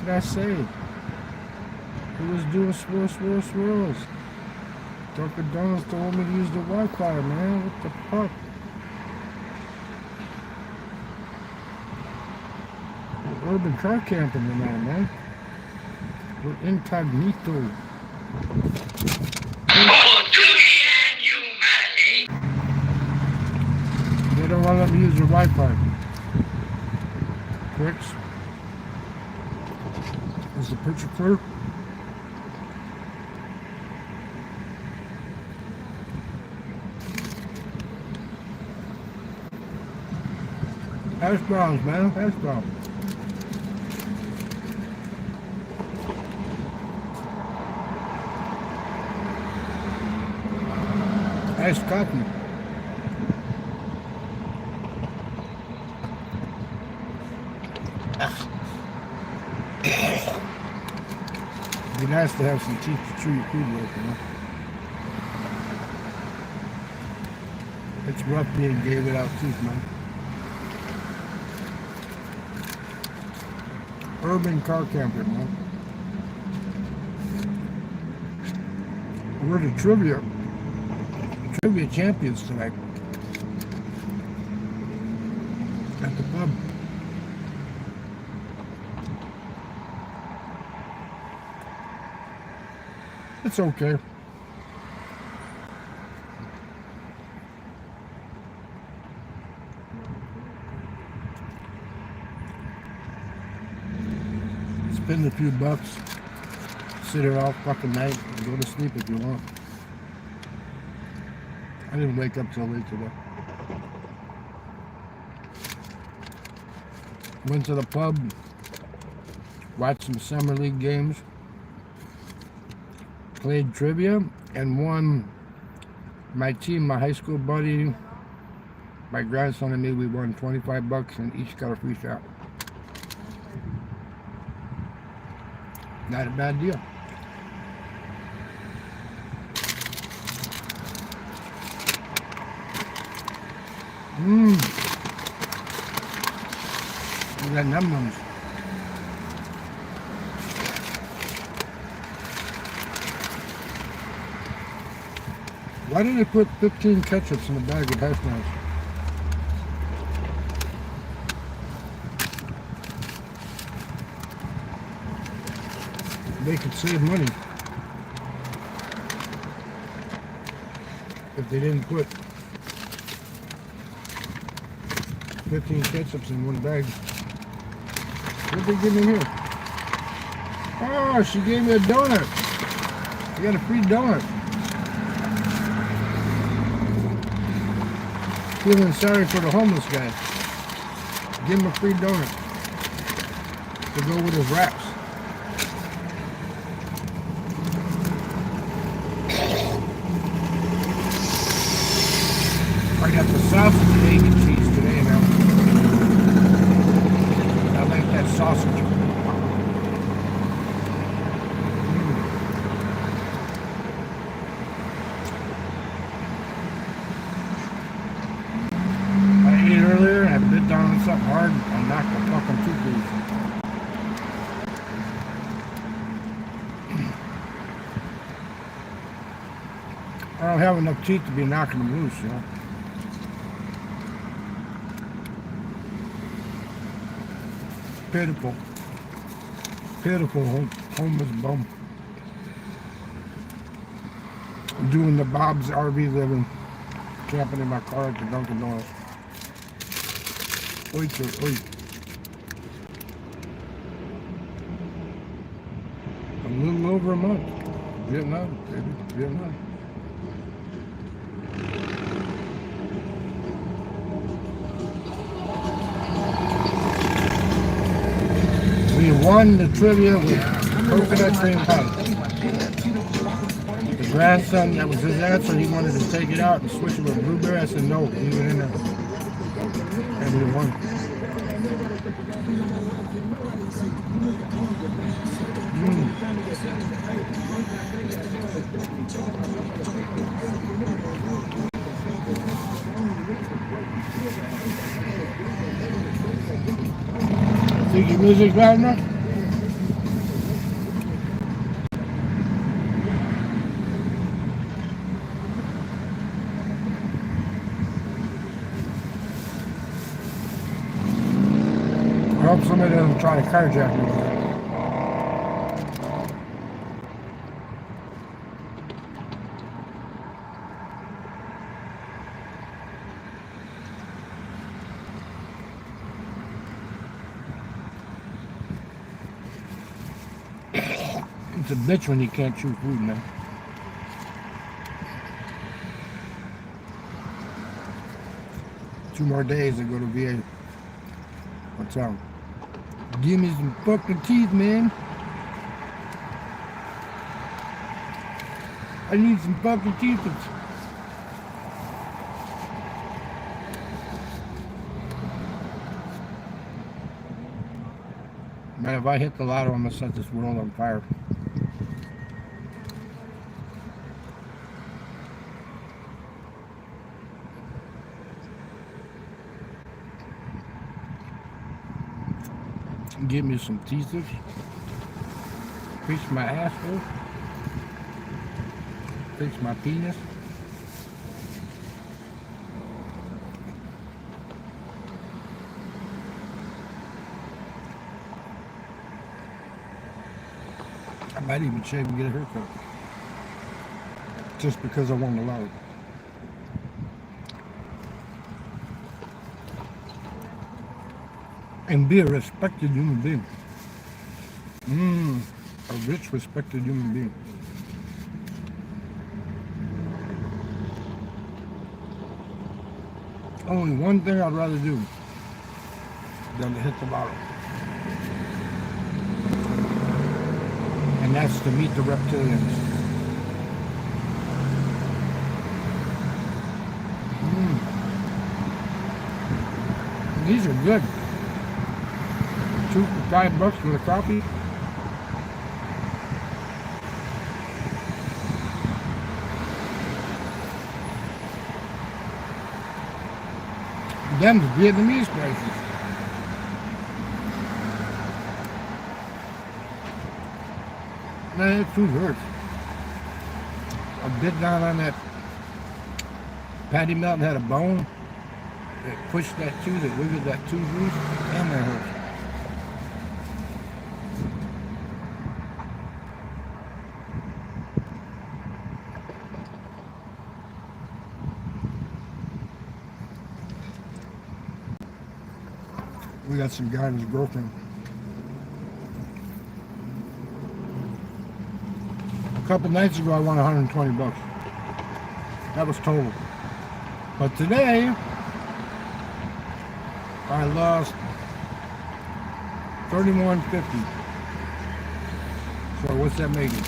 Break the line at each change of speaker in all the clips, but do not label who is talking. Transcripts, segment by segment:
did I say? He was doing swirls. Dunkin Donuts told me to use the Wi-Fi, man. What the fuck? We're urban car camping tonight, man. We're incognito. They don't want to let me use your Wi-Fi. Pricks. Is the picture clear? Hash browns, man. Hash browns. Iced coffee. It'd be nice to have some teeth to chew your food with, you know. It's rough being gay without teeth, man. Urban car camper, man. We're the trivia champions tonight at the pub. It's okay. Spend a few bucks, sit here all fucking night, and go to sleep if you want. I didn't wake up till late today. Went to the pub, watched some summer league games, played trivia, and won. My team, my high school buddy, my grandson and me, we won 25 bucks and each got a free shot. Not a bad deal. We got num-nums. Why did they put 15 ketchups in a bag of hash browns? They could save money if they didn't put 15 ketchups in one bag. What did they give me here? Oh, she gave me a donut. I got a free donut. Feeling sorry for the homeless guy. Give him a free donut to go with his wraps. I got the sausage, egg, and cheese today now. I like that sausage. I ate earlier, I bit down on something hard, and knocked the fucking tooth loose. I don't have enough teeth to be knocking them loose, you know. Pitiful homeless bum. Doing the Bob's RV living, camping in my car at the Dunkin Donuts. Oi. A little over a month. Vietnam, baby, Vietnam. We won the trivia with coconut cream pie. The grandson, that was his answer, he wanted to take it out and switch it with blueberry. I said no, leave it in there. And we won. Think your music's loud enough? somebody doesn't try to carjack me. It's a bitch when you can't chew food, man. Two more days to go to VA. What's up? Give me some fucking teeth, man. I need some fucking teeth. Man, if I hit the lotto, I'm gonna set this world on fire. Give me some teeth. Fix my asshole. Fix my penis. I might even shave and get a haircut. Just because I want to allow it. And be a respected human being. A rich, respected human being. Only one thing I'd rather do than to hit the lotto. And that's to meet the reptilians. These are good. $2 for $5 for the coffee. Them the Vietnamese prices. Man, that food hurts. I bit down on that patty melt and had a bone. It pushed that tooth, it wiggled that tooth loose. Damn, that hurts. We got some guy and his girlfriend. A couple nights ago I won $120. That was total. But today I lost $31.50. So what's that making?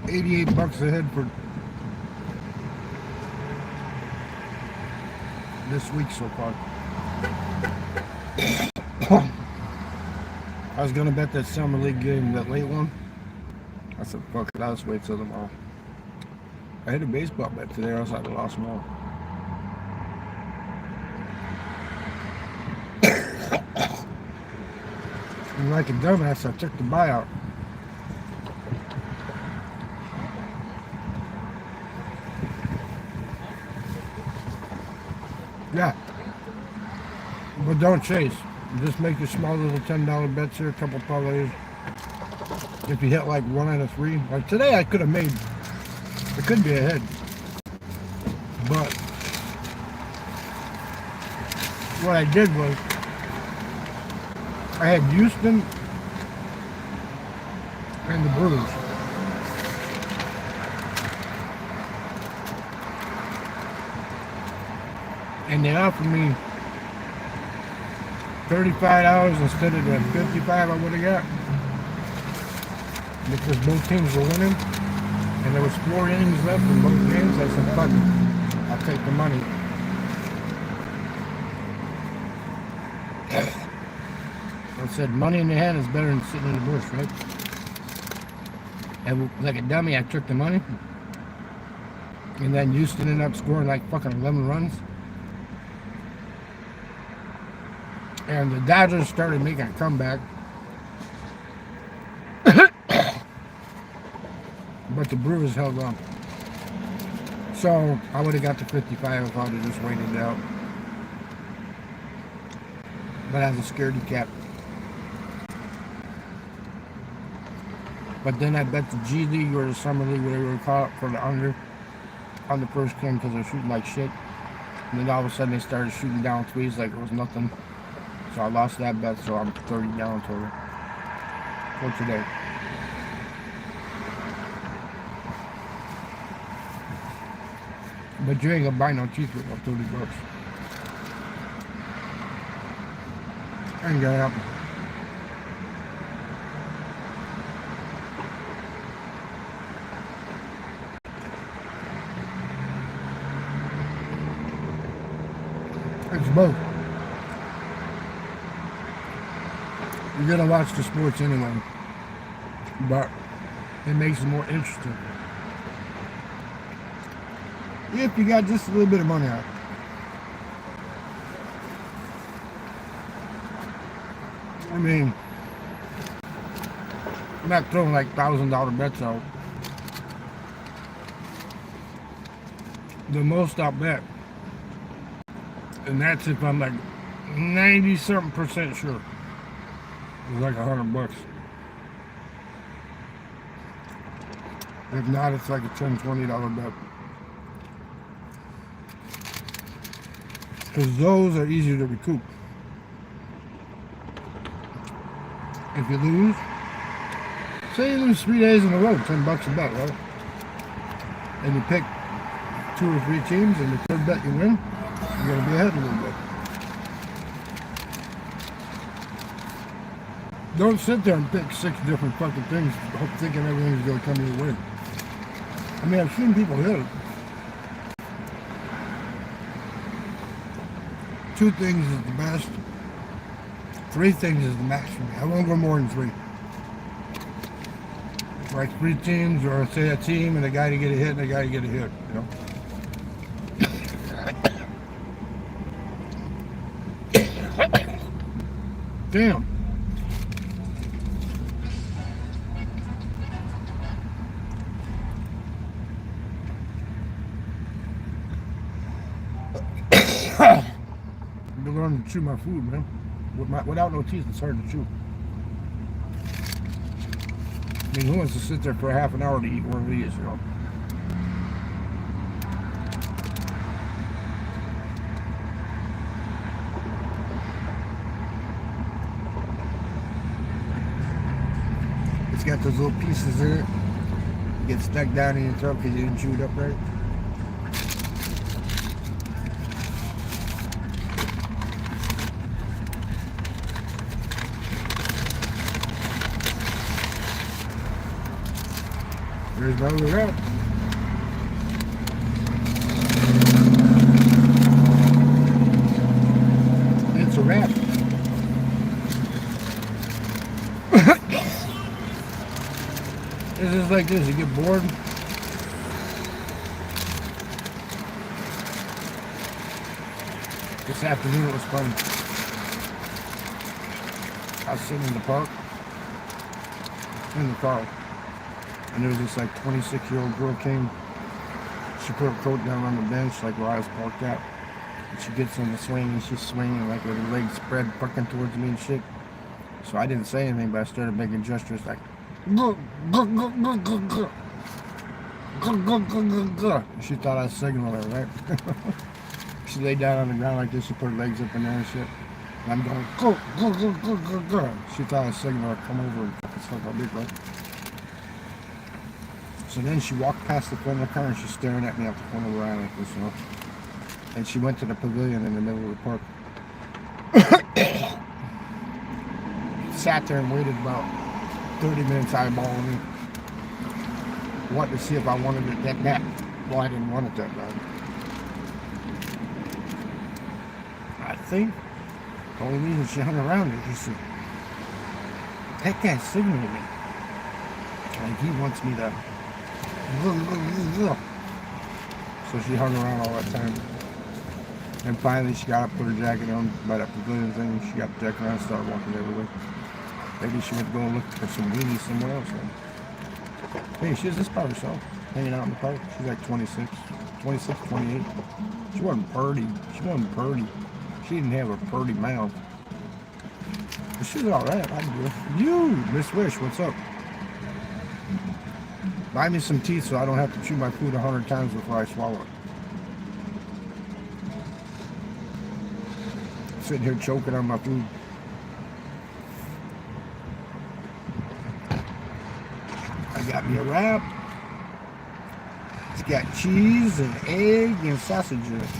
$88 a head for this week so far. I was gonna bet that summer league game, that late one. I said, fuck it, I'll just wait till tomorrow. I hit a baseball bet today, or else I'd have lost more. And like a dumbass, I took the buyout. Yeah. But don't chase. Just make your small little $10 bets here, a couple parlays. If you hit like 1 out of 3. Like today I could have made, it could be ahead. But what I did was, I had Houston and the Brewers. And they offered me $35 instead of the $55 I would have got. Because both teams were winning. And there was 4 innings left in both games. I said, fuck it. I'll take the money. I said, money in the hand is better than sitting in the bush, right? And like a dummy, I took the money. And then Houston ended up scoring like fucking 11 runs. And the Dodgers started making a comeback. But the Brewers held on. So I would have got to 55 if I would have just waited it out. But as a scaredy cat. But then I bet the G League or the Summer League, whatever they call it, for the under on the first game because they're shooting like shit. And then all of a sudden they started shooting down threes like it was nothing. So I lost that bet, so I'm 30 down total for today. But you ain't gonna buy no teeth for about 30 bucks. Ain't gonna happen. It's both. You're gonna watch the sports anyway, but it makes it more interesting. If you got just a little bit of money out. I mean, I'm not throwing like $1,000 bets out. The most I'll bet, and that's if I'm like 90-something% sure, it's like $100. If not, it's like a $10, $20 bet. Because those are easier to recoup. If you lose, say you lose 3 days in a row, $10 a bet, right? And you pick 2 or 3 teams, and the third bet you win, you're going to be ahead a little bit. Don't sit there and pick 6 different fucking things, thinking everything's going to come your way. I mean, I've seen people hit it. 2 things is the best. 3 things is the max for me. I won't go more than 3. Like 3 teams, or say a team and a guy to get a hit and a guy to get a hit, you know? Damn. I'm learning to chew my food, man. Without no teeth, it's hard to chew. I mean, who wants to sit there for half an hour to eat one of these, you know? It's got those little pieces in it. You get stuck down in your throat because you didn't chew it up right. There's no wrap. It's a wrap. It's just like this, you get bored. This afternoon it was fun. I was sitting in the park, in the car. And there was this like 26-year-old girl came. She put her coat down on the bench like where I was parked at. And she gets on the swing and she's swinging like with her legs spread fucking towards me and shit. So I didn't say anything, but I started making gestures like go, go, go, go, go, go. Go, go, go, go, go. She thought I was signaling her, right? She laid down on the ground like this, she put her legs up in there and shit. And I'm going, go, go, go, go, go, go. She thought I was signaling her, come over and fucking suck my dick, right? So then she walked past the front of the car and she's staring at me out the corner of her eye like this, you know. And she went to the pavilion in the middle of the park. Sat there and waited about 30 minutes eyeballing me. Wanted to see if I wanted it that bad. Well, I didn't want it that bad. I think the only reason she hung around is she said, that guy's signaling me. Like he wants me to. So she hung around all that time. And finally she got up, put her jacket on by that pavilion thing, and she got the jacket on and started walking everywhere. Maybe she went to go and look for some weenies somewhere else. Hey, she's just by herself, hanging out in the park. She's like 26. 26, 28. She wasn't purty. She wasn't purty. She didn't have a purty mouth. But she's alright. I can do it. You, Miss Wish, what's up? Buy me some teeth so I don't have to chew my food 100 times before I swallow it. Sitting here choking on my food. I got me a wrap. It's got cheese and egg and sausage in it.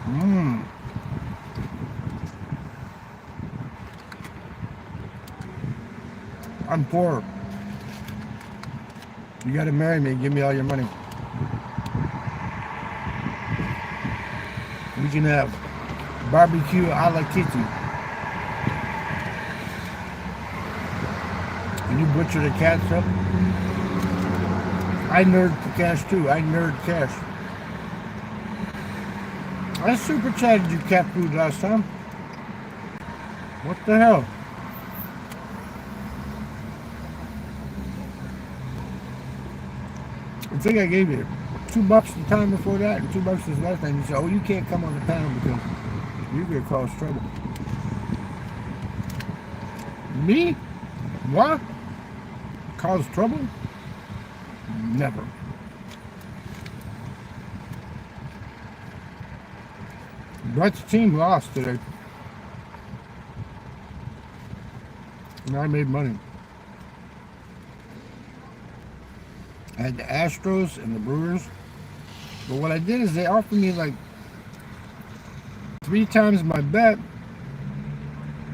Mmm. I'm poor. You gotta marry me and give me all your money. We can have barbecue a la Kitty. Can you butcher the cats up? I nerd the cash too. I nerd cash. I super chatted you cat food last time. What the hell? I think I gave you $2 the time before that and $2 this last time. You said, oh, you can't come on the panel because you're going to cause trouble. Me? What? Cause trouble? Never. Brett's team lost today. And I made money. I had the Astros and the Brewers. But what I did is they offered me like 3 times my bet.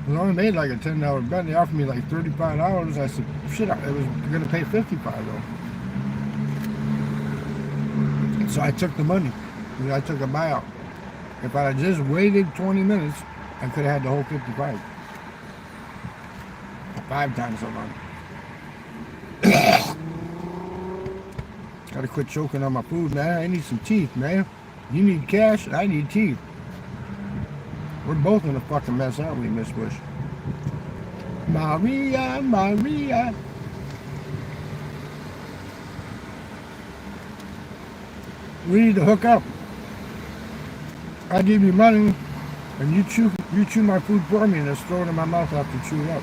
I only made like a $10 bet. They offered me like $35. I said, shit, it was going to pay $55 though. So I took the money. I took a buyout. If I had just waited 20 minutes, I could have had the whole 55. 5 times so long. Gotta quit choking on my food, man. I need some teeth, man. You need cash, I need teeth. We're both in a fucking mess, aren't we, Miss Bush? Maria, Maria. We need to hook up. I give you money, and you chew my food for me, and just throw it in my mouth after chew it up.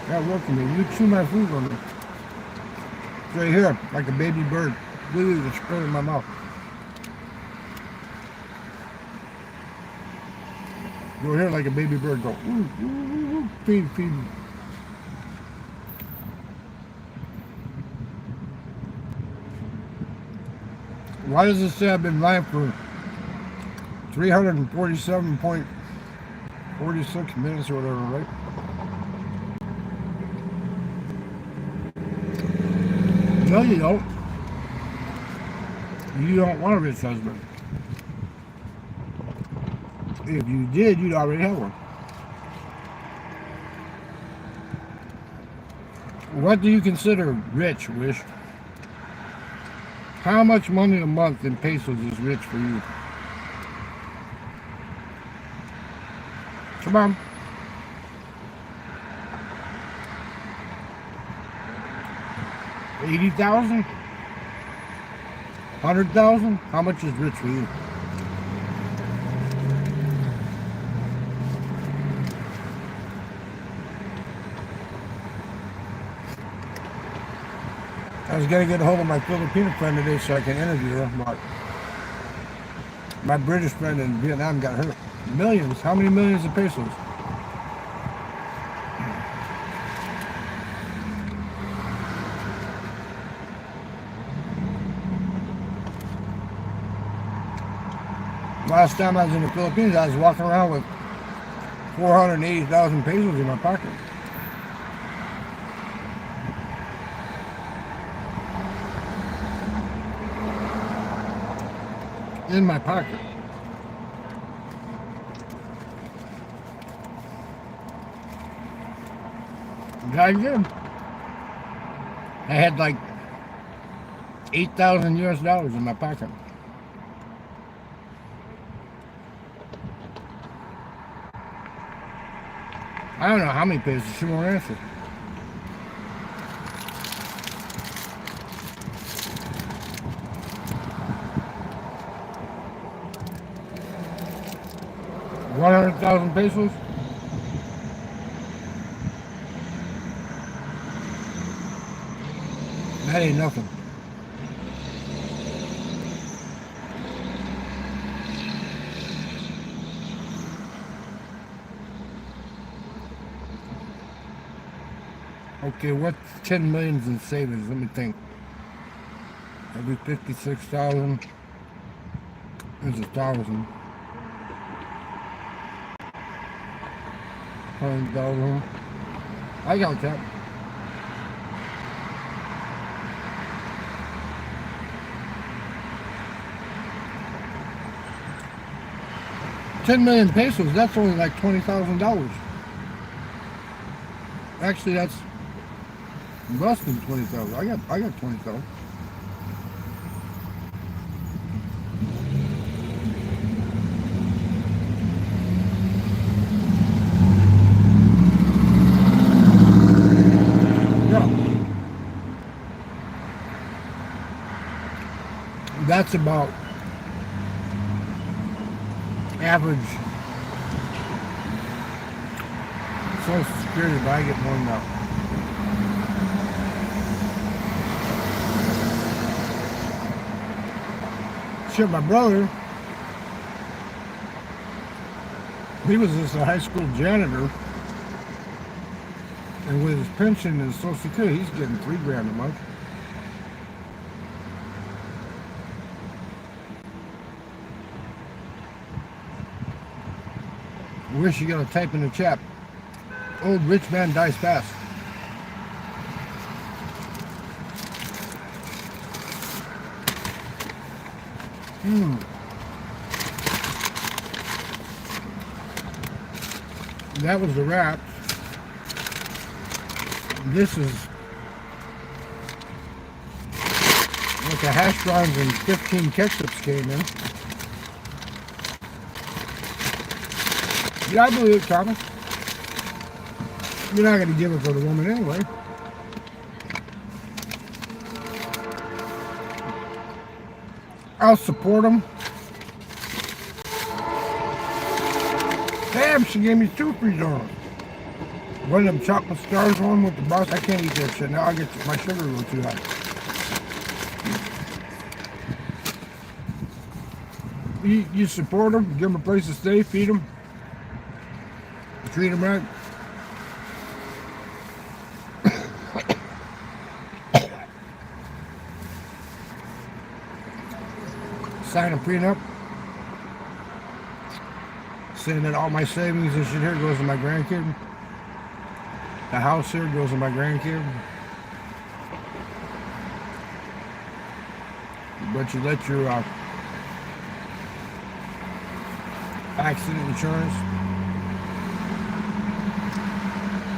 That worked for me. You chew my food for me. It's right here, like a baby bird. Literally, just throw it in my mouth. Go here like a baby bird. Go. Ooh, ooh, ooh, ooh. Feed, feed. Why does it say I've been live for 347.46 minutes or whatever, right? No, you don't. You don't want a rich husband. If you did, you'd already have one. What do you consider rich, Wish? How much money a month in pesos is rich for you? Come on. $80,000? $100,000? How much is rich for you? I was going to get a hold of my Filipino friend today so I can interview her, but my British friend in Vietnam got hurt. Millions. How many millions of pesos? Last time I was in the Philippines, I was walking around with 480,000 pesos in my pocket. In my pocket. I did. I had like 8,000 US dollars in my pocket. I don't know how many pesos. She won't answer. 100,000 pesos? That ain't nothing. Okay, what's 10 millions in savings? Let me think. Every 56,000 is 1,000. 100,000. I got that. $10 million, that's only like $20,000. Actually, that's less than 20,000. I got 20,000. Yeah. That's about average Social Security, but I get more than that. Shit, my brother, he was just a high school janitor, and with his pension and Social Security, he's getting $3,000 a month. Wish you gotta type in the chat. Old rich man dies fast. That was the wrap. This is like the hash browns and 15 ketchups came in. Yeah, I believe it, Thomas. You're not going to give it to the woman anyway. I'll support them. Damn, she gave me 2 free donuts. One of them chocolate stars, one with the boss. I can't eat that shit. Now I get my sugar a little too high. You support them, give them a place to stay, feed them, treat them right. Sign a prenup saying that all my savings and shit here goes to my grandkid. The house here goes to my grandkid. But you let your accident insurance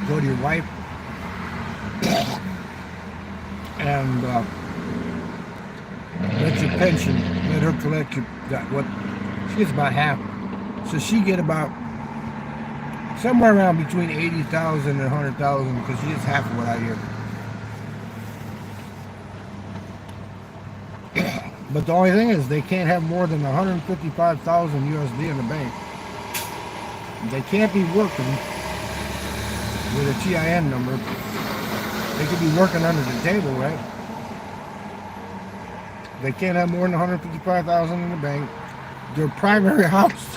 go to your wife, and let your pension, let her collect what she gets about half. So she get about somewhere around between 80,000 and 100,000 because she gets half of what I get. But the only thing is they can't have more than 155,000 USD in the bank. They can't be working with a TIN number. They could be working under the table, right? They can't have more than 155,000 in the bank. Their primary house.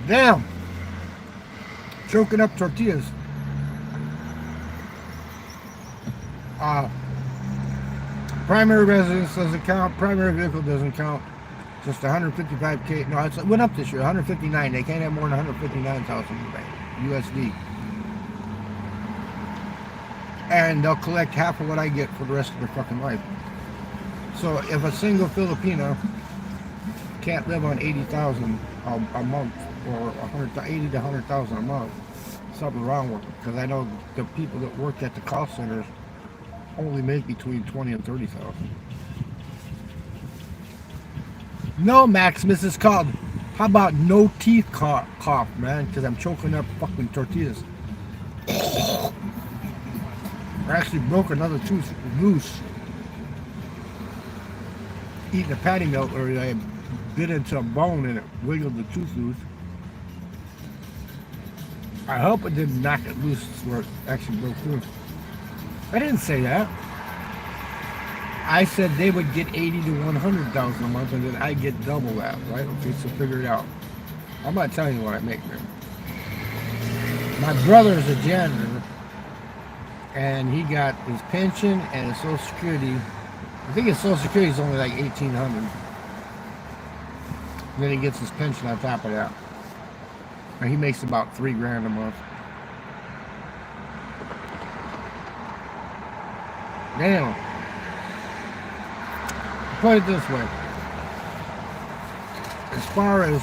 Damn. Choking up tortillas. Primary residence doesn't count. Primary vehicle doesn't count. Just 155K. No, it went up this year. 159. They can't have more than 159,000 in the bank. USD. And they'll collect half of what I get for the rest of their fucking life. So if a single Filipino can't live on 80,000 a month or 80 to 100,000 a month, something wrong with it. Because I know the people that work at the call centers only make between 20 and 30,000. No, Maximus is called. How about no teeth cough, man? Because I'm choking up fucking tortillas. I actually broke another tooth loose eating a patty melt earlier. I bit into a bone and it wiggled the tooth loose. I hope it didn't knock it loose where it actually broke through. I didn't say that. I said they would get 80 to 100,000 a month, and then I get double that, right? Okay, so figure it out. I'm not telling you what I make, man. My brother's a janitor, and he got his pension and his Social Security. I think his Social Security is only like $1,800. And then he gets his pension on top of that. And he makes about $3,000 a month. Now, put it this way. As far as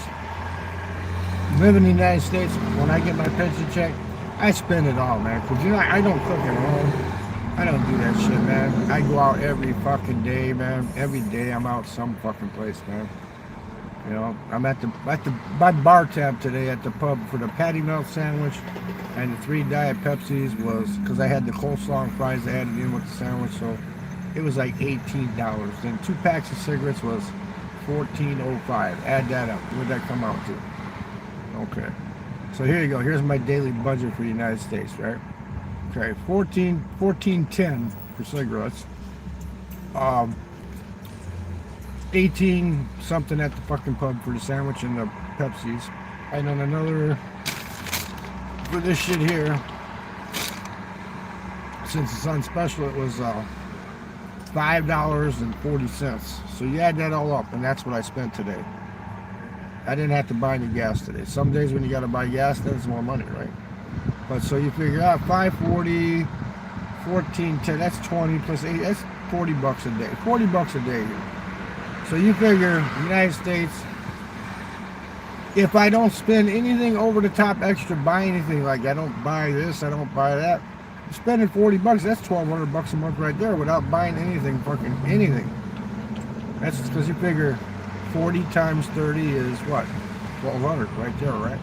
living in the United States, when I get my pension check, I spend it all, man. Because, you know, I don't cook at home. I don't do that shit, man. I go out every fucking day, man. Every day I'm out some fucking place, man. You know, I'm at my bar tab today at the pub for the patty melt sandwich and the 3 Diet Pepsis was, because I had the coleslaw and fries added in with the sandwich, so it was like $18. Then 2 packs of cigarettes was $14.05. Add that up. What would that come out to? Okay. So here you go. Here's my daily budget for the United States, right? Okay, $14.10 for cigarettes. 18 something at the fucking pub for the sandwich and the Pepsis. And then another for this shit here. Since it's on special, it was $5.40. So you add that all up, and that's what I spent today. I didn't have to buy any gas today. Some days when you gotta buy gas, that's more money, right? But so you figure out 540, 14.10, that's 20 plus 8, that's $40 a day. $40 a day. So you figure United States, if I don't spend anything over the top extra, buy anything, like I don't buy this, I don't buy that, I'm spending $40, that's $1,200 a month right there without buying anything, fucking anything. That's because you figure 40 times 30 is what? 1,200 right there, right?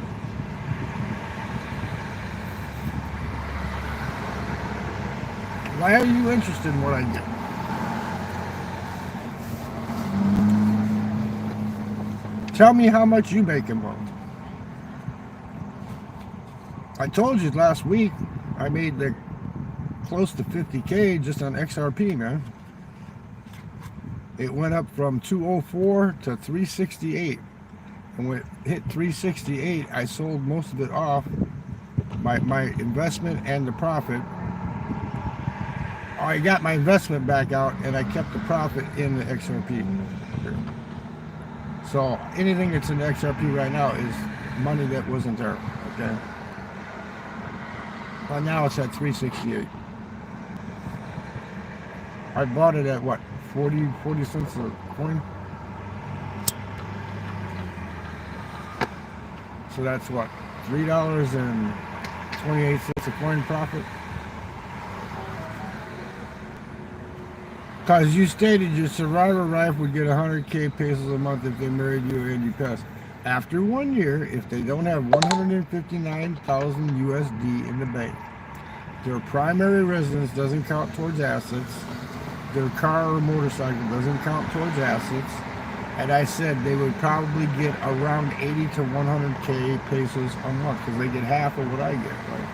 Why are you interested in what I do? Tell me how much you make a month. I told you last week I made like close to 50K just on XRP, man. It went up from 204 to 368. And when it hit 368, I sold most of it off, my investment and the profit. I got my investment back out and I kept the profit in the XRP. So anything that's in the XRP right now is money that wasn't there, okay? Well, now it's at 368. I bought it at what, 40 cents a coin? So that's what, $3.28 a coin profit? Because you stated your survivor wife would get 100K pesos a month if they married you and you passed. After 1 year, if they don't have 159,000 USD in the bank, their primary residence doesn't count towards assets, their car or motorcycle doesn't count towards assets, and I said they would probably get around 80 to 100K pesos a month because they get half of what I get, right?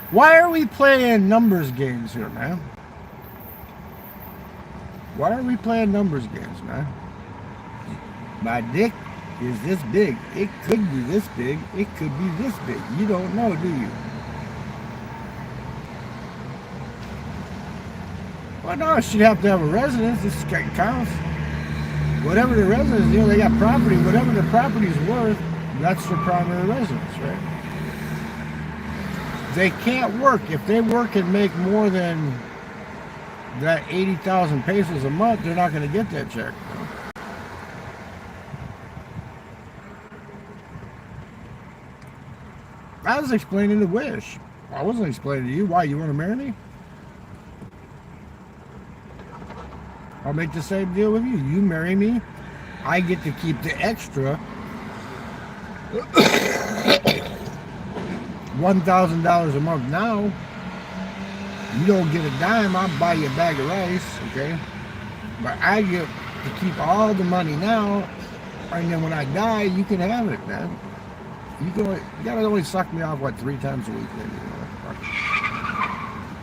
Why are we playing numbers games here, man? Why are we playing numbers games, man? My dick is this big. It could be this big. It could be this big. You don't know, do you? Well, no, she'd have to have a residence. This counts. Whatever the residence, you know, they got property. Whatever the property's worth, that's their primary residence, right? They can't work. If they work and make more than that 80,000 pesos a month, they're not going to get that check. I was explaining the Wish. I wasn't explaining to you. Why? You want to marry me? I'll make the same deal with you. You marry me, I get to keep the extra $1,000 a month now. You don't get a dime, I'll buy you a bag of rice, okay? But I get to keep all the money now, and then when I die, you can have it, man. You gotta only suck me off, 3 times a week, maybe,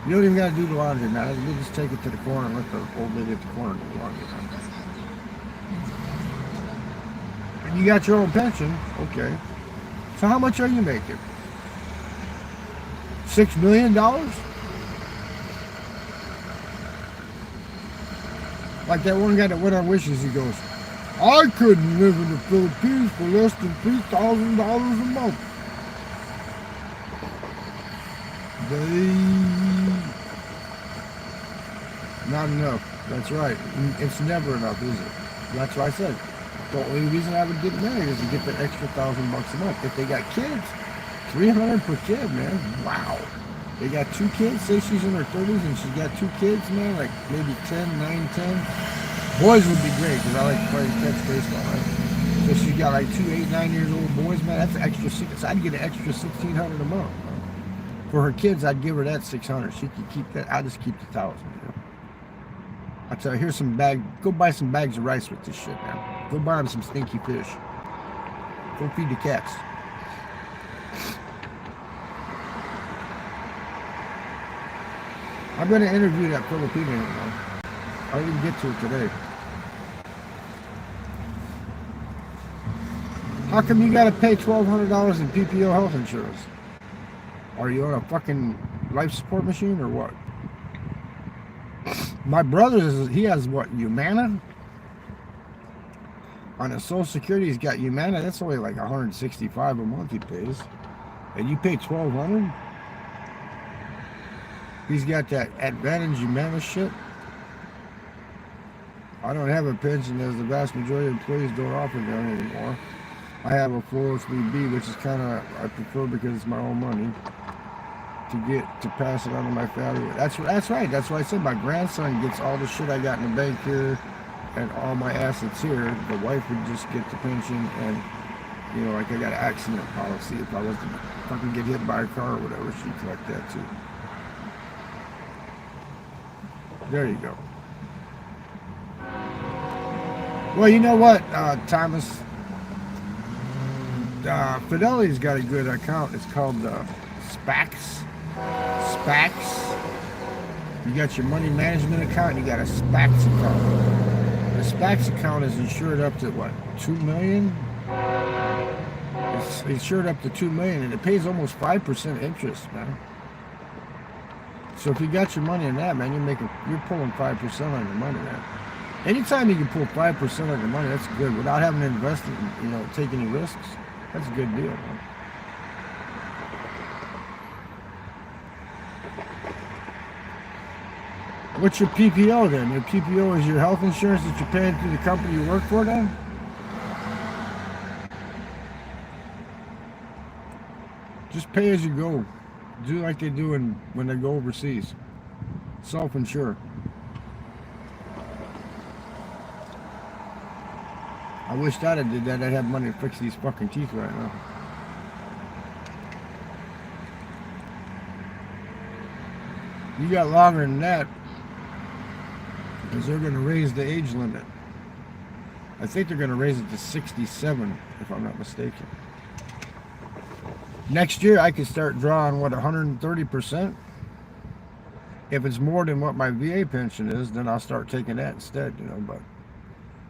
You don't even gotta do the laundry, man. You just take it to the corner and let the old lady at the corner do the laundry, man. And you got your own pension, okay. So how much are you making? $6 million? Like that one guy that went on Wishes, he goes, I couldn't live in the Philippines for less than $3,000 a month. Not enough. That's right. It's never enough, is it? That's what I said. The only reason I would get married is to get that extra $1,000 a month. If they got kids, $300 per kid, man. Wow. They got 2 kids. Say she's in her 30s and she's got 2 kids, man. Like maybe 10, 9, 10. Boys would be great because I like to play catch baseball, right? So she's got like 2, 8, 9 years old boys, man. That's an extra $600. So I'd get an extra $1,600 a month. For her kids, I'd give her that $600. She could keep that. I'll just keep the $1,000. I'll tell her, here's some go buy some bags of rice with this shit, man. Go buy them some stinky fish. Go feed the cats. I'm going to interview that Filipino, man. I didn't get to it today. How come you got to pay $1,200 in PPO health insurance? Are you on a fucking life support machine or what? My brother, he has what, Humana? On his Social Security, he's got Humana. That's only like $165 a month he pays. And you pay $1,200? He's got that Advantage Humana shit. I don't have a pension, as the vast majority of employees don't offer that anymore. I have a 403B, which is kind of, I prefer because it's my own money. To pass it on to my family. That's right. That's why I said my grandson gets all the shit I got in the bank here and all my assets here. The wife would just get the pension, and like I got an accident policy. If I was to fucking get hit by a car or whatever, she'd collect that too. There you go. Well, you know what, Thomas? Fidelity's got a good account. It's called SPACs. You got your money management account, and you got a SPACs account. The SPACs account is insured up to what, $2 million? It's insured up to $2 million, and it pays almost 5% interest, man. So if you got your money in that, man, you're pulling 5% on your money, man. Anytime you can pull 5% on your money, that's good. Without having to invest in, take any risks, that's a good deal, man. What's your PPO then? Your PPO is your health insurance that you're paying through the company you work for then? Just pay as you go. Do like they do when they go overseas. Self-insure. I wish that I did that. I'd have money to fix these fucking teeth right now. You got longer than that, because they're going to raise the age limit. I think they're going to raise it to 67, if I'm not mistaken. Next year, I could start drawing, 130%? If it's more than what my VA pension is, then I'll start taking that instead, but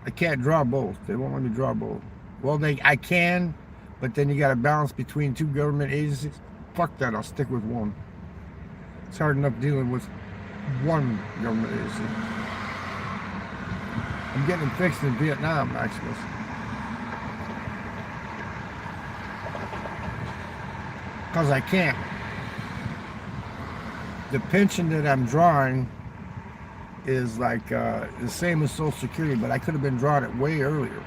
I can't draw both. They won't let me draw both. Well, I can, but then you got to balance between 2 government agencies. Fuck that, I'll stick with one. It's hard enough dealing with one government agency. I'm getting them fixed in Vietnam, Maximus. Because I can't. The pension that I'm drawing is like the same as Social Security, but I could have been drawing it way earlier.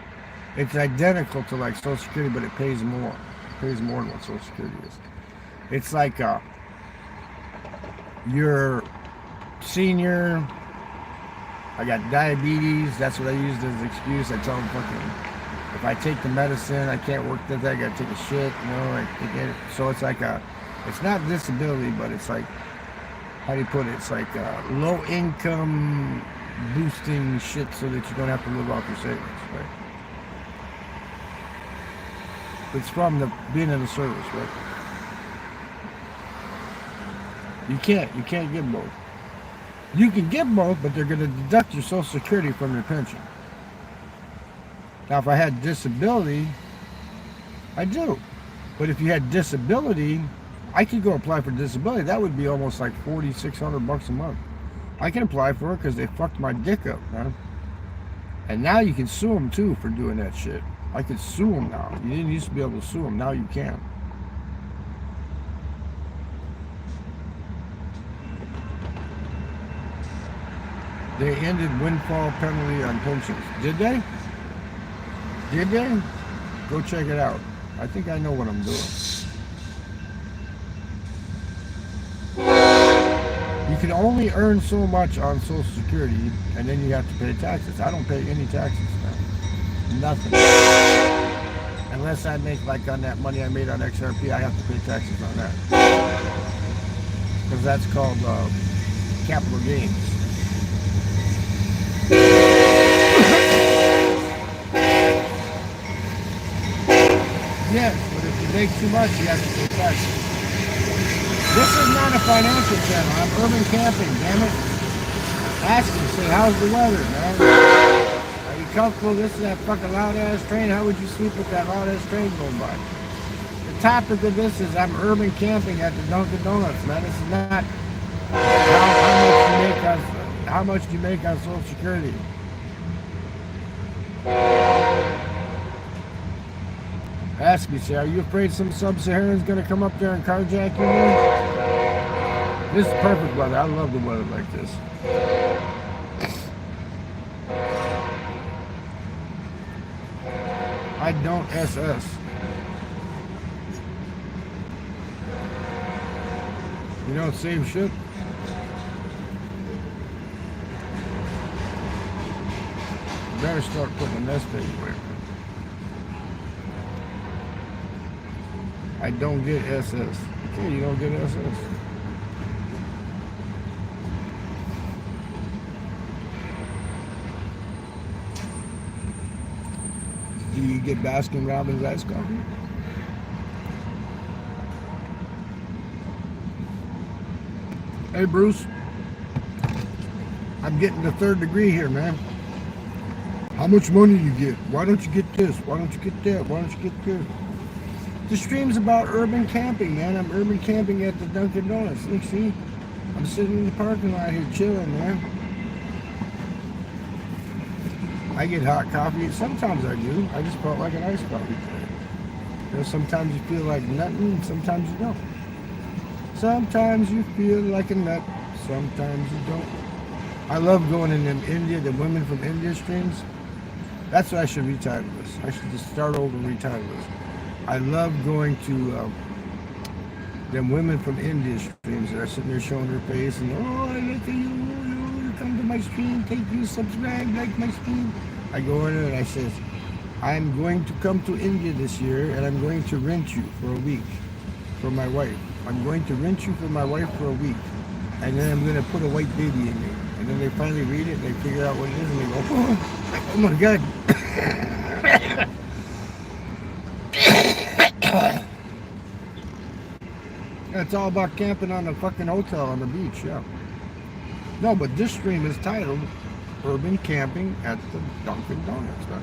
It's identical to like Social Security, but it pays more. It pays more than what Social Security is. It's like you're senior, I got diabetes, that's what I used as an excuse. I tell them fucking, if I take the medicine, I can't work that day, I gotta take a shit, I get it. So it's like It's not disability, but it's like, how do you put it? It's like low income boosting shit so that you don't have to live off your savings, right? It's from the being in the service, right? You can't get both. You can get both, but they're going to deduct your Social Security from your pension. Now, if I had disability, I do. But if you had disability, I could go apply for disability. That would be almost like $4,600 a month. I can apply for it because they fucked my dick up, man. And now you can sue them too for doing that shit. I could sue them now. You didn't used to be able to sue them. Now you can. They ended windfall penalty on pensions. Did they? Did they? Go check it out. I think I know what I'm doing. You can only earn so much on Social Security, and then you have to pay taxes. I don't pay any taxes now. Nothing. Unless I make, like on that money I made on XRP, I have to pay taxes on that. Because that's called capital gains. Yes, but if you make too much, you have to pay taxes. This is not a financial channel. I'm urban camping, damn it. Ask him, say, how's the weather, man? Are you comfortable? This is that fucking loud-ass train. How would you sleep with that loud-ass train going by? The topic of this is I'm urban camping at the Dunkin Donuts, man. This is not how much do you make on Social Security. Ask me, say, are you afraid some sub-Saharan's going to come up there and carjack you, man? This is perfect weather. I love the weather like this. I don't SS. You don't save shit? You better start putting a nest egg away. I don't get SS. Okay, you don't get SS. Do you get Baskin Robbins iced coffee? Hey Bruce, I'm getting the 3rd degree here, man. How much money do you get? Why don't you get this? Why don't you get that? Why don't you get this? The stream's about urban camping, man. I'm urban camping at the Dunkin Donuts. Look, see? I'm sitting in the parking lot here chilling, man. I get hot coffee. Sometimes I do. I just felt like an iced coffee today. You know, sometimes you feel like nothing, and sometimes you don't. Sometimes you feel like a nut, sometimes you don't. I love going in them India, the women from India streams. That's what I should retitle this. I should just start over and retitle this. I love going to them women from India streams that are sitting there showing their face and, oh, I look at you come to my stream, thank you, subscribe, like my stream. I go in there and I says, I'm going to come to India this year and I'm going to rent you for a week for my wife. I'm going to rent you for my wife for a week. And then I'm going to put a white baby in you. And then they finally read it and they figure out what it is and they go, oh my God. It's all about camping on the fucking hotel on the beach, yeah. No, but this stream is titled Urban Camping at the Dunkin Donuts, man.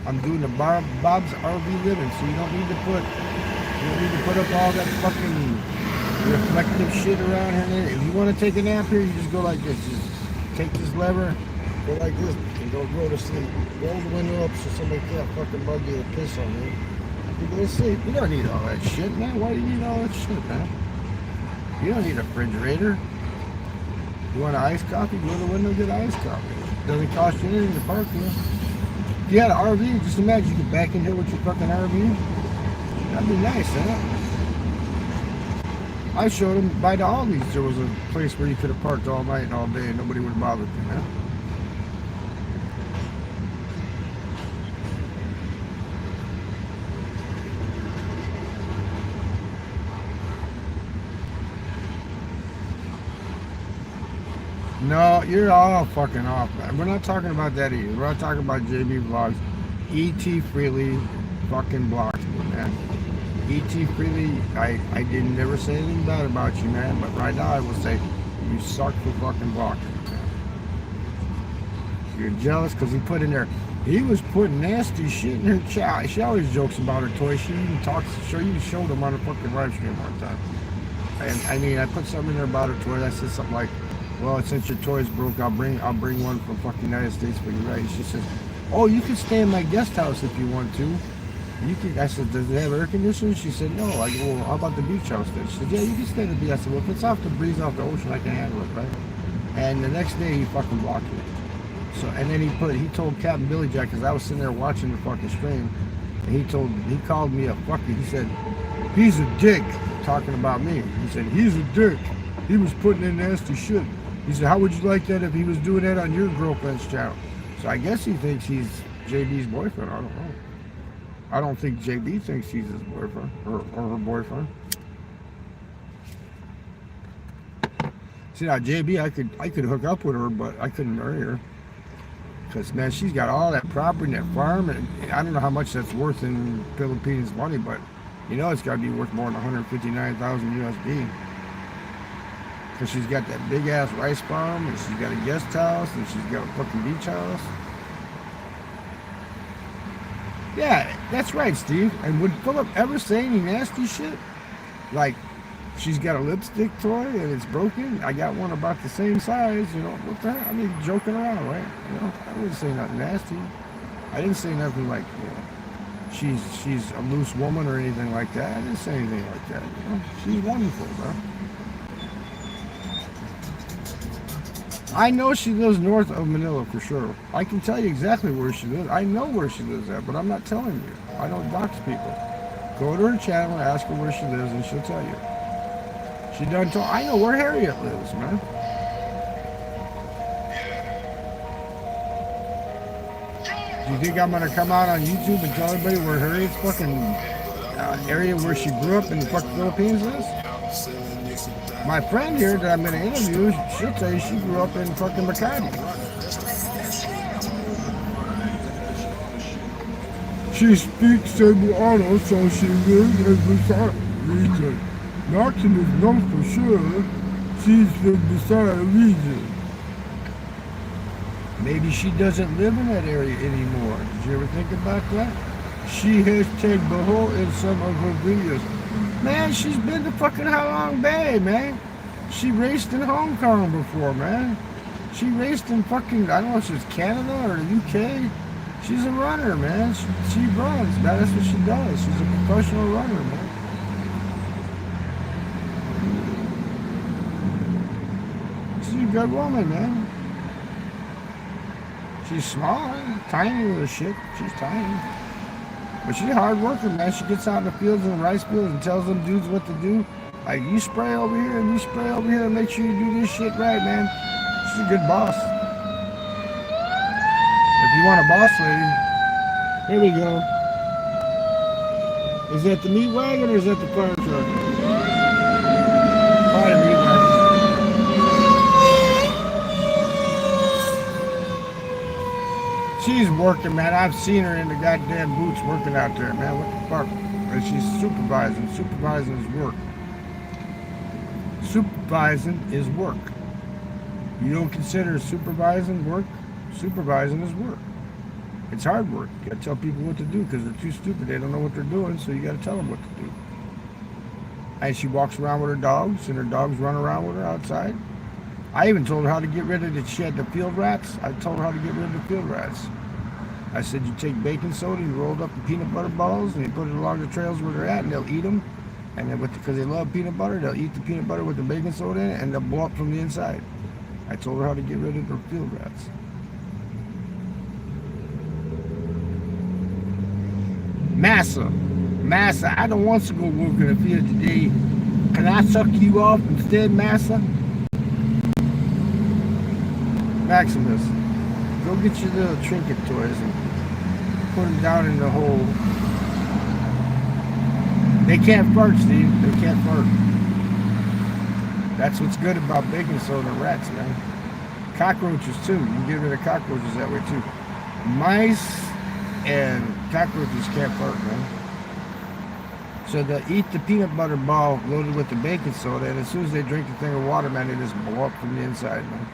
I'm doing the Bob's RV living, so you don't need to put up all that fucking reflective shit around here. If you want to take a nap here, you just go like this. Just take this lever, go like this, and go to sleep. Roll the window up so somebody can't fucking bug you or piss on you. You go to sleep. You don't need all that shit, man. Why do you need all that shit, man? You don't need a refrigerator. You want an iced coffee? Go to the window and get iced coffee. Doesn't cost you anything to park here. If you had an RV, just imagine you could back in here with your fucking RV. That'd be nice, huh? I showed him by the Aldi's there was a place where you could have parked all night and all day and nobody would have bothered you, man. No, you're all fucking off, man. We're not talking about that either. We're not talking about JB Vlogs. E.T. Freely fucking blocks me, man. E.T. Freely, I didn't never say anything bad about you, man. But right now I will say you suck for fucking blocking me, man. You're jealous because he put in there. He was putting nasty shit in her chat. She always jokes about her toys. She even talks. You showed them on a fucking live stream one time. And I mean, I put something in there about her toys. I said something like, "Well, since your toys broke, I'll bring one from fucking United States for you, right?" She says, "Oh, you can stay in my guest house if you want to. You can." I said, "Does it have air conditioning?" She said, "No." I go, "Well, how about the beach house then?" She said, "Yeah, you can stay in the beach." I said, "Well, if it's off the breeze off the ocean, I can handle it, right?" And the next day, he fucking blocked me. So, and then he told Captain Billy Jack, because I was sitting there watching the fucking stream, and he called me a fucking, he said, "He's a dick," talking about me. He said, "He's a dick. He was putting in nasty shit." He said, "How would you like that if he was doing that on your girlfriend's channel?" So I guess he thinks he's JB's boyfriend. I don't know. I don't think JB thinks he's his boyfriend or her boyfriend. See, now JB, I could hook up with her, but I couldn't marry her. Because, man, she's got all that property and that farm, and I don't know how much that's worth in Philippines money, but you know it's got to be worth more than 159,000 USD. Because she's got that big-ass rice farm, and she's got a guest house, and she's got a fucking beach house. Yeah, that's right, Steve. And would Philip ever say any nasty shit? Like, she's got a lipstick toy and it's broken. I got one about the same size, you know. What the hell? I mean, joking around, right? You know, I wouldn't say nothing nasty. I didn't say nothing like, you know, she's a loose woman or anything like that. I didn't say anything like that, you know. She's wonderful, bro. I know she lives north of Manila for sure. I can tell you exactly where she lives. I know where she lives at, but I'm not telling you. I don't dox people. Go to her channel and ask her where she lives and she'll tell you. She done told. I know where Harriet lives, man. Do you think I'm gonna come out on YouTube and tell everybody where Harriet's fucking area where she grew up in the fucking Philippines is? My friend here that I'm gonna interview, she'll tell you she grew up in fucking Makati. She speaks Cebuano, so she lives in Visayas region. Knoxon is known for sure. She's from Visayas region. Maybe she doesn't live in that area anymore. Did you ever think about that? She has tagged Baho in some of her videos. Man, she's been to fucking Halong Bay, man. She raced in Hong Kong before, man. She raced in fucking, I don't know if it's Canada or the UK. She's a runner, man. She runs, man. That's what she does. She's a professional runner, man. She's a good woman, man. She's small, tiny little shit. She's tiny. But she's a hard worker, man. She gets out in the fields and the rice fields and tells them dudes what to do. Like, you spray over here and you spray over here and make sure you do this shit right, man. She's a good boss. If you want a boss lady, here we go. Is that the meat wagon or is that the fire truck? Probably the meat wagon. She's working, man. I've seen her in the goddamn boots working out there, man. What the fuck? And she's supervising. Supervising is work. Supervising is work. You don't consider supervising work? Supervising is work. It's hard work. You gotta tell people what to do because they're too stupid. They don't know what they're doing, so you gotta tell them what to do. And she walks around with her dogs, and her dogs run around with her outside. I even told her how to get rid of the field rats. I told her how to get rid of the field rats. I said, you take baking soda, you rolled up the peanut butter balls, and you put it along the trails where they're at, and they'll eat them. And then, because they love peanut butter, they'll eat the peanut butter with the baking soda in it, and they'll blow up from the inside. I told her how to get rid of the field rats. Massa, I don't want to go work in the field today. Can I suck you off instead, Massa? Maximus, go get your little trinket toys and put them down in the hole. They can't fart, Steve. They can't fart. That's what's good about baking soda and rats, man. Cockroaches too. You can get rid of cockroaches that way too. Mice and cockroaches can't fart, man. So they eat the peanut butter ball loaded with the baking soda, and as soon as they drink the thing of water, man, they just blow up from the inside, man.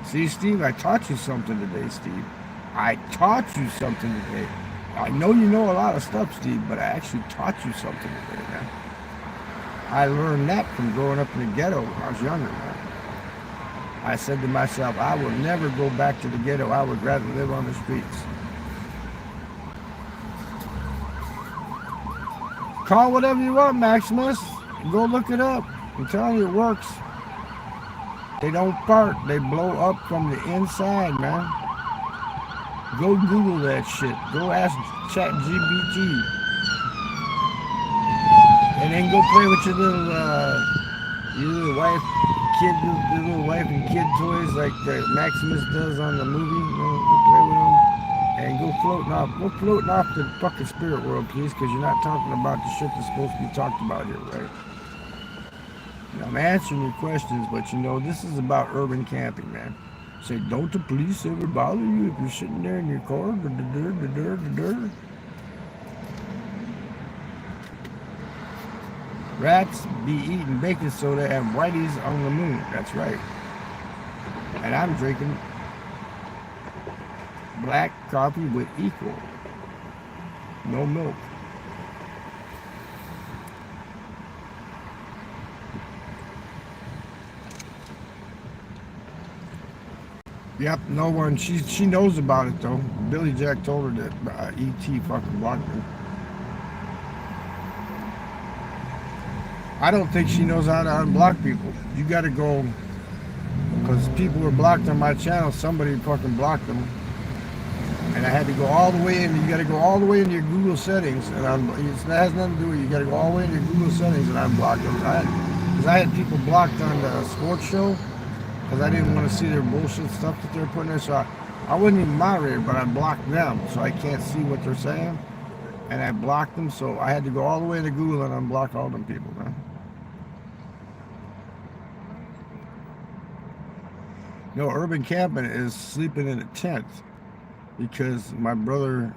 See, Steve, I taught you something today, Steve. I taught you something today. I know you know a lot of stuff, Steve, but I actually taught you something today, man. I learned that from growing up in the ghetto when I was younger, man. I said to myself, I will never go back to the ghetto. I would rather live on the streets. Call whatever you want, Maximus. Go look it up. I'm telling you, it works. They don't fart. They blow up from the inside, man. Go Google that shit. Go ask ChatGPT. And then go play with your little wife, kid, your little wife and kid toys like Maximus does on the movie. You know, go play with them. And go floating off the fucking spirit world, please, because you're not talking about the shit that's supposed to be talked about here, right? And I'm answering your questions, but you know, this is about urban camping, man. Say, don't the police ever bother you if you're sitting there in your car? Rats be eating baking soda and whiteys on the moon. That's right. And I'm drinking black coffee with equal. No milk. Yep, no one. She knows about it though. Billy Jack told her that E.T. fucking blocked her. I don't think she knows how to unblock people. You gotta go, because people were blocked on my channel. Somebody fucking blocked them. And I had to go all the way in. You got to go all the way into your Google settings, and that has nothing to do with it. You got to go all the way into your Google settings and unblock them. Because I had people blocked on the sports show because I didn't want to see their bullshit stuff that they're putting there. So I wasn't even moderated, but I blocked them, so I can't see what they're saying. And I blocked them, so I had to go all the way into Google and unblock all them people, man. No, urban camping is sleeping in a tent. Because my brother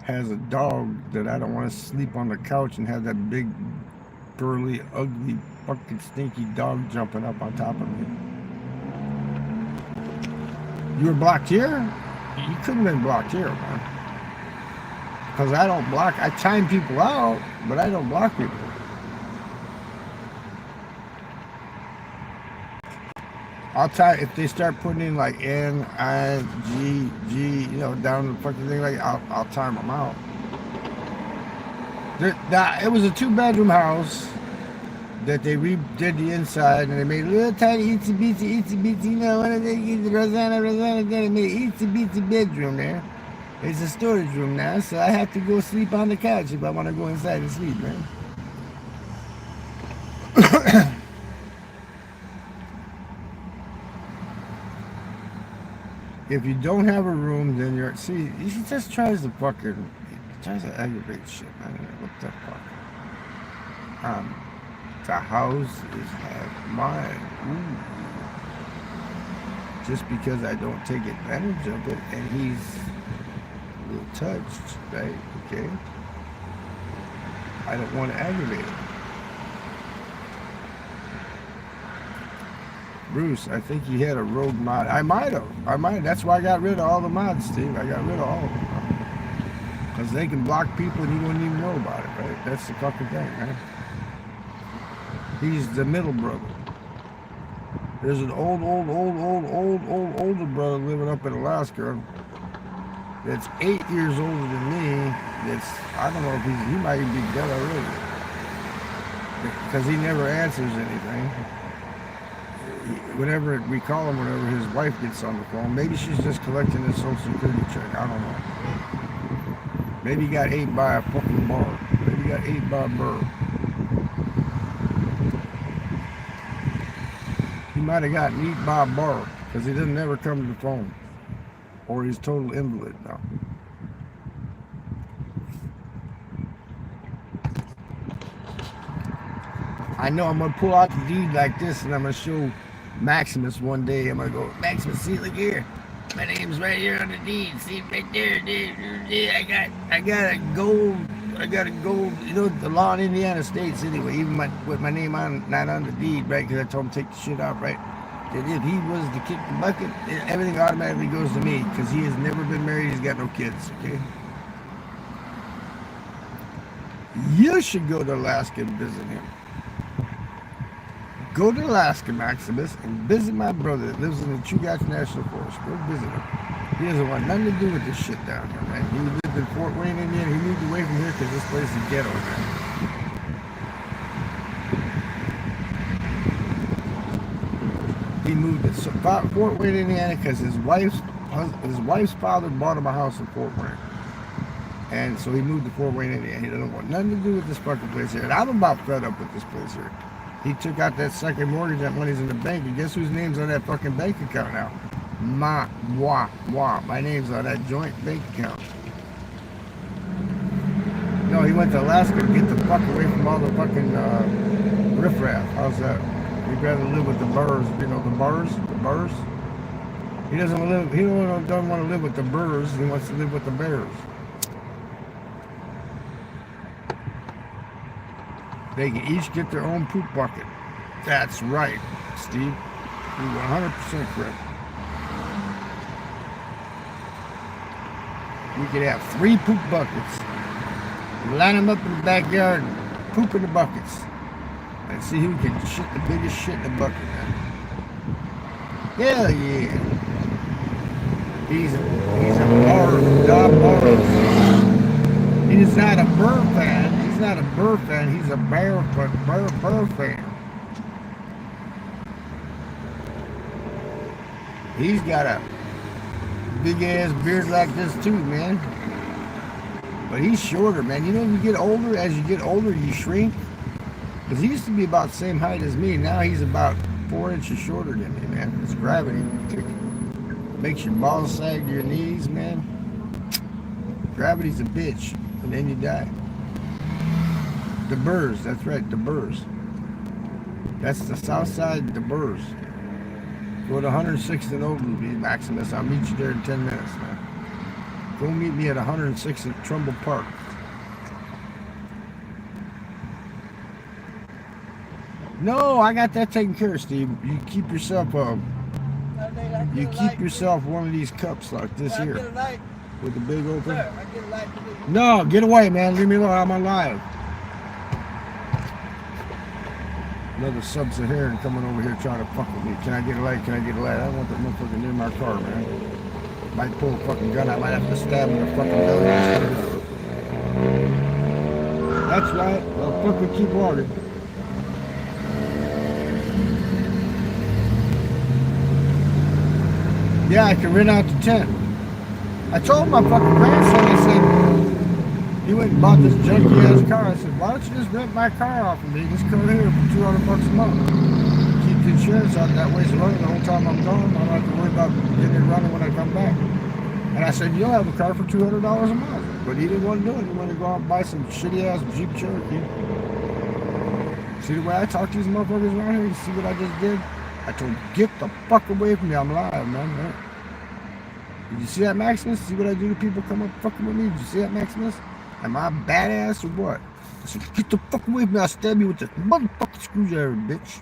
has a dog that I don't want to sleep on the couch and have that big, burly, ugly, fucking stinky dog jumping up on top of me. You were blocked here? You couldn't have been blocked here, man. Because I don't block. I time people out, but I don't block people. I'll tell you, if they start putting in like N, I, G, G, you know, down the fucking thing, like I'll time them out. It was a 2-bedroom house that they redid the inside, and they made a little tiny itsy bitsy, you know, one of the Rosanna, they made an itsy bitsy bedroom there. It's a storage room now, so I have to go sleep on the couch if I want to go inside and sleep, man. If you don't have a room, then you're... See, he just tries to fucking... He tries to aggravate shit, man. What the fuck? The house is half mine. Ooh. Just because I don't take advantage of it, and he's a little touched, right? Okay? I don't want to aggravate it. Bruce, I think he had a rogue mod. I might have. That's why I got rid of all the mods, Steve. I got rid of all of them. Because they can block people and you wouldn't even know about it, right? That's the fucking thing, man. He's the middle brother. There's an older brother living up in Alaska that's 8 years older than me. I don't know if he might even be dead already. Because he never answers anything. Whenever we call him, whenever his wife gets on the phone, maybe she's just collecting his social security check. I don't know. Maybe he got ate by a fucking bar. Maybe he got ate by a bird. He might have gotten eaten by a bar because he didn't ever come to the phone. Or he's total invalid now. I know I'm going to pull out the deed like this and I'm going to show Maximus one day. I'm gonna go, Maximus, see, look here. My name's right here on the deed. See, right there. I got a gold. You know, the law in Indiana states anyway, even with my name on, not on the deed, right? Because I told him to take the shit off, right? That if he was to kick the bucket, everything automatically goes to me because he has never been married. He's got no kids. Okay. You should go to Alaska and visit him. Go to Alaska, Maximus, and visit my brother that lives in the Chugach National Forest. Go visit him. He doesn't want nothing to do with this shit down here, man. He lived in Fort Wayne, Indiana. He moved away from here because this place is ghetto, man. He moved to Fort Wayne, Indiana because his wife's father bought him a house in Fort Wayne. And so he moved to Fort Wayne, Indiana. He doesn't want nothing to do with this fucking place here. And I'm about fed up with this place here. He took out that second mortgage, that money's in the bank, and guess whose name's on that fucking bank account now? My name's on that joint bank account. No, he went to Alaska to get the fuck away from all the fucking riffraff. How's that? He'd rather live with the birds, you know, the birds. He doesn't want to live with the birds, he wants to live with the bears. They can each get their own poop bucket. That's right, Steve. You're 100% correct. We could have 3 poop buckets. Line them up in the backyard and poop in the buckets. And see who can shit the biggest shit in the bucket, man. Hell yeah. He's a bird. He's not a bird fan. He's not a bird fan, he's a bear fan. He's got a big ass beard like this too, man. But he's shorter, man. You know, as you get older, you shrink. Because he used to be about the same height as me. Now he's about 4 inches shorter than me, man. It's gravity. Makes your balls sag to your knees, man. Gravity's a bitch, and then you die. The Burrs, that's right, the Burrs. That's the south side, the Burrs. Go to 106th and Oglesby, Maximus. I'll meet you there in 10 minutes, man. Go meet me at 106th at Trumbull Park. No, I got that taken care of, Steve. You keep yourself one of these cups like this here. With the big open. No, get away, man. Leave me alone. I'm alive. Another sub-Saharan coming over here trying to fuck with me. Can I get a light? Can I get a light? I don't want that motherfucker near my car, man. Might pull a fucking gun. I might have to stab him in the fucking belly. That's right. Well, fucking keep walking. Yeah, I can rent out the tent. I told my fucking grandson, I said, he went and bought this junky ass car. I said, why don't you just rent my car off of me? Just come here for $200 a month. Keep the insurance out that way, so long the whole time I'm gone, I don't have to worry about getting it running when I come back. And I said, you'll have a car for $200 a month. But he didn't want to do it. He wanted to go out and buy some shitty ass Jeep Cherokee. See the way I talk to these motherfuckers around here? You see what I just did? I told him, get the fuck away from me. I'm live, man. Did you see that, Maximus? See what I do to people come up fucking with me? Did you see that, Maximus? Am I badass or what? I said, get the fuck away from me. I'll stab you with this motherfucking screwdriver, bitch.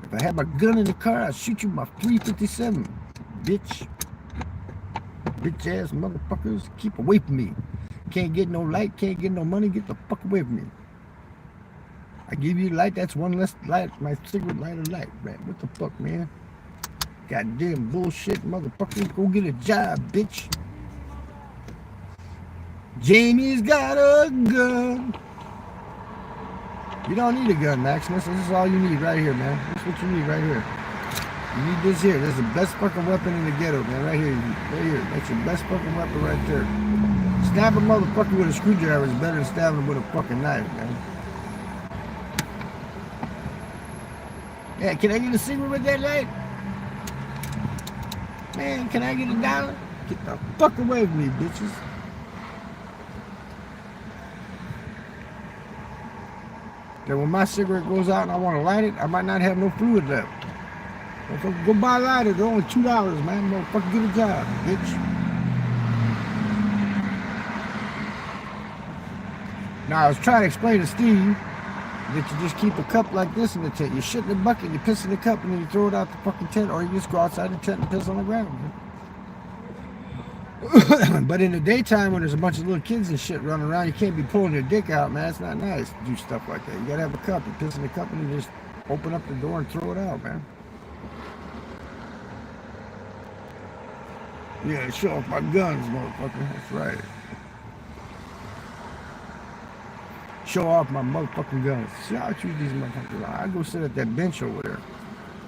If I had my gun in the car, I'd shoot you with my .357, bitch. Bitch ass motherfuckers. Keep away from me. Can't get no light, can't get no money. Get the fuck away from me. I give you light, that's one less light. My cigarette lighter light, man. What the fuck, man? Goddamn bullshit, motherfucker. Go get a job, bitch. Jamie's got a gun. You don't need a gun, Maximus. This is all you need right here, man. This is what you need right here. You need this here. This is the best fucking weapon in the ghetto, man. Right here. Right here. That's your best fucking weapon right there. Stab a motherfucker with a screwdriver is better than stabbing him with a fucking knife, man. Yeah, can I get a cigarette with that light? Man, can I get $1? Get the fuck away from me, bitches. that when my cigarette goes out and I want to light it, I might not have no fluid left. Motherfucker, go buy a lighter. They're only $2, man. Motherfucker, get a job, bitch. Now, I was trying to explain to Steve that you just keep a cup like this in the tent. You shit in the bucket, you piss in the cup, and then you throw it out the fucking tent, or you just go outside the tent and piss on the ground. But in the daytime, when there's a bunch of little kids and shit running around, you can't be pulling your dick out, man. It's not nice to do stuff like that. You gotta have a cup. You piss in the cup, and you just open up the door and throw it out, man. Yeah, show off my guns, motherfucker. That's right. Show off my motherfucking guns. See how I choose these motherfuckers. I go sit at that bench over there.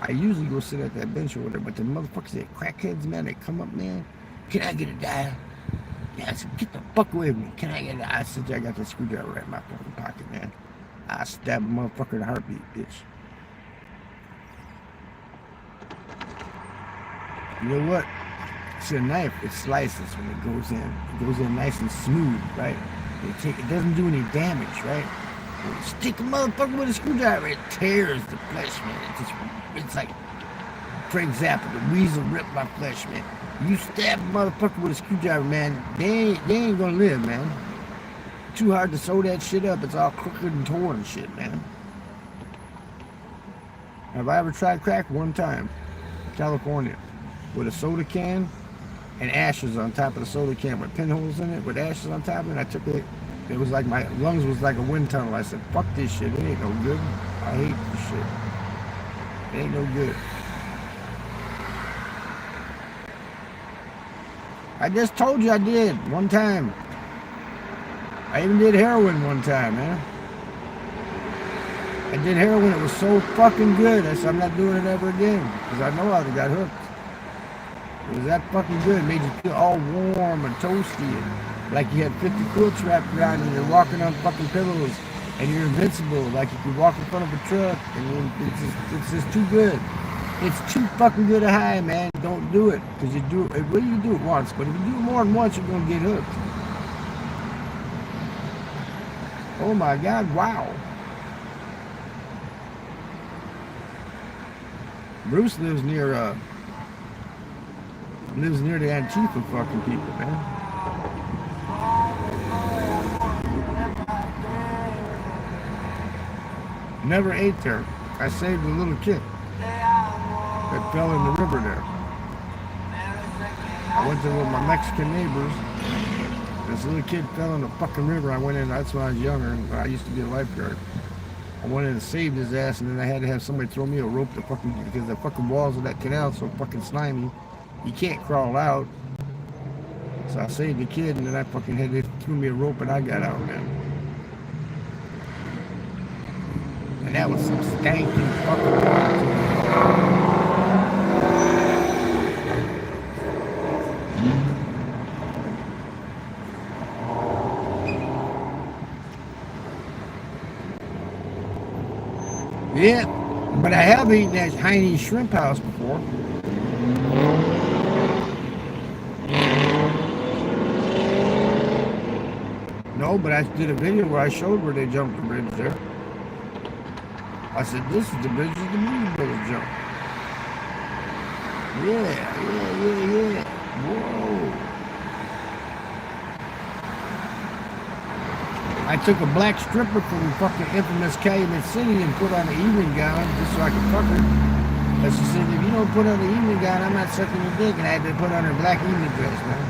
I usually go sit at that bench over there, but the motherfuckers, that crackheads, man, they come up, man. Can I get a dial? Yeah, I said, get the fuck away from me. Can I get a dial? I said, I got that screwdriver right in my fucking pocket, man. I stab a motherfucker in a heartbeat, bitch. You know what? It's a knife. It slices when it goes in. It goes in nice and smooth, right? It doesn't do any damage, right? When you stick a motherfucker with a screwdriver, it tears the flesh, man. It's like, for example, the weasel ripped my flesh, man. You stab a motherfucker with a screwdriver, man, they ain't gonna live, man. Too hard to sew that shit up. It's all crooked and torn and shit, man. Have I ever tried crack? One time. California. With a soda can and ashes on top of the soda can with pinholes in it with ashes on top of it. I took it. It was like my lungs was like a wind tunnel. I said, fuck this shit. It ain't no good. I hate this shit. It ain't no good. I just told you I did one time. I even did heroin one time, man. I did heroin. It was so fucking good. I said, I'm not doing it ever again. Because I know I got hooked. It was that fucking good. It made you feel all warm and toasty. And like you had 50 quilts wrapped around you. And you're walking on fucking pillows. And you're invincible. Like you could walk in front of a truck. And it's just too good. It's too fucking good a high, man. Don't do it. Because you do it. Well, you do it once. But if you do it more than once, you're going to get hooked. Oh my God, wow. Bruce lives near the Antifa fucking people, man. Never ate there. I saved a little kid that fell in the river there. I went there with my Mexican neighbors. This little kid fell in the fucking river. I went in, that's when I was younger, and I used to be a lifeguard. I went in and saved his ass, and then I had to have somebody throw me a rope to fucking, because the fucking walls of that canal are so fucking slimy. You can't crawl out. So I saved the kid, and then I fucking had to throw me a rope, and I got out, man. And that was some stanky fucking water. Yeah, but I have eaten at Heine's Shrimp House before. No, but I did a video where I showed where they jumped the bridge there. I said, this is the bridge that the Blues Brothers jumped. Yeah. Whoa. I took a black stripper from fucking infamous Calumet City and put on an evening gown just so I could fuck her. But she said, if you don't put on an evening gown, I'm not sucking your dick. And I had to put on her black evening dress, man.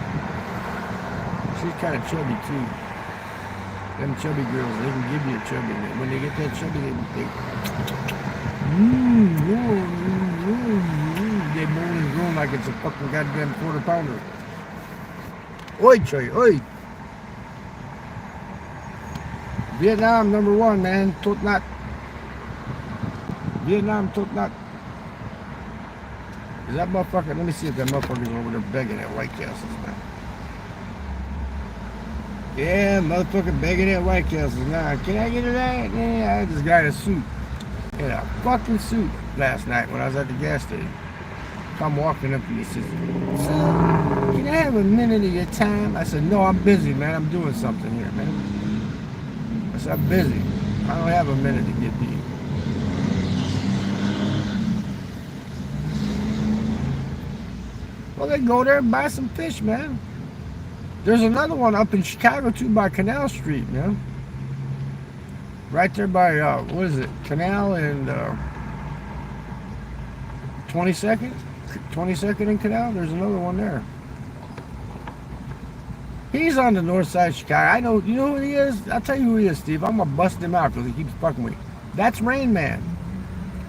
She's kind of chubby, too. Them chubby girls, they can give you a chubby. When they get that chubby, they they moan and groan like it's a fucking goddamn quarter pounder. Oi, Choy, oi. Vietnam, number one, man. Tot nat. Vietnam, tot nat. Is that motherfucker? Let me see if that motherfucker's over there begging at White Castles, man. Yeah, motherfucker begging at White Castles. Nah, can I get it that? Yeah, I just got a suit. In a fucking suit last night when I was at the gas station. I'm walking up and he says, son, can I have a minute of your time? I said, no, I'm busy, man. I'm doing something here, man. I said, I'm busy. I don't have a minute to give Well, they go there and buy some fish, man. There's another one up in Chicago, too, by Canal Street, man. Right there by, what is it, Canal and 22nd? 22nd and Canal? There's another one there. He's on the north side of Chicago. I know, you know who he is? I'll tell you who he is, Steve. I'm going to bust him out because he keeps fucking with me. That's Rain Man.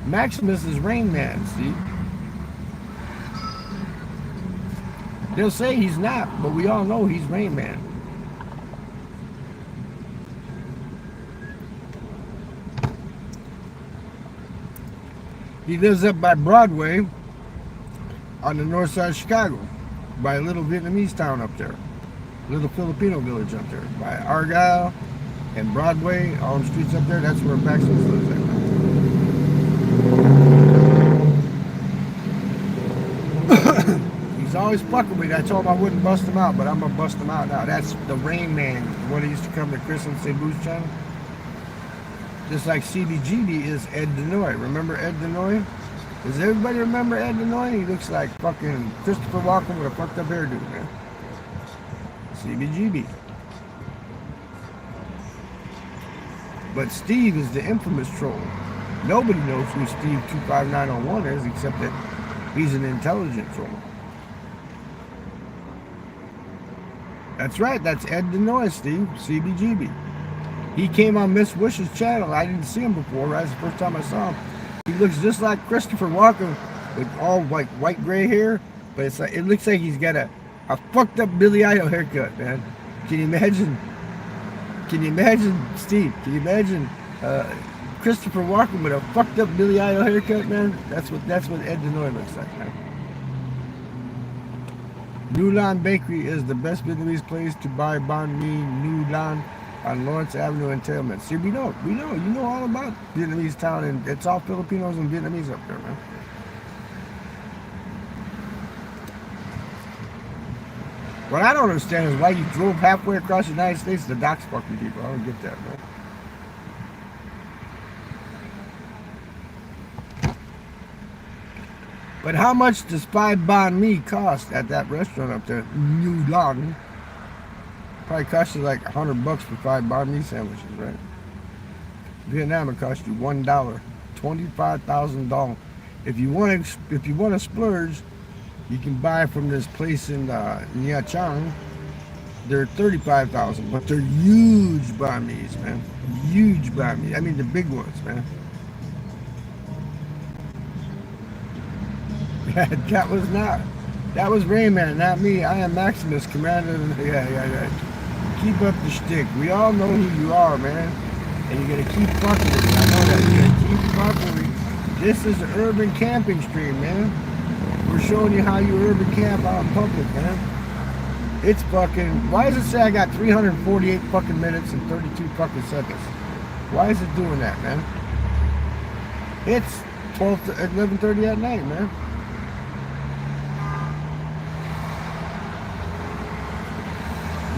Maximus is Rain Man, Steve. They'll say he's not, but we all know he's Rain Man. He lives up by Broadway on the north side of Chicago, by a little Vietnamese town up there, little Filipino village up there, by Argyle and Broadway, all the streets up there. That's where Maximus lives at. He's always fucking with me. I told him I wouldn't bust him out, but I'm gonna bust him out now. That's the Rain Man, one that used to come to Chris and St. Boo's channel. Just like CBGB is Ed Denoy. Remember Ed Denoy? Does everybody remember Ed Denoy? He looks like fucking Christopher Walken with a fucked up hairdo, man. CBGB. But Steve is the infamous troll. Nobody knows who Steve 25901 is except that he's an intelligent troll. That's right, that's Ed Denoy, Steve, CBGB. He came on Miss Wish's channel. I didn't see him before. That's the first time I saw him. He looks just like Christopher Walken with all like white gray hair, but it's like, it looks like he's got a fucked up Billy Idol haircut, man. Can you imagine? Can you imagine, Steve? Can you imagine Christopher Walken with a fucked up Billy Idol haircut, man? That's what Ed Denoy looks like, man. New Lan Bakery is the best Vietnamese place to buy banh mi. New Lan on Lawrence Avenue in Tailman. See, you know all about Vietnamese town, and it's all Filipinos and Vietnamese up there, man. What I don't understand is why you drove halfway across the United States to dox fucking people. I don't get that, man. But how much does 5 banh mi cost at that restaurant up there, New Lan? Probably cost you like $100 for 5 banh mi sandwiches, right? Vietnam it cost you $1, $25,000. If you want to splurge, you can buy from this place in Nha Trang. They're $35,000, but they're huge banh mi's, man. Huge banh mi. I mean the big ones, man. That was Rain Man, not me. I am Maximus, commander of the, yeah. Keep up the shtick. We all know who you are, man. And you're gonna keep fucking with me. I know that. You're gonna keep fucking with me. This is an urban camping stream, man. We're showing you how you urban camp out in public, man. It's fucking, why does it say I got 348 fucking minutes and 32 fucking seconds? Why is it doing that, man? It's 12 to 11:30 at night, man.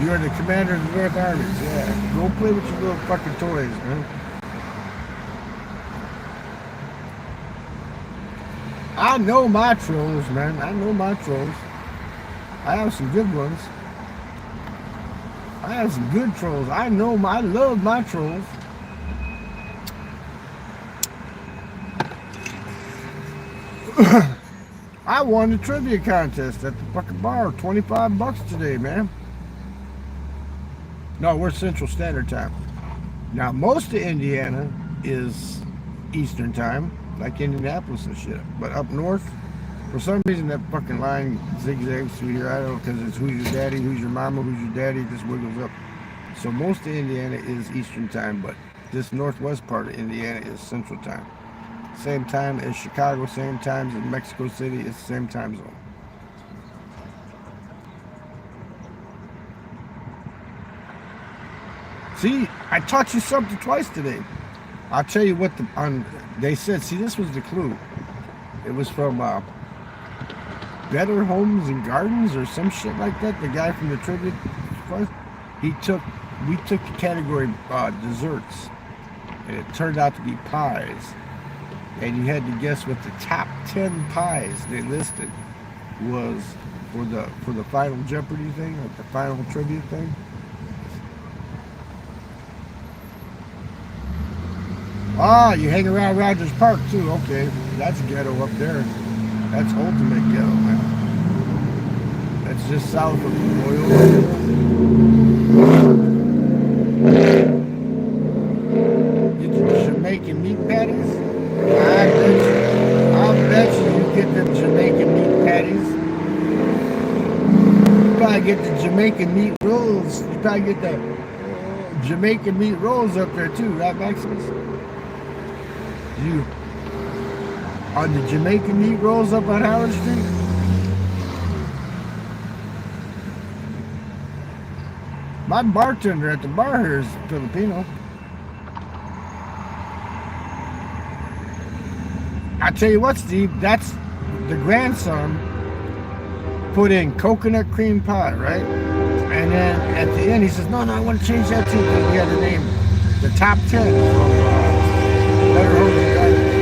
You are the commander of the North Armies, yeah. Go play with your little fucking toys, man. I know my trolls, man. I know my trolls. I have some good ones. I have some good trolls. I love my trolls. I won the trivia contest at the fucking bar. $25 today, man. No, we're Central Standard Time. Now, most of Indiana is Eastern Time, like Indianapolis and shit. But up north, for some reason, that fucking line zigzags through here. I don't know, because it's who's your daddy, who's your mama, who's your daddy, it just wiggles up. So most of Indiana is Eastern Time, but this northwest part of Indiana is Central Time. Same time as Chicago, same time as Mexico City, it's the same time zone. See, I taught you something twice today. I'll tell you what they said. See, this was the clue. It was from Better Homes and Gardens or some shit like that. The guy from the trivia, we took the category desserts, and it turned out to be pies. And you had to guess what the top 10 pies they listed was for the final Jeopardy thing, like the final trivia thing. Ah, you hang around Rogers Park too. Okay, that's ghetto up there. That's ultimate ghetto, man. That's just south of Loyola. Get the Jamaican meat patties. I bet you get the Jamaican meat patties. You probably get the Jamaican meat rolls. You probably get the Jamaican meat rolls up there too, right, Maximus? You on the Jamaican meat rolls up on Howard Street? My bartender at the bar here is Filipino. I tell you what, Steve, that's the grandson put in coconut cream pie, right? And then at the end he says, no, I want to change that too, because we had to name the top 10 from Better Homes and Gardens.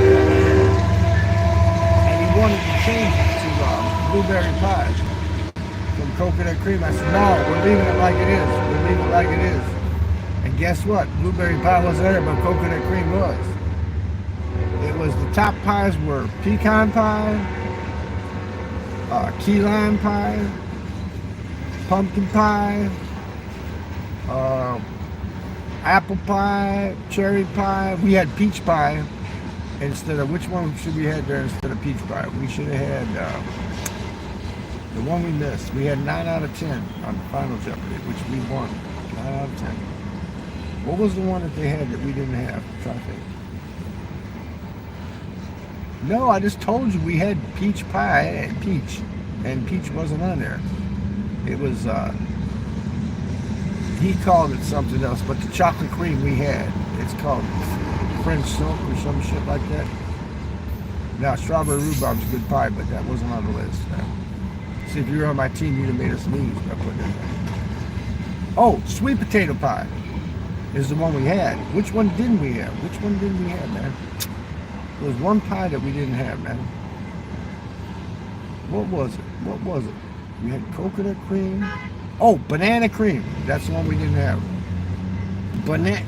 And he wanted to change it to blueberry pie from coconut cream. I said, no, we're leaving it like it is. We're leaving it like it is. And guess what? Blueberry pie wasn't there, but coconut cream was. It was the top pies were pecan pie, key lime pie, pumpkin pie, apple pie, cherry pie. We had peach pie instead of, which one should we have there instead of peach pie? We should have had the one we missed. We had 9 out of 10 on the final Jeopardy, which we won. 9 out of 10. What was the one that they had that we didn't have? I'm trying to think. No, I just told you we had peach pie and peach wasn't on there. It was, he called it something else, but the chocolate cream we had, it's called French silk or some shit like that. Now, strawberry rhubarb's a good pie, but that wasn't on the list. See, if you were on my team, you'd have made us sneeze by putting it in. Oh, sweet potato pie is the one we had. Which one didn't we have? Which one didn't we have, man? There was one pie that we didn't have, man. What was it? What was it? We had coconut cream. Oh, banana cream. That's the one we didn't have.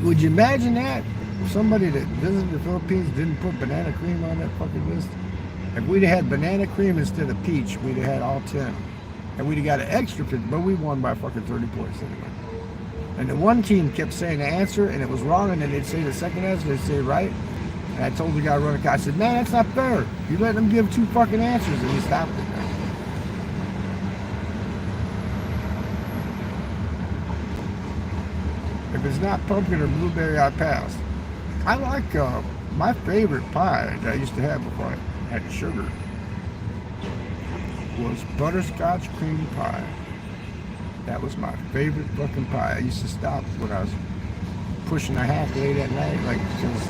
Would you imagine that? Somebody that visited the Philippines didn't put banana cream on that fucking list. If we'd have had banana cream instead of peach, we'd have had all 10. And we'd have got an extra 50, but we won by fucking 30 points anyway. And the one team kept saying the answer, and it was wrong, and then they'd say the second answer, they'd say right. And I told the guy running the car, I said, man, that's not fair. You let them give 2 fucking answers, and he stopped it. If it's not pumpkin or blueberry, I pass. I like, my favorite pie that I used to have before I had sugar was butterscotch cream pie. That was my favorite fucking pie. I used to stop when I was pushing a hack late at night, like, because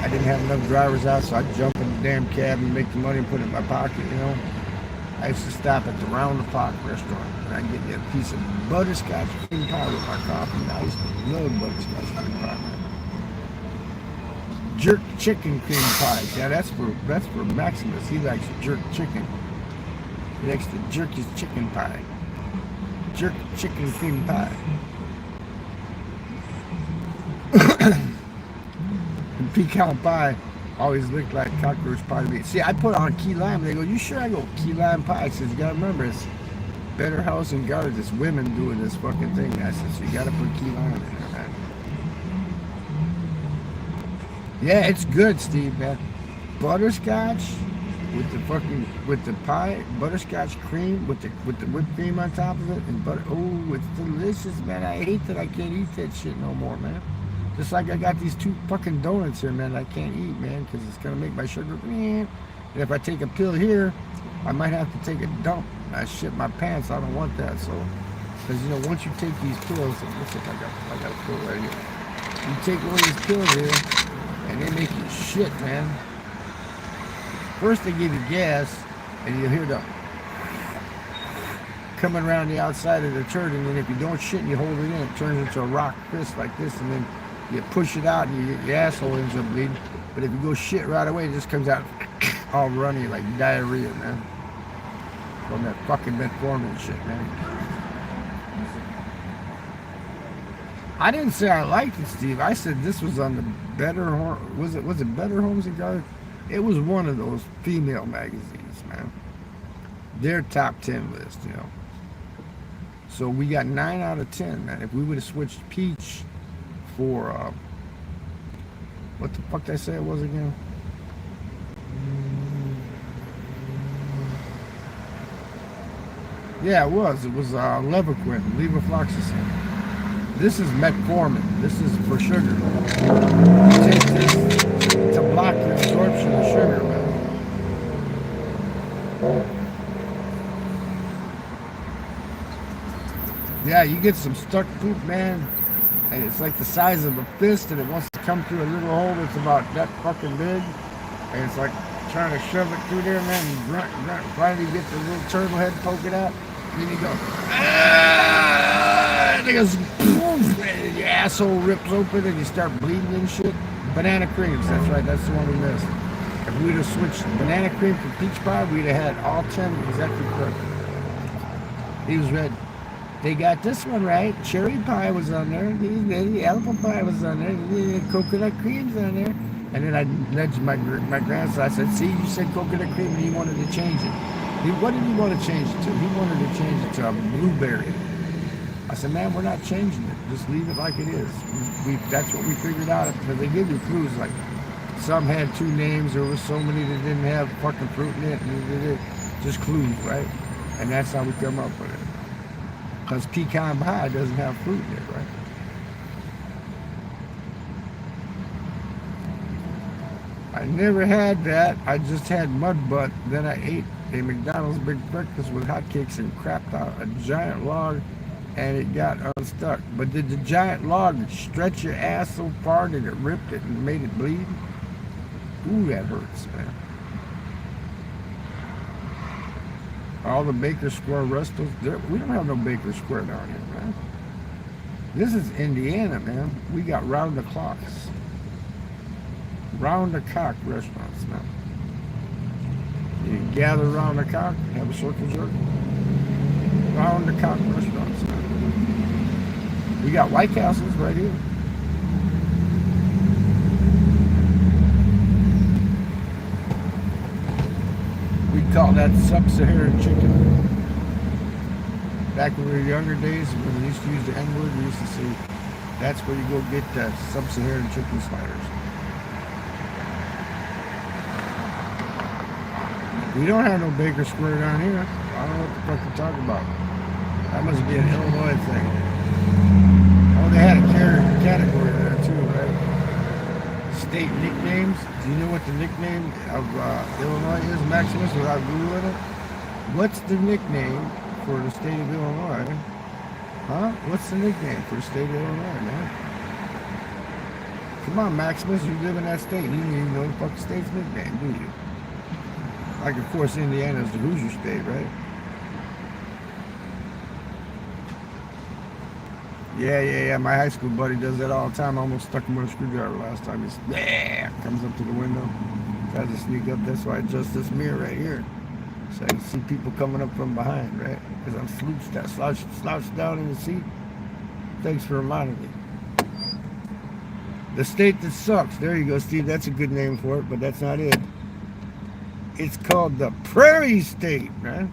I didn't have enough drivers out, so I'd jump in the damn cab and make the money and put it in my pocket, you know. I used to stop at the Round the Clock restaurant, and I'd get me a piece of butterscotch cream pie with my coffee. And I used to love butterscotch cream pie, man. Jerk chicken cream pie. Yeah, that's for Maximus. He likes jerk chicken. He likes to jerk his chicken pie. Jerk chicken cream pie. And pecan pie always looked like cockroach pie to me. See, I put on key lime. They go, you sure? I go, key lime pie. I says, you gotta remember, it's Better House and Gardens. It's women doing this fucking thing. I said, so you gotta put key lime in there, man. Yeah, it's good, Steve, man. Butterscotch with the pie, butterscotch cream with the whipped cream on top of it, and butter. Oh, it's delicious, man. I hate that I can't eat that shit no more, man. Just like I got these 2 fucking donuts here, man, I can't eat, man, because it's gonna make my sugar. And if I take a pill here, I might have to take a dump. I shit my pants. I don't want that. So, because you know, once you take these pills, let's see if I got a pill right here. You take one of these pills here, and they make you shit, man. First they give you gas, and you hear the coming around the outside of the turd, and then if you don't shit and you hold it in, it turns into a rock fist like this, and then you push it out, and your asshole ends up bleeding. But if you go shit right away, it just comes out all runny like diarrhea, man. from that fucking metformin shit, man. I didn't say I liked it, Steve. I said this was on the Better was it Better Homes and Gardens? It was one of those female magazines, man. Their top 10 list, you know. So we got 9 out of 10, man. If we would have switched peach for what the fuck did I say it was again? Yeah, it was. It was Levaquin, levofloxacin. This is metformin. This is for sugar. You take this to block your absorption of sugar, man. Yeah, you get some stuck poop, man, and it's like the size of a fist, and it wants to come through a little hole that's about that fucking big, and it's like trying to shove it through there, man, and grunt, finally you get the little turtle head poking out, and then you go, and it goes, poof, and your asshole rips open, and you start bleeding and shit. Banana creams, that's right, that's the one we missed. If we'd have switched banana cream for peach pie, we'd have had all 10 exactly correct. He was red. They got this one right. Cherry pie was on there. The apple pie was on there. The coconut cream's on there. And then I nudged my grandson. I said, see, you said coconut cream and you wanted to change it. What did he want to change it to? He wanted to change it to a blueberry. I said, man, we're not changing it. Just leave it like it is. That's what we figured out. Because they give you clues like some had 2 names. There was so many that didn't have fucking fruit in it. And just clues, right? And that's how we come up with it. Because pecan pie doesn't have fruit in it, right? I never had that. I just had mud butt. Then I ate a McDonald's big breakfast with hotcakes and crapped out a giant log, and it got unstuck. But did the giant log stretch your ass so far that it ripped it and made it bleed? Ooh, that hurts, man. All the Baker Square restaurants, we don't have no Baker Square down here, man. This is Indiana, man. We got round the clocks. Round the cock restaurants, man. You gather around the cock, have a circle jerk. Round the cock restaurants, man. We got White Castles right here. We call that sub-Saharan chicken. Back when we were younger days, when we used to use the N-word, we used to say, that's where you go get sub-Saharan chicken sliders. We don't have no Baker Square down here. I don't know what the fuck you're talking about. That must be an Illinois thing. Oh, they had a category there too, right? State nicknames. Do you know what the nickname of Illinois is, Maximus, without Googling it? What's the nickname for the state of Illinois? Huh? What's the nickname for the state of Illinois, man? Come on, Maximus, you live in that state. You don't even know the fucking state's nickname, do you? Like, of course, Indiana's the Hoosier state, right? Yeah. My high school buddy does that all the time. I almost stuck him with a screwdriver last time. He's, comes up to the window, tries to sneak up. That's why I adjust this mirror right here, so I can see people coming up from behind, right? Because I'm slouched down in the seat. Thanks for reminding me. The state that sucks. There you go, Steve. That's a good name for it, but that's not it. It's called the Prairie State, man.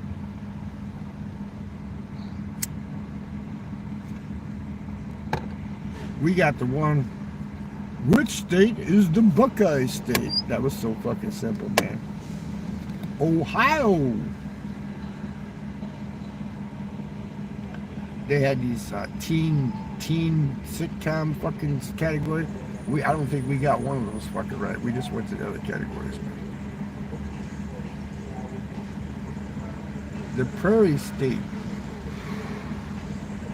We got the one. Which state is the Buckeye State? That was so fucking simple, man. Ohio. They had these teen sitcom fucking categories. I don't think we got one of those fucking right. We just went to the other categories, man. The Prairie State.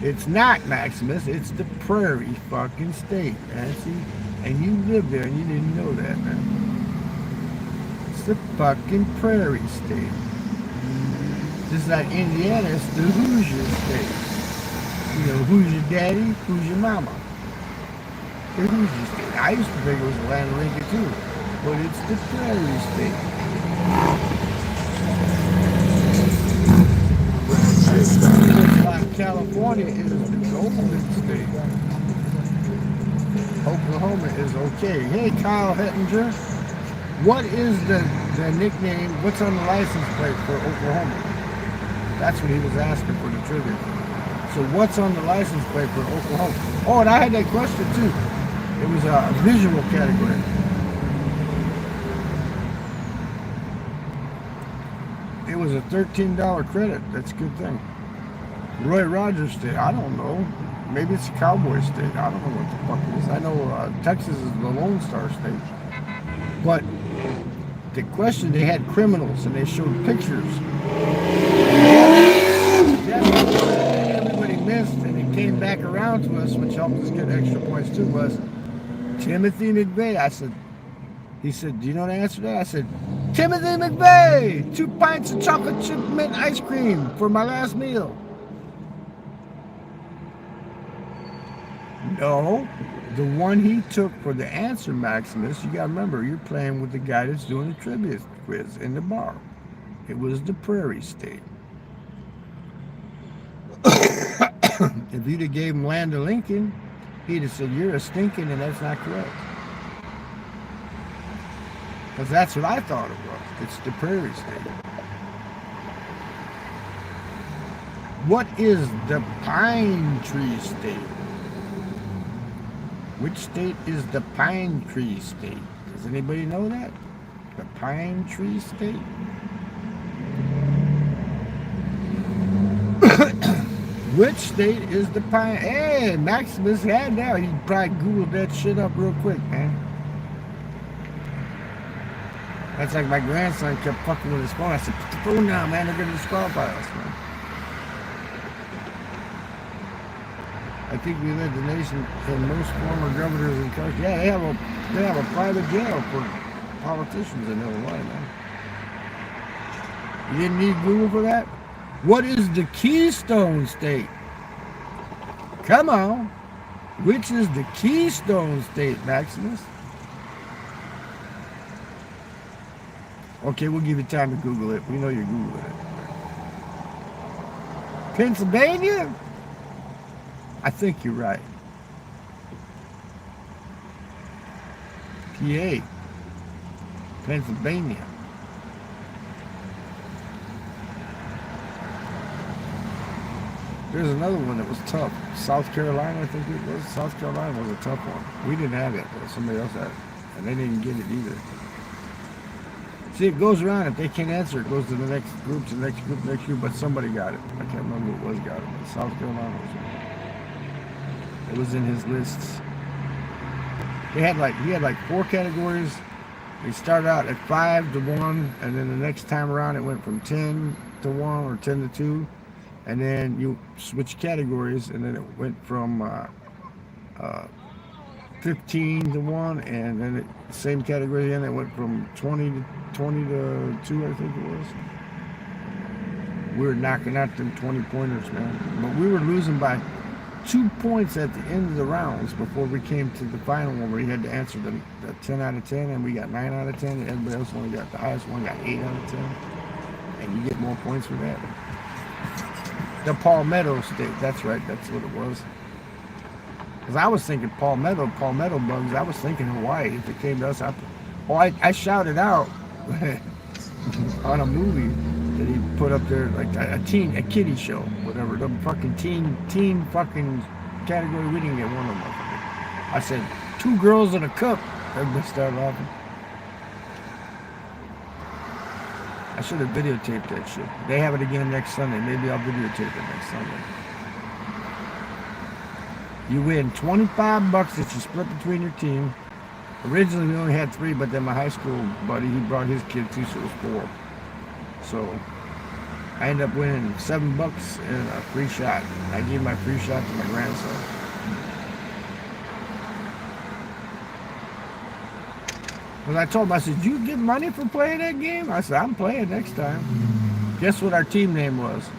It's not, Maximus. It's the Prairie fucking State, man. See? And you live there and you didn't know that, man. It's the fucking Prairie State. Just like Indiana, it's the Hoosier State. You know, who's your daddy? Who's your mama? The Hoosier State. I used to think it was the land of Lincoln too, but it's the Prairie State. California is the Golden State. Oklahoma is okay. Hey, Kyle Hettinger. What is the nickname, what's on the license plate for Oklahoma? That's what he was asking for the trivia. So what's on the license plate for Oklahoma? Oh, and I had that question too. It was a visual category. It was a $13 credit. That's a good thing. Roy Rogers State. I don't know. Maybe it's a Cowboy State. I don't know what the fuck it is. I know Texas is the Lone Star State. But the question, they had criminals and they showed pictures. Everybody missed, and it came back around to us, which helped us get extra points too, was Timothy McVeigh. He said, do you know the answer to that? I said, Timothy McVeigh, 2 pints of chocolate chip mint ice cream for my last meal. No, the one he took for the answer, Maximus, you gotta remember, you're playing with the guy that's doing the trivia quiz in the bar. It was the Prairie State. If you'd have gave him Land of Lincoln, he'd have said, you're a stinking, and that's not correct. Because that's what I thought it was. It's the Prairie State. What is the Pine Tree State? Which state is the Pine Tree State? Does anybody know that? The Pine Tree State? Which state is the Pine? Hey, Maximus had that. He probably Googled that shit up real quick, man. That's like my grandson kept fucking with his phone. I said, put the phone down, man. They're going to disqualify us, man. I think we led the nation in most former governors and countries. Yeah, they have a private jail for politicians in Illinois, man. You didn't need Google for that? What is the Keystone State? Come on. Which is the Keystone State, Maximus? Okay, we'll give you time to Google it. We know you're Googling it. Pennsylvania? I think you're right. PA. Pennsylvania. There's another one that was tough. South Carolina, I think it was. South Carolina was a tough one. We didn't have it, but somebody else had it. And they didn't get it either. See, it goes around. If they can't answer, it goes to the next group, to the next group, next group. But somebody got it. I can't remember who it was got it. But South Carolina was one. It was in his lists. He had like 4 categories. He started out at 5 to 1, and then the next time around it went from 10 to 1 or 10 to 2. And then you switch categories, and then it went from 15 to 1, and then it, same category again. It went from 20 to 2, I think it was. We were knocking out them 20-pointers, man. But we were losing by 2 points at the end of the rounds before we came to the final one where you had to answer the 10 out of 10, and we got 9 out of 10, and everybody else only got the highest one, got 8 out of 10. And you get more points for that. The Palmetto State, that's right, that's what it was. Because I was thinking palmetto bugs, I was thinking Hawaii. If it came to us, I shouted out on a movie that he put up there, like a kiddie show, whatever, the fucking teen fucking category. We didn't get one of them. I said, 2 girls in a cup. Everybody started laughing. I should have videotaped that shit. They have it again next Sunday. Maybe I'll videotape it next Sunday. You win $25 that you split between your team. Originally we only had 3, but then my high school buddy, he brought his kid too, so it was 4. So I ended up winning $7 and a free shot. I gave my free shot to my grandson. Because I told him, I said, "Do you get money for playing that game?" I said, "I'm playing next time." Guess what our team name was?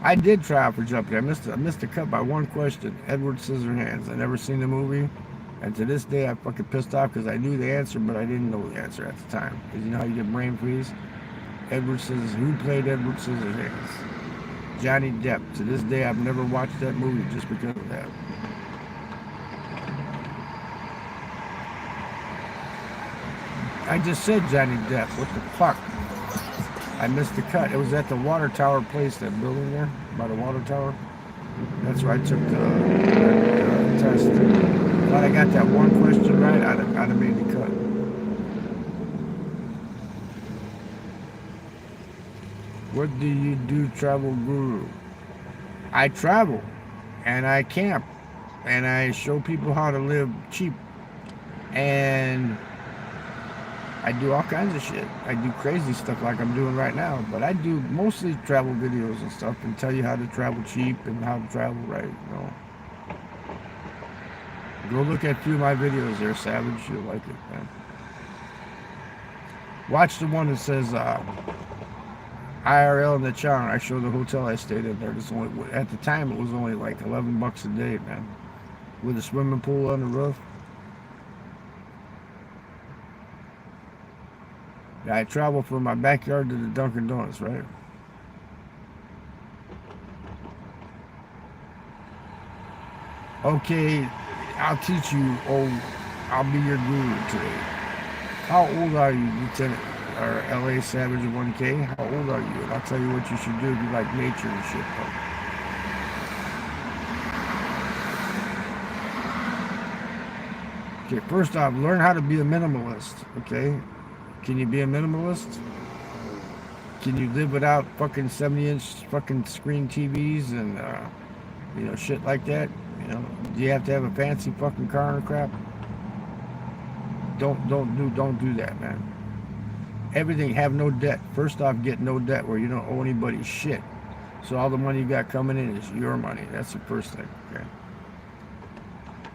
I did try out for Jeopardy. I missed the cut by 1 question. Edward Scissorhands. I never seen the movie. And to this day, I'm fucking pissed off because I knew the answer, but I didn't know the answer at the time. Because you know how you get brain freeze? Who played Edward Scissorhands? Johnny Depp. To this day, I've never watched that movie just because of that. I just said Johnny Depp. What the fuck? I missed the cut. It was at the water tower place, that building there, by the water tower. That's where I took the test. Thought I got that one question right, I'd have made the cut. What do you do, travel guru? I travel, and I camp, and I show people how to live cheap, and I do all kinds of shit. I do crazy stuff like I'm doing right now, but I do mostly travel videos and stuff and tell you how to travel cheap and how to travel right, you know. Go look at a few of my videos there, Savage. You'll like it, man. Watch the one that says IRL in the channel. I show the hotel I stayed in there. It's only, at the time, it was only like $11 a day, man. With a swimming pool on the roof. I travel from my backyard to the Dunkin Donuts, right? Okay, I'll teach you. I'll be your guru today. How old are you, Lieutenant or LA Savage 1K? How old are you? And I'll tell you what you should do if you like nature and shit, though. Okay, first off, learn how to be a minimalist, okay? Can you be a minimalist? Can you live without fucking 70-inch fucking screen TVs and you know, shit like that? You know, do you have to have a fancy fucking car and crap? Don't do that, man. Everything, have no debt. First off, get no debt where you don't owe anybody shit. So all the money you got coming in is your money. That's the first thing, okay?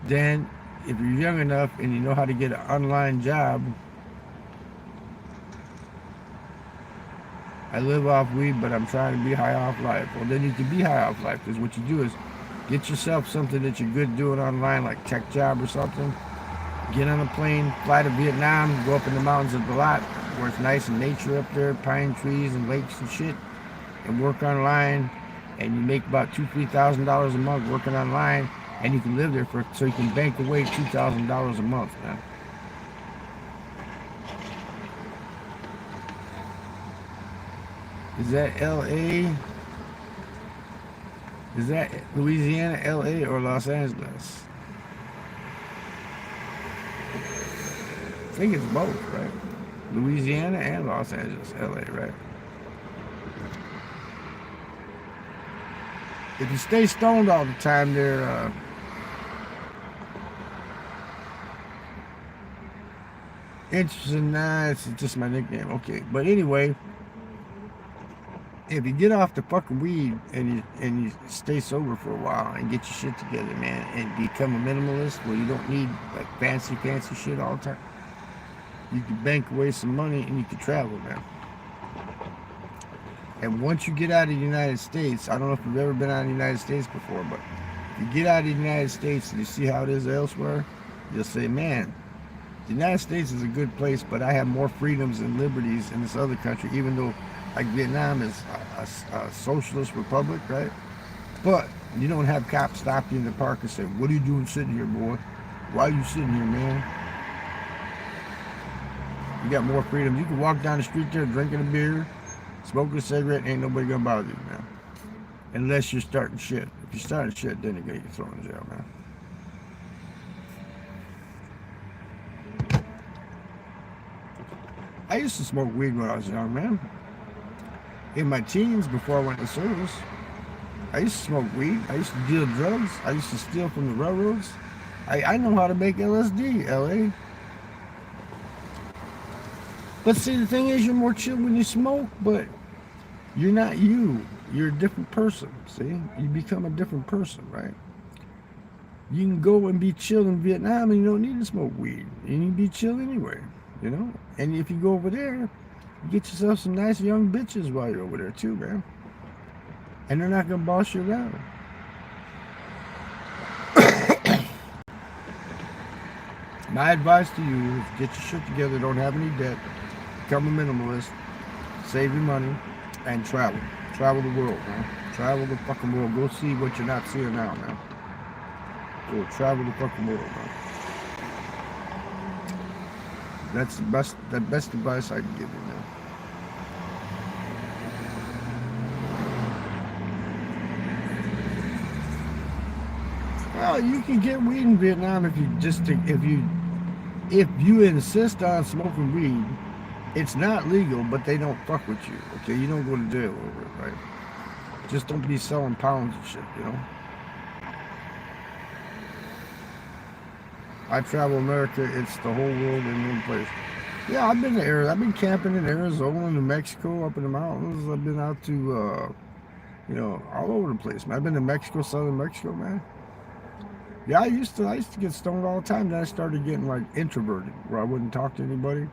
Then, if you're young enough and you know how to get an online job, I live off weed, but I'm trying to be high off life. Well, then you can be high off life, because what you do is get yourself something that you're good doing online, like tech job or something. Get on a plane, fly to Vietnam, go up in the mountains of the lot, where it's nice and nature up there, pine trees and lakes and shit, and work online, and you make about $2,000-3,000 a month working online, and you can live there so you can bank away $2,000 a month, man. Is that LA? Is that Louisiana, LA, or Los Angeles? I think it's both, right? Louisiana and Los Angeles, LA, right? If you stay stoned all the time, they're interesting. Nah, it's just my nickname. Okay, but anyway, if you get off the fucking weed and you stay sober for a while and get your shit together, man, and become a minimalist where you don't need like fancy shit all the time, you can bank away some money and you can travel, man. And once you get out of the United States, I don't know if you've ever been out of the United States before, but if you get out of the United States and you see how it is elsewhere, you'll say, man, the United States is a good place, but I have more freedoms and liberties in this other country, even though like Vietnam is a socialist republic, right? But you don't have cops stop you in the park and say, what are you doing sitting here, boy? Why are you sitting here, man? You got more freedom. You can walk down the street there drinking a beer, smoking a cigarette, ain't nobody gonna bother you, man. Unless you're starting shit. If you're starting shit, then you're gonna get thrown in jail, man. I used to smoke weed when I was young, man. In my teens, before I went to service, I used to smoke weed. I used to deal drugs. I used to steal from the railroads. I know how to make LSD, LA. But see, the thing is, you're more chill when you smoke, but you're not you. You're a different person, see? You become a different person, right? You can go and be chill in Vietnam and you don't need to smoke weed. You can be chill anyway, you know? And if you go over there, you get yourself some nice young bitches while you're over there too, man. And they're not gonna boss you around. My advice to you is get your shit together, don't have any debt, become a minimalist, save your money, and travel. Travel the world, man. Travel the fucking world. Go see what you're not seeing now, man. Go travel the fucking world, man. That's the best advice I can give you, man. Well, you can get weed in Vietnam if you insist on smoking weed. It's not legal, but they don't fuck with you. Okay, you don't go to jail over it, right? Just don't be selling pounds of shit, you know. I travel America. It's the whole world in one place. Yeah, I've been to Arizona. I've been camping in Arizona, New Mexico, up in the mountains. I've been out to, all over the place, man. I've been to Mexico, southern Mexico, man. Yeah, I used to get stoned all the time. Then I started getting like introverted, where I wouldn't talk to anybody.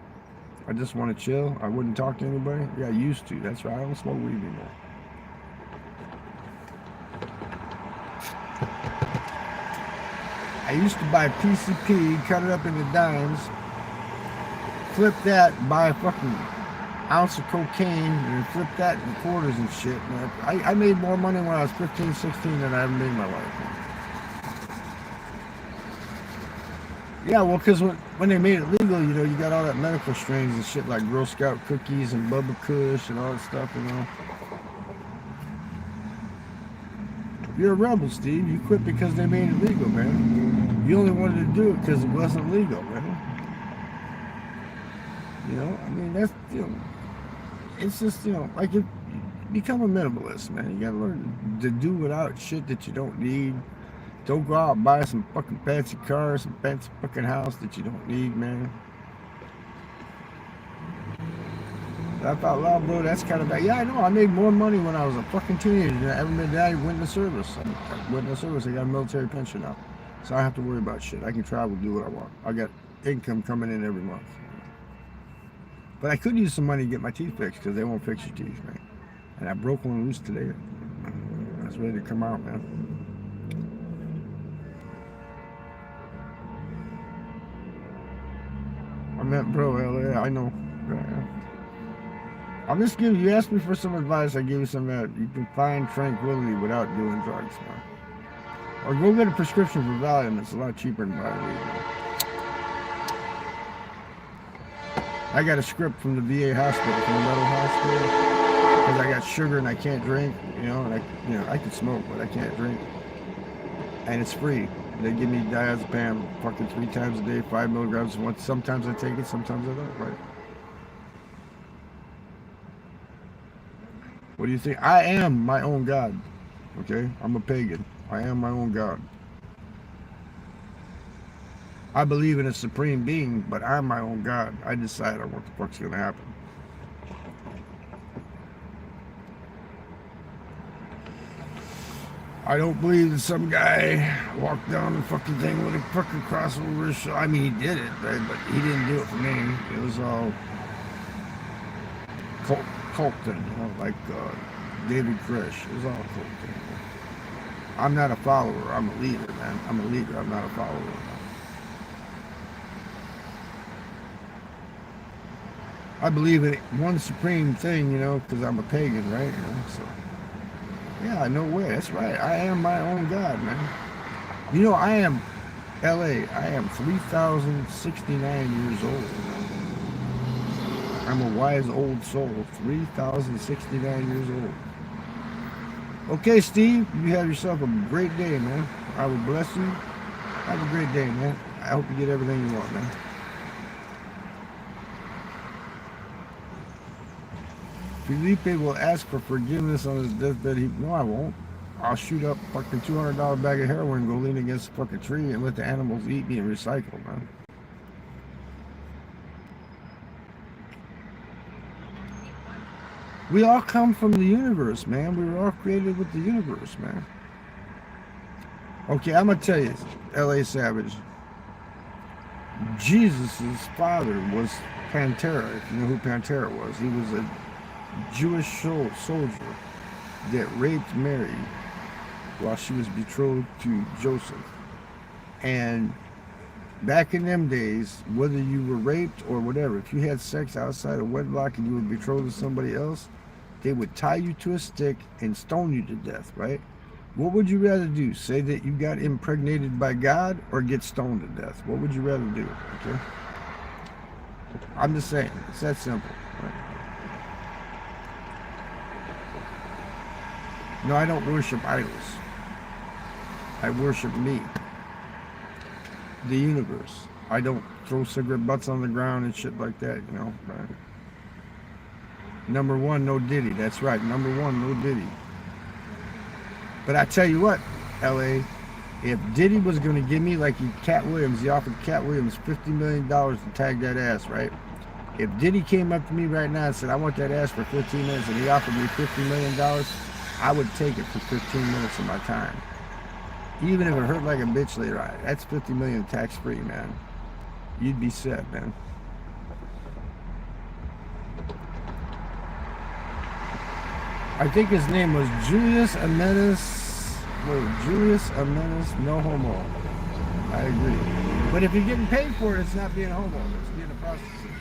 I just want to chill. I wouldn't talk to anybody. Yeah, I used to. That's right. I don't smoke weed anymore. I used to buy PCP, cut it up into dimes, flip that, buy a fucking ounce of cocaine, and flip that in quarters and shit. And I made more money when I was 15, 16 than I ever made in my life. Yeah, well, because when they made it legal, you got all that medical strains and shit like Girl Scout cookies and Bubba Kush and all that stuff, You're a rebel, Steve. You quit because they made it legal, man. You only wanted to do it because it wasn't legal, man. I mean, that's, it's just, like you become a minimalist, man. You gotta learn to do without shit that you don't need. Don't go out and buy some fucking fancy cars, some fancy fucking house that you don't need, man. Laugh out loud, bro. That's kind of bad. Yeah, I know. I made more money when I was a fucking teenager than I ever made. I went in the service. I went in the service. I got a military pension now. So I don't have to worry about shit. I can travel, do what I want. I got income coming in every month. But I could use some money to get my teeth fixed because they won't fix your teeth, man. And I broke one loose today. I was ready to come out, man. I meant, bro, LA, I know. I'm just giving you, asked me for some advice, I give you some that you can find tranquility without doing drugs, man. Or go get a prescription for Valium, it's a lot cheaper than buying weed, man. I got a script from the VA hospital, from the mental hospital, because I got sugar and I can't drink, and I can smoke, but I can't drink. And it's free. They give me diazepam fucking 3 times a day, 5 milligrams once. Sometimes I take it, sometimes I don't, right? What do you think? I am my own God, okay? I'm a pagan. I am my own God. I believe in a supreme being, but I'm my own God. I decide on what the fuck's gonna happen. I don't believe that some guy walked down the fucking thing with a fucking cross over his shoulder. I mean, he did it, right? But he didn't do it for me. It was all cult thing, like David Koresh. It was all a cult thing. I'm not a follower. I'm a leader, man. I'm a leader. I'm not a follower. I believe in one supreme thing, because I'm a pagan, right? So. Yeah, no way. That's right. I am my own God, man. I am LA. I am 3,069 years old. I'm a wise old soul. 3,069 years old. Okay, Steve, you have yourself a great day, man. I will bless you. Have a great day, man. I hope you get everything you want, man. Felipe will ask for forgiveness on his deathbed. No, I won't. I'll shoot up fucking $200 bag of heroin and go lean against a fucking tree and let the animals eat me and recycle, man. We all come from the universe, man. We were all created with the universe, man. Okay, I'm going to tell you, L.A. Savage. Jesus' father was Pantera, if you know who Pantera was. He was a Jewish soldier that raped Mary while she was betrothed to Joseph. And back in them days, whether you were raped or whatever, if you had sex outside of wedlock and you were betrothed to somebody else, they would tie you to a stick and stone you to death, right? What would you rather do? Say that you got impregnated by God or get stoned to death? What would you rather do? Okay? I'm just saying, it's that simple. Right? No, I don't worship idols. I worship me, the universe. I don't throw cigarette butts on the ground and shit like that, you know. Right? Number one, no Diddy. That's right. Number one, no Diddy. But I tell you what, LA, if Diddy was going to give me, like Cat Williams, he offered Cat Williams $50 million to tag that ass, right? If Diddy came up to me right now and said, I want that ass for 15 minutes, and he offered me $50 million, I would take it for 15 minutes of my time. Even if it hurt like a bitch later on. That's $50 million tax-free, man. You'd be set, man. I think his name was Julius Amenes. Julius Amenes, no homo. I agree. But if you're getting paid for it, it's not being homo. It's being a prostitute.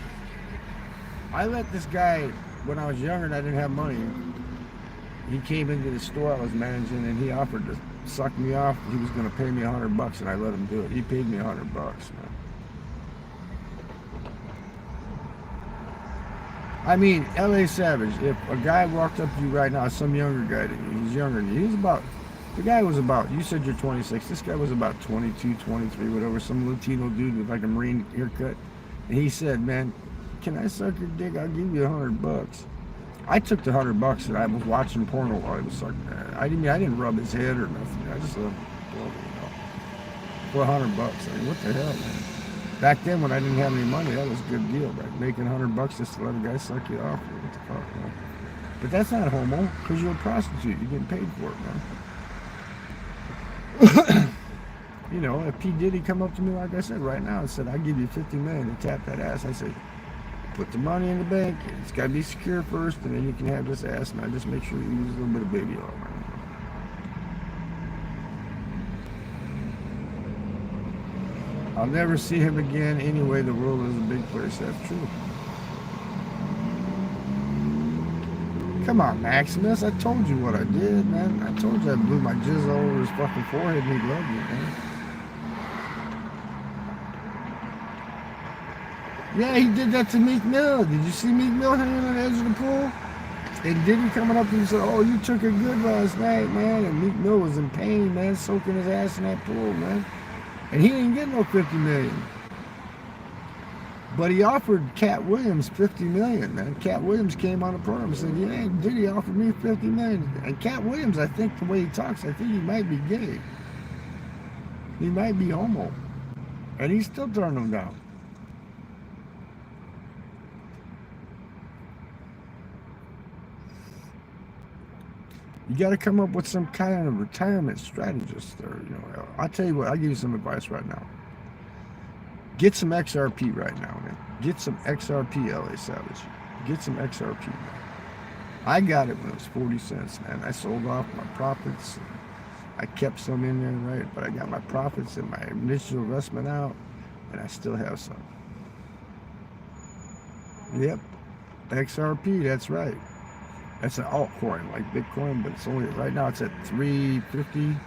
I let this guy, when I was younger and I didn't have money, he came into the store I was managing and he offered to suck me off. He was going to pay me $100 and I let him do it. He paid me $100, man. I mean, LA Savage, if a guy walked up to you right now, some younger guy than you, he's younger than you, the guy was about, you said you're 26, this guy was about 22, 23, whatever, some Latino dude with like a Marine haircut, and he said, man, can I suck your dick? I'll give you $100. I took the $100 and I was watching porno while he was sucking that. I didn't rub his head or nothing, I just let him blow it, you know, for $100. I mean, what the hell, man? Back then, when I didn't have any money, that was a good deal, right? Making $100 just to let a guy suck you off. What the fuck, man? But that's not homo, because you're a prostitute. You're getting paid for it, man. You know, if P. Diddy come up to me, like I said, right now, and said, I'll give you $50 million to tap that ass, I said, put the money in the bank. It's got to be secure first, and then you can have this ass, and I just make sure you use a little bit of baby oil, man. I'll never see him again. Anyway, the world is a big place. That's true. Come on, Maximus. I told you what I did, man. I told you I blew my jizz all over his fucking forehead and he loved me, man. Yeah, he did that to Meek Mill. Did you see Meek Mill hanging on the edge of the pool? And Diddy coming up and said, oh, you took it good last night, man. And Meek Mill was in pain, man, soaking his ass in that pool, man. And he didn't get no $50 million. But he offered Cat Williams $50 million, man. Cat Williams came on the program and said, yeah, Diddy offered me $50 million. And Cat Williams, I think the way he talks, I think he might be gay. He might be homo. And he still turned him down. You got to come up with some kind of retirement strategist there. You know, I'll tell you what. I'll give you some advice right now. Get some XRP right now, man. Get some XRP, LA Savage. Get some XRP, man. I got it when it was 40 cents, man. I sold off my profits. I kept some in there, right? But I got my profits and my initial investment out, and I still have some. Yep, XRP. That's right. That's an altcoin like Bitcoin, but it's only right now it's at $3.50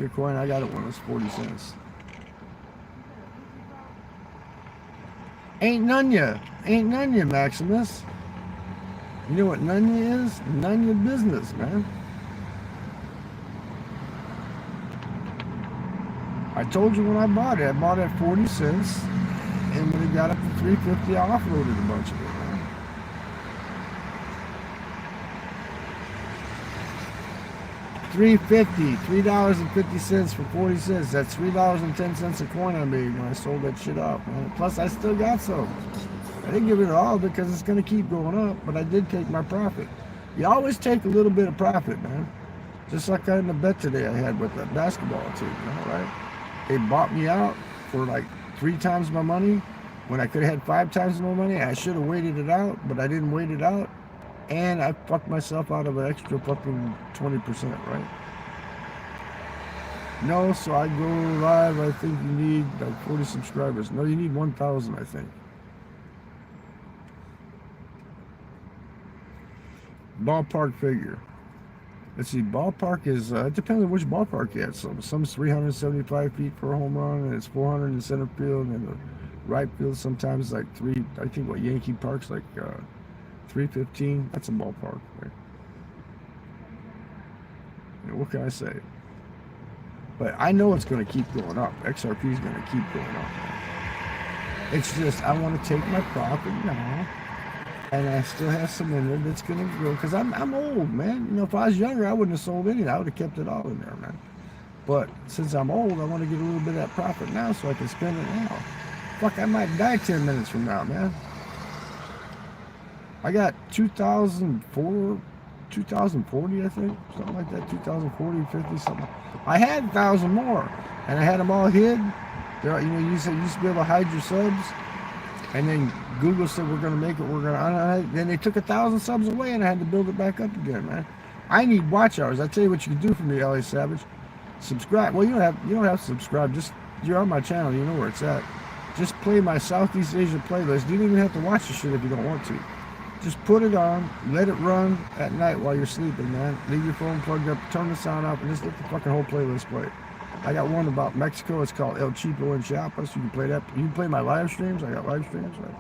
a coin. I got it when it was 40 cents. Ain't none ya, Maximus. You know what none ya is? None ya business, man. I told you when I bought it at 40 cents, and when it got up to $3.50, I offloaded a bunch of it. $3.50 for 40 cents. That's $3.10 a coin I made when I sold that shit off, man. Plus, I still got some. I didn't give it all because it's going to keep going up, but I did take my profit. You always take a little bit of profit, man. Just like in the bet today I had with the basketball team, you know, right? They bought me out for like 3 times my money when I could have had 5 times my money. I should have waited it out, but I didn't wait it out. And I fucked myself out of an extra fucking 20%, right? No, so I go live, I think you need like 40 subscribers. No, you need 1,000, I think. Ballpark figure. Let's see, ballpark is, it depends on which ballpark you at. Some's 375 feet for a home run, and it's 400 in center field, and the right field sometimes like I think what Yankee Park's like 315. That's a ballpark. Right? You know, what can I say? But I know it's going to keep going up. XRP is going to keep going up. It's just, I want to take my profit now, and I still have some in there that's going to grow, because I'm old, man. You know, if I was younger, I wouldn't have sold anything. I would have kept it all in there, man. But since I'm old, I want to get a little bit of that profit now so I can spend it now. Fuck, I might die 10 minutes from now, man. I got 2040, I think, something like that, 2040, 50, something. I had 1,000 more, and I had them all hid. You know, you used to be able to hide your subs, and then Google said we're going to make it. Then they took 1,000 subs away, and I had to build it back up again, man. I need watch hours. I tell you what you can do for me, LA Savage. Subscribe. Well, you don't have to subscribe. Just you're on my channel. You know where it's at. Just play my Southeast Asia playlist. You don't even have to watch the shit if you don't want to. Just put it on, let it run at night while you're sleeping, man. Leave your phone plugged up, turn the sound off, and just let the fucking whole playlist play. I got one about Mexico. It's called El Chipo in Chiapas. You can play that. You can play my live streams. I got live streams. Right?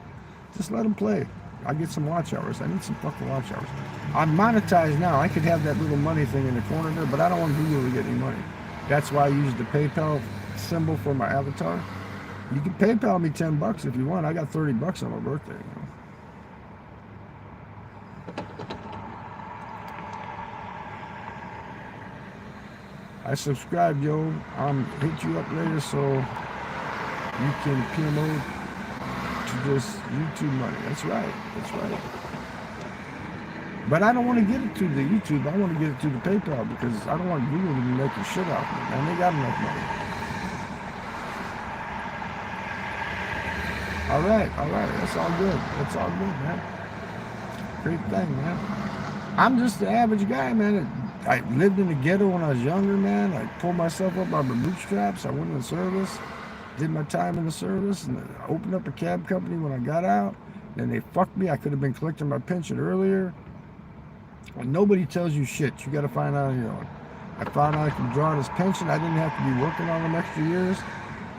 Just let them play. I get some watch hours. I need some fucking watch hours. I'm monetized now. I could have that little money thing in the corner there, but I don't want Google to get any money. That's why I use the PayPal symbol for my avatar. You can PayPal me $10 if you want. I got $30 on my birthday. You know? I subscribe, yo. Hit you up later so you can PMO to this YouTube money. That's right. That's right. But I don't want to get it to the YouTube. I want to get it to the PayPal because I don't want Google to be making shit off me. Man, they got enough money. All right. That's all good. That's all good, man. Great thing, man. I'm just the average guy, man. I lived in the ghetto when I was younger, man. I pulled myself up by my bootstraps. I went in the service, did my time in the service, and I opened up a cab company when I got out. Then they fucked me. I could have been collecting my pension earlier. And nobody tells you shit. You got to find out on your own. I found out I could draw this pension. I didn't have to be working on them extra years,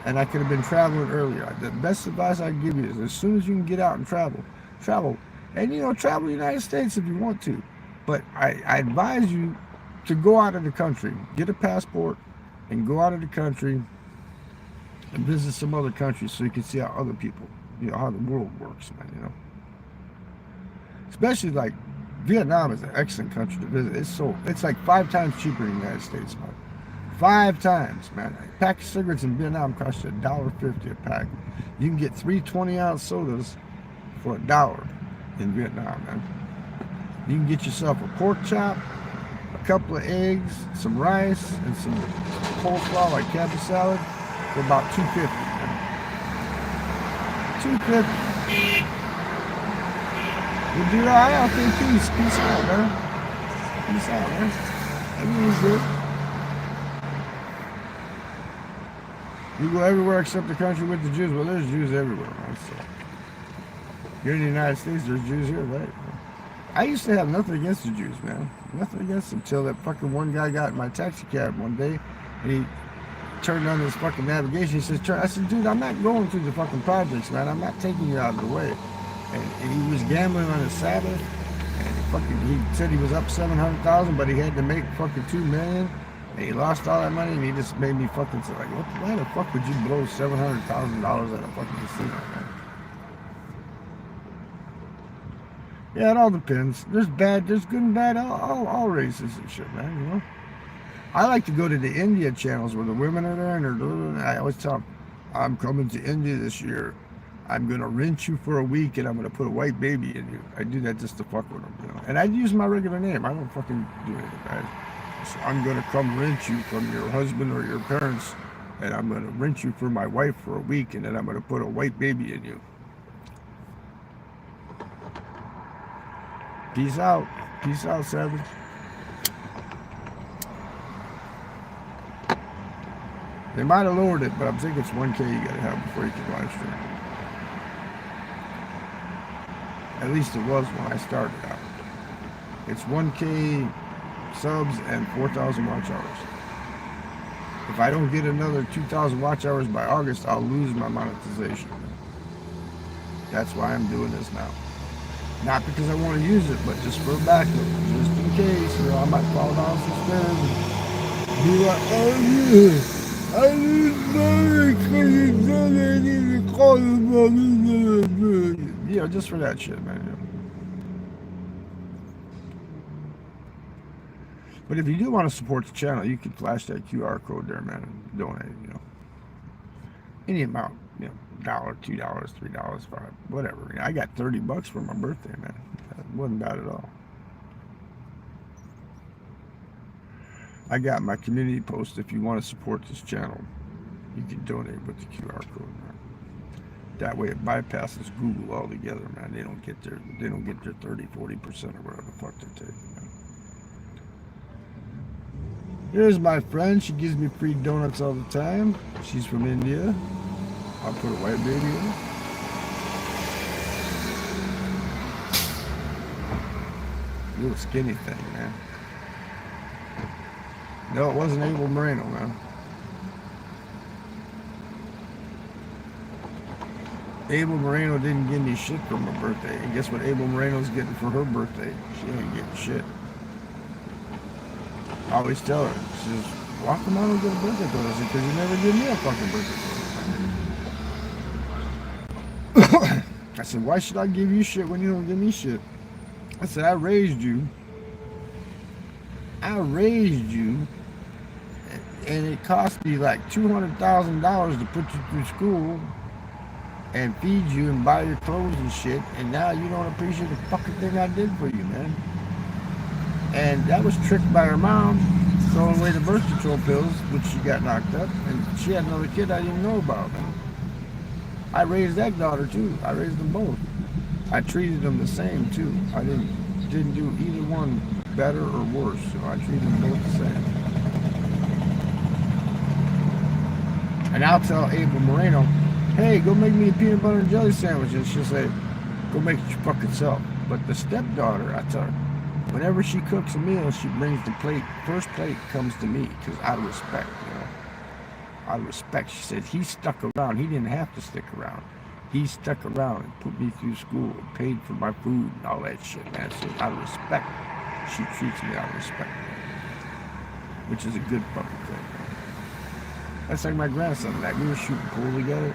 and I could have been traveling earlier. The best advice I can give you is as soon as you can get out and travel. And, you know, travel the United States if you want to. But I advise you to go out of the country, get a passport, and go out of the country and visit some other countries so you can see how other people, you know, how the world works, man, you know. Especially like Vietnam is an excellent country to visit. It's like 5 times cheaper than the United States, man. 5 times, man. A pack of cigarettes in Vietnam costs you $1.50 a pack. You can get 3 20-ounce sodas for $1 in Vietnam, man. You can get yourself a pork chop, a couple of eggs, some rice, and some coleslaw like cabbage salad for about $2.50. $2.50. Well, dude, all right, okay, peace out, man. Peace out, man. Everything's good. You go everywhere except the country with the Jews. Well, there's Jews everywhere, man. So, you're in the United States, there's Jews here, right? I used to have nothing against the Jews, man. Nothing against them until that fucking one guy got in my taxi cab one day and he turned on his fucking navigation. He says, I said, dude, I'm not going through the fucking projects, man. I'm not taking you out of the way. And he was gambling on his Sabbath. And he said he was up $700,000, but he had to make fucking $2 million. And he lost all that money, and he just made me fucking say, like, why the fuck would you blow $700,000 at a fucking casino, man? Yeah, it all depends. There's good and bad, all races and shit, man, you know? I like to go to the India channels where the women are there, and they're doing, I always tell them, I'm coming to India this year. I'm going to rent you for a week, and I'm going to put a white baby in you. I do that just to fuck with them, you know? And I use my regular name. I don't fucking do anything bad. So I'm going to come rent you from your husband or your parents, and I'm going to rent you for my wife for a week, and then I'm going to put a white baby in you. Peace out. Peace out, Savage. They might have lowered it, but I'm thinking it's 1K you got to have before you can live stream. At least it was when I started out. It's 1K subs and 4,000 watch hours. If I don't get another 2,000 watch hours by August, I'll lose my monetization. That's why I'm doing this now. Not because I want to use it, but just for a backup, just in case. You know, I might fall down some stairs and be like, oh yeah, I need money because you donated to call money. You know, just for that shit, man. You know. But if you do want to support the channel, you can flash that QR code there, man, and donate, you know. Any amount, you know, $1, $2, $3, $5, whatever. You know, I got $30 for my birthday, man. That wasn't bad at all. I got my community post. If you want to support this channel, you can donate with the QR code, man. That way it bypasses Google altogether, man. They don't get their 30, 40% or whatever the fuck they're taking, man. Here's my friend. She gives me free donuts all the time. She's from India. I'll put a white baby in. Little skinny thing, man. No, it wasn't Abel Moreno, man. Abel Moreno didn't give me shit for my birthday. And guess what Abel Moreno's getting for her birthday? She ain't getting shit. I always tell her, she says, why come I don't get a birthday present? I said, because you never give me a fucking birthday present. I said, why should I give you shit when you don't give me shit? I said, I raised you, and it cost me like $200,000 to put you through school and feed you and buy your clothes and shit, and now you don't appreciate the fucking thing I did for you, man. And that was tricked by her mom, throwing away the birth control pills, which she got knocked up, and she had another kid I didn't know about, man. I raised that daughter too. I raised them both. I treated them the same too. I didn't do either one better or worse. So I treated them both the same. And I'll tell Abel Moreno, hey, go make me a peanut butter and jelly sandwich. And she'll say, go make it your fucking self. But the stepdaughter, I tell her, whenever she cooks a meal, she brings the plate. First plate comes to me because out of respect, you know. Out of respect, she said, he stuck around. He didn't have to stick around. He stuck around and put me through school and paid for my food and all that shit, man. So out of respect, she treats me out of respect, which is a good fucking thing, man. That's like my grandson. Like, we were shooting pool together.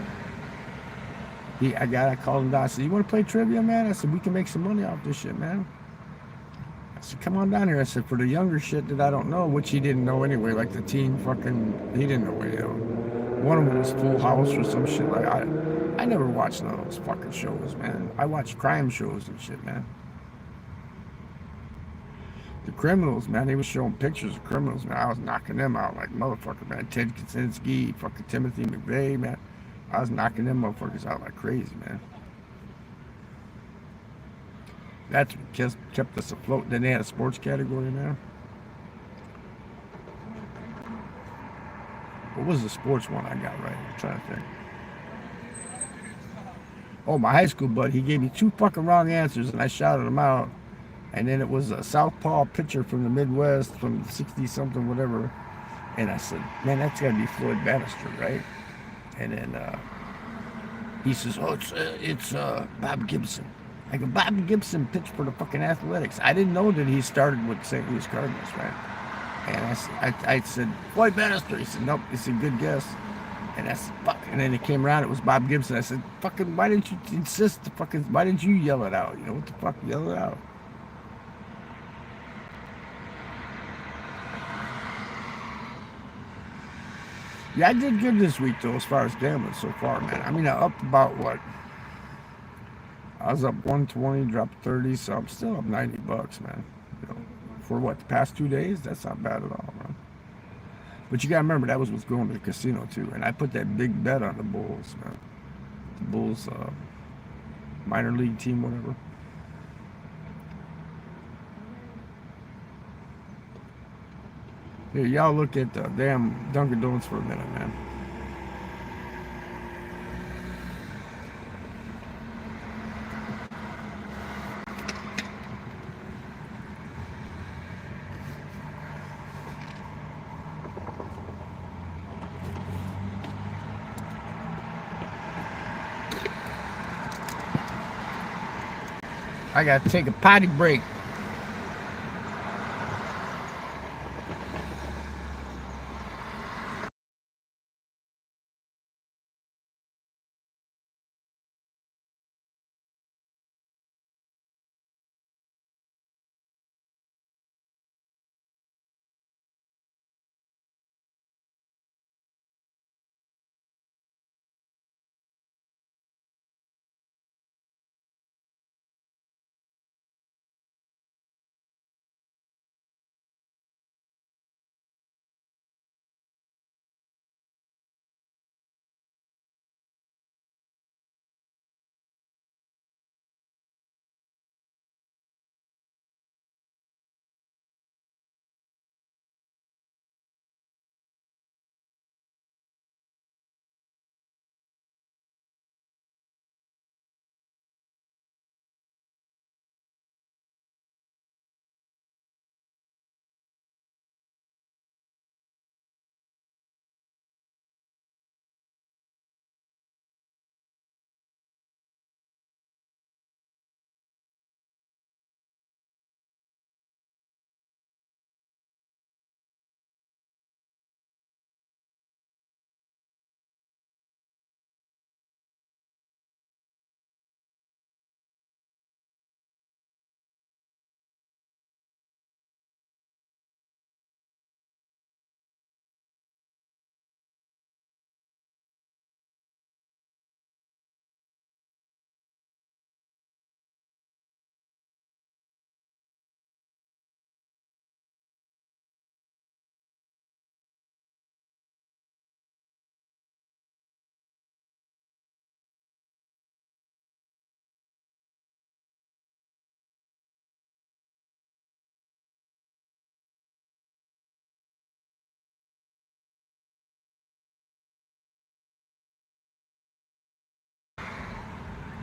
I called him down. I said, you want to play trivia, man? I said, we can make some money off this shit, man. I said, come on down here. I said, for the younger shit that I don't know, which he didn't know anyway, like the teen fucking, he didn't know what, you know. One of them was Full House or some shit. Like, I never watched none of those fucking shows, man. I watched crime shows and shit, man. The criminals, man, they was showing pictures of criminals, man. I was knocking them out like motherfucker, man. Ted Kaczynski, fucking Timothy McVeigh, man. I was knocking them motherfuckers out like crazy, man. That's what kept us afloat. Then they had a sports category, man. What was the sports one I got right? I'm trying to think. Oh, my high school bud, he gave me 2 fucking wrong answers, and I shouted them out. And then it was a southpaw pitcher from the Midwest, from 60-something, whatever. And I said, man, that's got to be Floyd Bannister, right? And then he says, oh, it's Bob Gibson. I go, Bob Gibson pitched for the fucking Athletics. I didn't know that he started with St. Louis Cardinals, right? And I said, Floyd Bannister. He said, nope. It's a good guess. And I said, fuck. And then it came around, it was Bob Gibson. I said, fucking, why didn't you insist? Why didn't you yell it out? You know, what the fuck, yell it out. Yeah, I did good this week, though, as far as gambling so far, man. I mean, I upped about, what? I was up 120, dropped 30, so I'm still up $90, man. You know, for what, the past 2 days? That's not bad at all, man. But you gotta remember, that was what's going to the casino, too. And I put that big bet on the Bulls, man. The Bulls, minor league team, whatever. Here, y'all look at the damn Dunkin Donuts for a minute, man. I gotta take a potty break.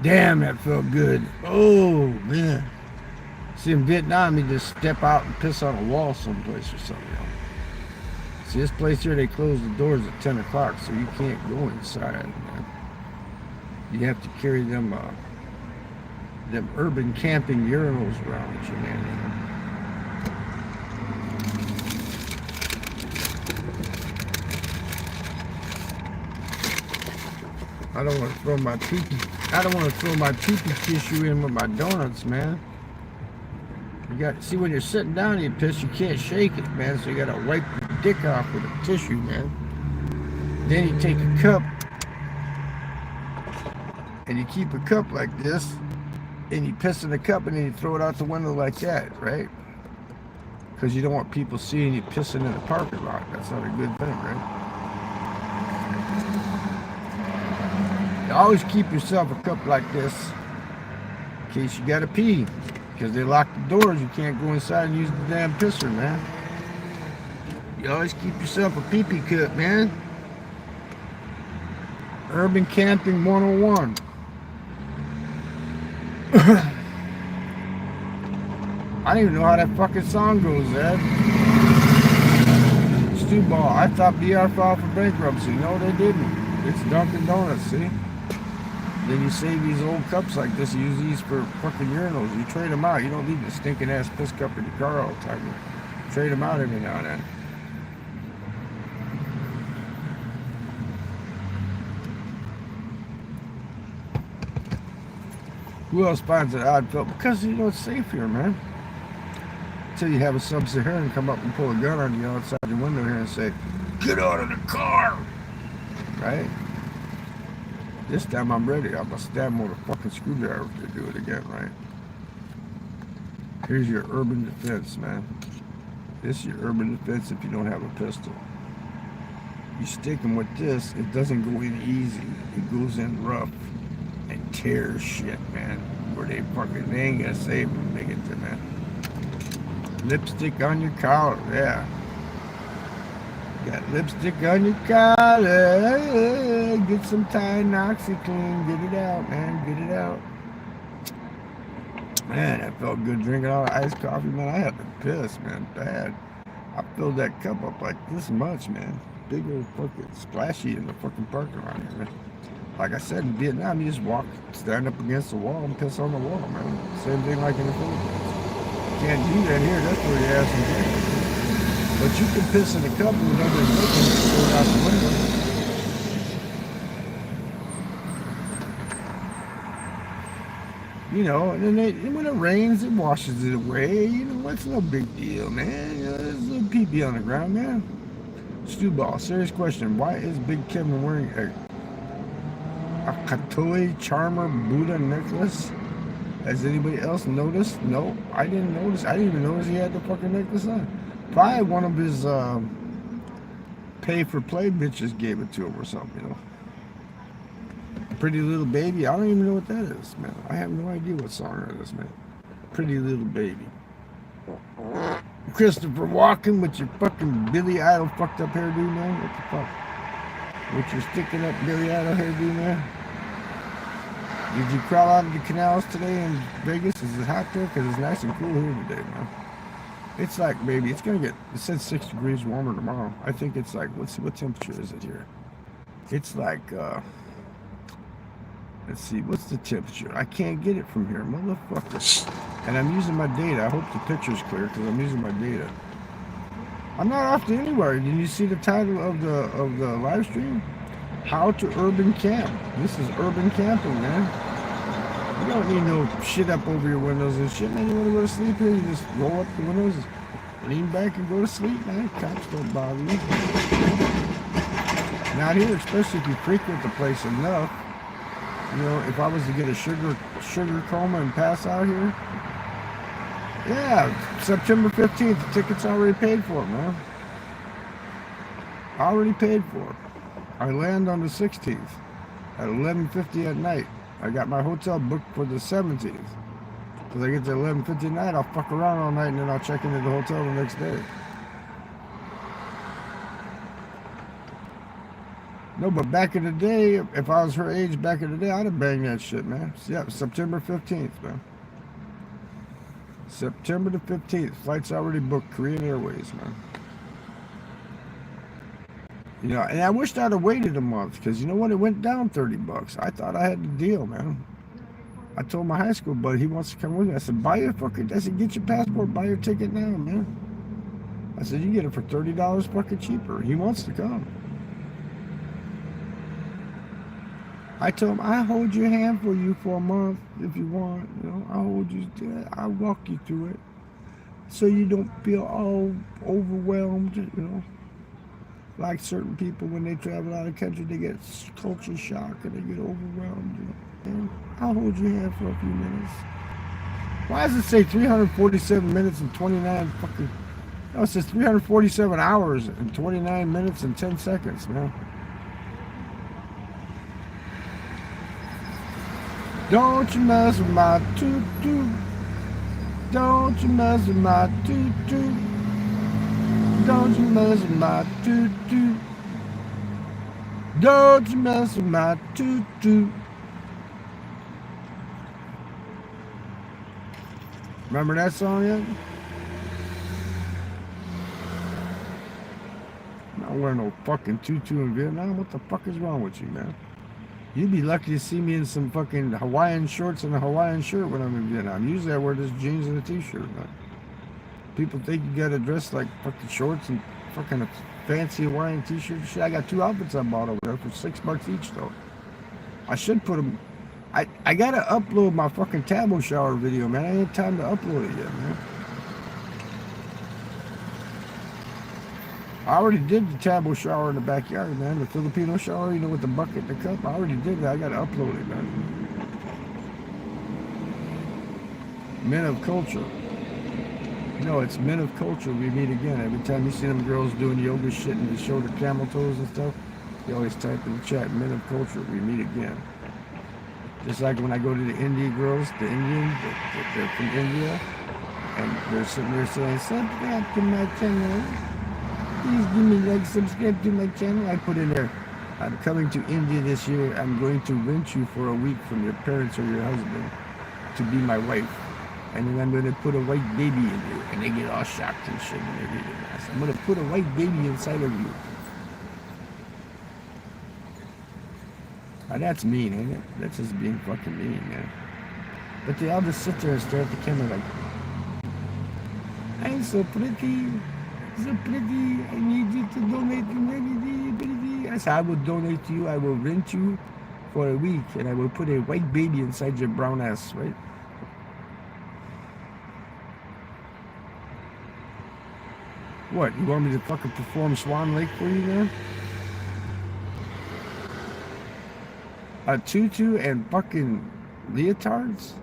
Damn, that felt good. Oh, man. See, in Vietnam, you just step out and piss on a wall someplace or something. See, this place here, they close the doors at 10 o'clock, so you can't go inside, man. You have to carry them urban camping urinals around with you, man. I don't want to throw my pee-pee tissue in with my donuts, man. You got see when you're sitting down and you piss, you can't shake it, man. So you gotta wipe your dick off with a tissue, man. Then you take a cup and you keep a cup like this, and you piss in the cup, and then you throw it out the window like that, right? Because you don't want people seeing you pissing in the parking lot. That's not a good thing, right? You always keep yourself a cup like this in case you gotta pee. Because they lock the doors, you can't go inside and use the damn pisser, man. You always keep yourself a pee-pee cup, man. Urban Camping 101. I don't even know how that fucking song goes, Ed. Stu Ball, I thought BR filed for bankruptcy. No, they didn't. It's Dunkin Donuts, see? Then you save these old cups like this, you use these for fucking urinals. You trade them out. You don't need the stinking ass piss cup in your car all the time. You trade them out every now and then. Who else finds it odd, Phil? Because you know it's safe here, man. Until you have a sub-Saharan come up and pull a gun on you outside the window here and say, "Get out of the car!" Right? This time I'm ready. I'm gonna stab him with a fucking screwdriver to do it again, right? Here's your urban defense, man. This is your urban defense if you don't have a pistol. You stick them with this, it doesn't go in easy. It goes in rough and tears shit, man. Where they ain't gonna save them, they get to, man. Lipstick on your collar, yeah. Got lipstick on your collar. Get some Tide and OxyClean. Get it out, man. Get it out. Man, that felt good drinking all the iced coffee, man. I had to piss, man. Bad. I filled that cup up like this much, man. Big old fucking splashy in the fucking parking lot here, man. Like I said, in Vietnam, you just stand up against the wall and piss on the wall, man. Same thing like in the Philippines. Can't do that here. That's where your ass is going. But you can piss in a cup when nobody's looking and throw it out the window. You know, and then when it rains, it washes it away. You know, it's no big deal, man. You know, there's a little pee-pee on the ground, man. Stewball, serious question. Why is Big Kevin wearing a Katoi Charmer Buddha necklace? Has anybody else noticed? No, I didn't notice. I didn't even notice he had the fucking necklace on. Probably one of his pay-for-play bitches gave it to him or something, you know. Pretty Little Baby. I don't even know what that is, man. I have no idea what song that is, man. Pretty Little Baby. Christopher Walken with your fucking Billy Idol fucked up hairdo, man. What the fuck? With your sticking up Billy Idol hairdo, man. Did you crawl out of the canals today in Vegas? Is it hot there? Because it's nice and cool here today, man. It's like, baby, it's going to get, it said 6 degrees warmer tomorrow. I think it's like, what temperature is it here? It's like, let's see, what's the temperature? I can't get it from here, motherfucker. And I'm using my data. I hope the picture's clear because I'm using my data. I'm not off to anywhere. Did you see the title of the live stream? How to urban camp. This is urban camping, man. You don't need no shit up over your windows and shit, man. You want to go to sleep here, you just roll up the windows, lean back and go to sleep, man. Cops don't bother you. Not here, especially if you frequent the place enough. You know, if I was to get a sugar coma and pass out here, yeah, September 15th, the ticket's already paid for, man. Already paid for. I land on the 16th at 11:50 at night. I got my hotel booked for the 17th. Because I get to 11:50 at night, I'll fuck around all night and then I'll check into the hotel the next day. No, but back in the day, if I was her age back in the day, I'd have banged that shit, man. Yeah, September 15th, man. September the 15th. Flight's already booked. Korean Airways, man. You know, and I wished I'd have waited a month, because you know what? It went down $30. I thought I had the deal, man. I told my high school buddy, he wants to come with me. I said, buy your fucking, I said, get your passport, buy your ticket now, man. I said, you get it for $30 fucking cheaper. He wants to come. I told him, I hold your hand for you for a month if you want. You know, I'll hold you, I'll walk you through it, so you don't feel all overwhelmed. You know, like certain people when they travel out of the country, they get culture shock and they get overwhelmed. You know, and I'll hold your hand for a few minutes. Why does it say 347 minutes and 29 fucking? No, it says 347 hours and 29 minutes and 10 seconds, man. Don't you mess with my toot-toot. Don't you mess with my toot-toot. Don't you mess with my toot-toot. Don't you mess with my toot-toot. Remember that song yet? I'm not wearing no fucking tutu in Vietnam. What the fuck is wrong with you, man? You'd be lucky to see me in some fucking Hawaiian shorts and a Hawaiian shirt when I'm in Vietnam. Usually I wear just jeans and a t-shirt, man. People think you gotta dress like fucking shorts and fucking a fancy Hawaiian t-shirt. Shit, I got 2 outfits I bought over there for $6 each, though. I should put them. I gotta upload my fucking tabo shower video, man. I ain't had time to upload it yet, man. I already did the tabo shower in the backyard, man. The Filipino shower, you know, with the bucket and the cup. I already did that. I gotta upload it, man. Men of culture. No, it's men of culture. We meet again. Every time you see them girls doing yoga shit and they show their camel toes and stuff, you always type in the chat, men of culture. We meet again. Just like when I go to the Indian girls, the Indians, they're from India, and they're sitting there saying, subscribe to my channel. Please give me like, subscribe to my channel. I put in there, I'm coming to India this year. I'm going to rent you for a week from your parents or your husband to be my wife. And then I'm going to put a white baby in you. And they get all shocked and shit when they read it. I said, I'm going to put a white baby inside of you. That's mean, ain't it? That's just being fucking mean, man. But they all just sit there and stare at the camera like, I'm so pretty, so pretty. I need you to donate to me, pretty. I said, I will donate to you. I will rent you for a week, and I will put a white baby inside your brown ass, right? What, you want me to fucking perform Swan Lake for you, man? A tutu and fucking leotards?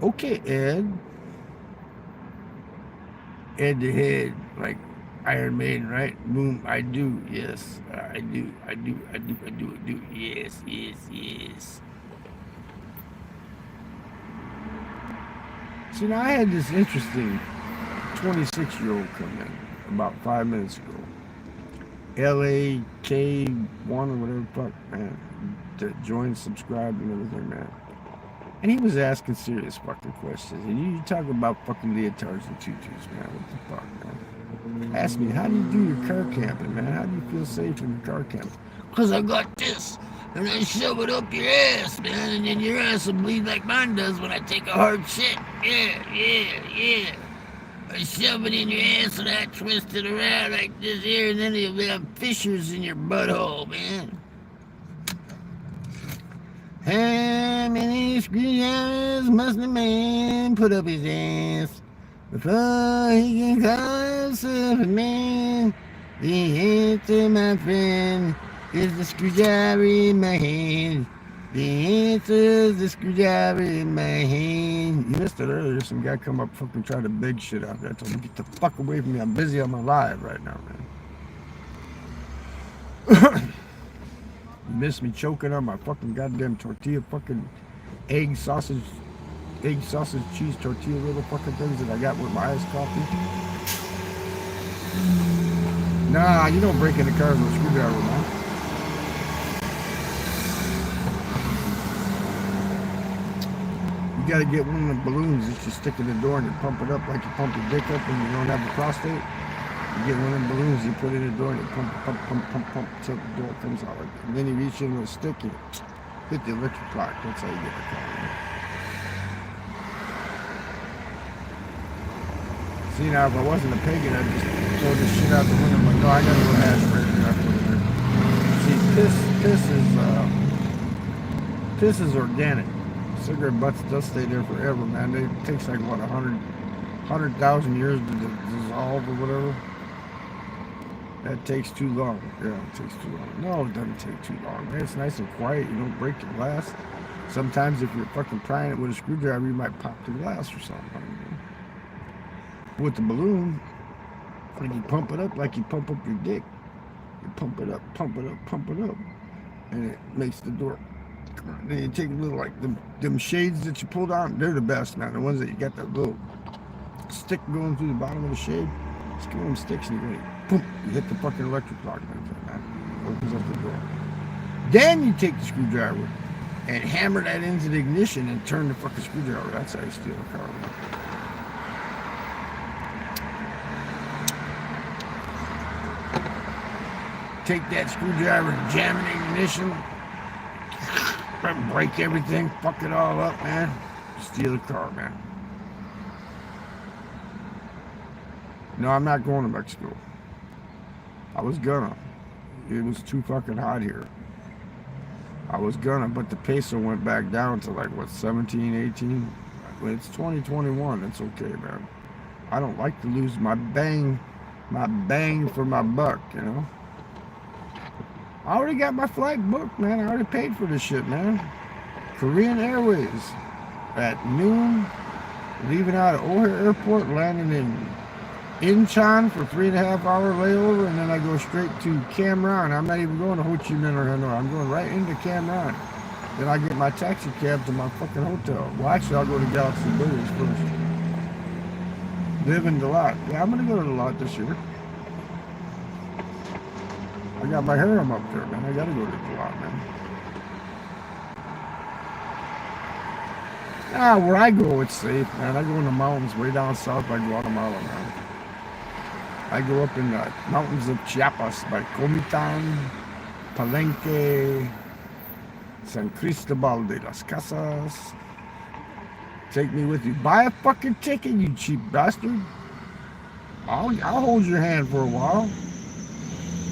Okay, Ed. Ed the head, like Iron Maiden, right? Boom, I do, yes. I do. Yes, yes, yes. See, now I had this interesting 26-year-old come in about 5 minutes ago. LAK1 or whatever the fuck, man. To join, subscribe, and everything, man. And he was asking serious fucking questions. And you talk about fucking leotards and tutus, man. What the fuck, man? Ask me, how do you do your car camping, man? How do you feel safe in your car camping? Because I got this, and I shove it up your ass, man, and then your ass will bleed like mine does when I take a hard shit. Yeah. I shove it in your ass and I twist it around like this here, and then you'll have fissures in your butthole, man. How many screwdrivers must a man put up his ass before he can call himself a man? The answer, my friend, is the screwdriver in my hand. The answer is the screwdriver in my hand. You missed it earlier. Some guy come up fucking trying to beg shit out there. I told him, get the fuck away from me. I'm busy on my live right now, man. You missed me choking on my fucking goddamn tortilla, fucking egg sausage, cheese tortilla little fucking things that I got with my iced coffee. Nah, you don't break into cars with a screwdriver, man. You gotta get one of the balloons that you stick in the door and you pump it up like you pump your dick up when you don't have a prostate. You get one of them balloons, you put it in the door, and you pump, till the door comes out. And then you reach in with a stick and hit the electric clock. That's how you get the car. See, now, if I wasn't a pagan, I'd just throw this shit out the window. I'm like, no, I got a little ash right there. See, piss is organic. Cigarette butts does stay there forever, man. It takes like, what, 100,000 years to dissolve or whatever. That takes too long. Yeah, it takes too long. No, it doesn't take too long, man. It's nice and quiet. You don't break the glass. Sometimes if you're fucking prying it with a screwdriver, you might pop the glass or something. With the balloon, when you pump it up like you pump up your dick, you pump it up, and it makes the door. Then you take a little, like, them shades that you pulled on, they're the best, man. The ones that you got that little stick going through the bottom of the shade. Just give them sticks and you go, boom, you hit the fucking electric lock like that, man. Opens up the door. Then you take the screwdriver and hammer that into the ignition and turn the fucking screwdriver. That's how you steal a car, man. Take that screwdriver and jam in the ignition. Break everything, fuck it all up, man. Steal the car, man. No, I'm not going to Mexico. I was gonna. It was too fucking hot here. I was gonna, but the peso went back down to like, what, 17, 18? But it's 2021. It's okay, man. I don't like to lose my bang for my buck, you know? I already got my flight booked, man. I already paid for this shit, man. Korean Airways at noon, leaving out of O'Hare Airport, landing in Incheon for 3.5-hour layover, and then I go straight to Cam Ranh. I'm not even going to Ho Chi Minh or Hanoi. I'm going right into Cam Ranh. Then I get my taxi cab to my fucking hotel. Well, actually, I'll go to Galaxy Billiards first. Live in the lot. Yeah, I'm going to go to the lot this year. I got my harem up there, man. I got to go to the lot, man. Where I go, it's safe, man. I go in the mountains way down south by Guatemala, man. I go up in the mountains of Chiapas by Comitán, Palenque, San Cristobal de las Casas. Take me with you. Buy a fucking ticket, you cheap bastard. I'll hold your hand for a while.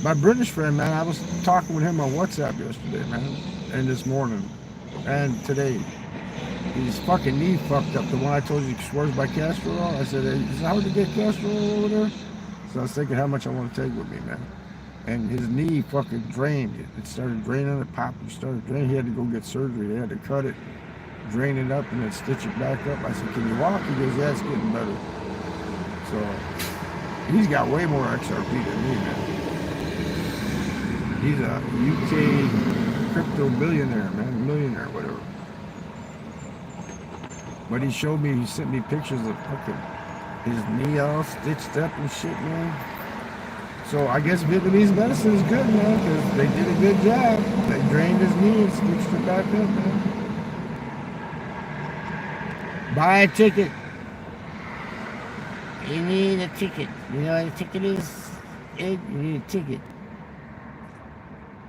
My British friend, man, I was talking with him on WhatsApp yesterday, man, and this morning, and today. His fucking knee fucked up. The one I told you swears by castor oil. I said, is it hard to get castor oil over there? So I was thinking how much I want to take with me, man. And his knee fucking drained. It started draining, it popped, it started draining. He had to go get surgery. They had to cut it, drain it up, and then stitch it back up. I said, can you walk? He goes, yeah, it's getting better. So he's got way more XRP than me, man. He's a UK crypto billionaire, man, millionaire, whatever. But he showed me, he sent me pictures of fucking his knee all stitched up and shit, man. So I guess Vietnamese medicine is good, man, because they did a good job. They drained his knee and stitched it back up, man. Buy a ticket. You need a ticket. You know what a ticket is? You need a ticket.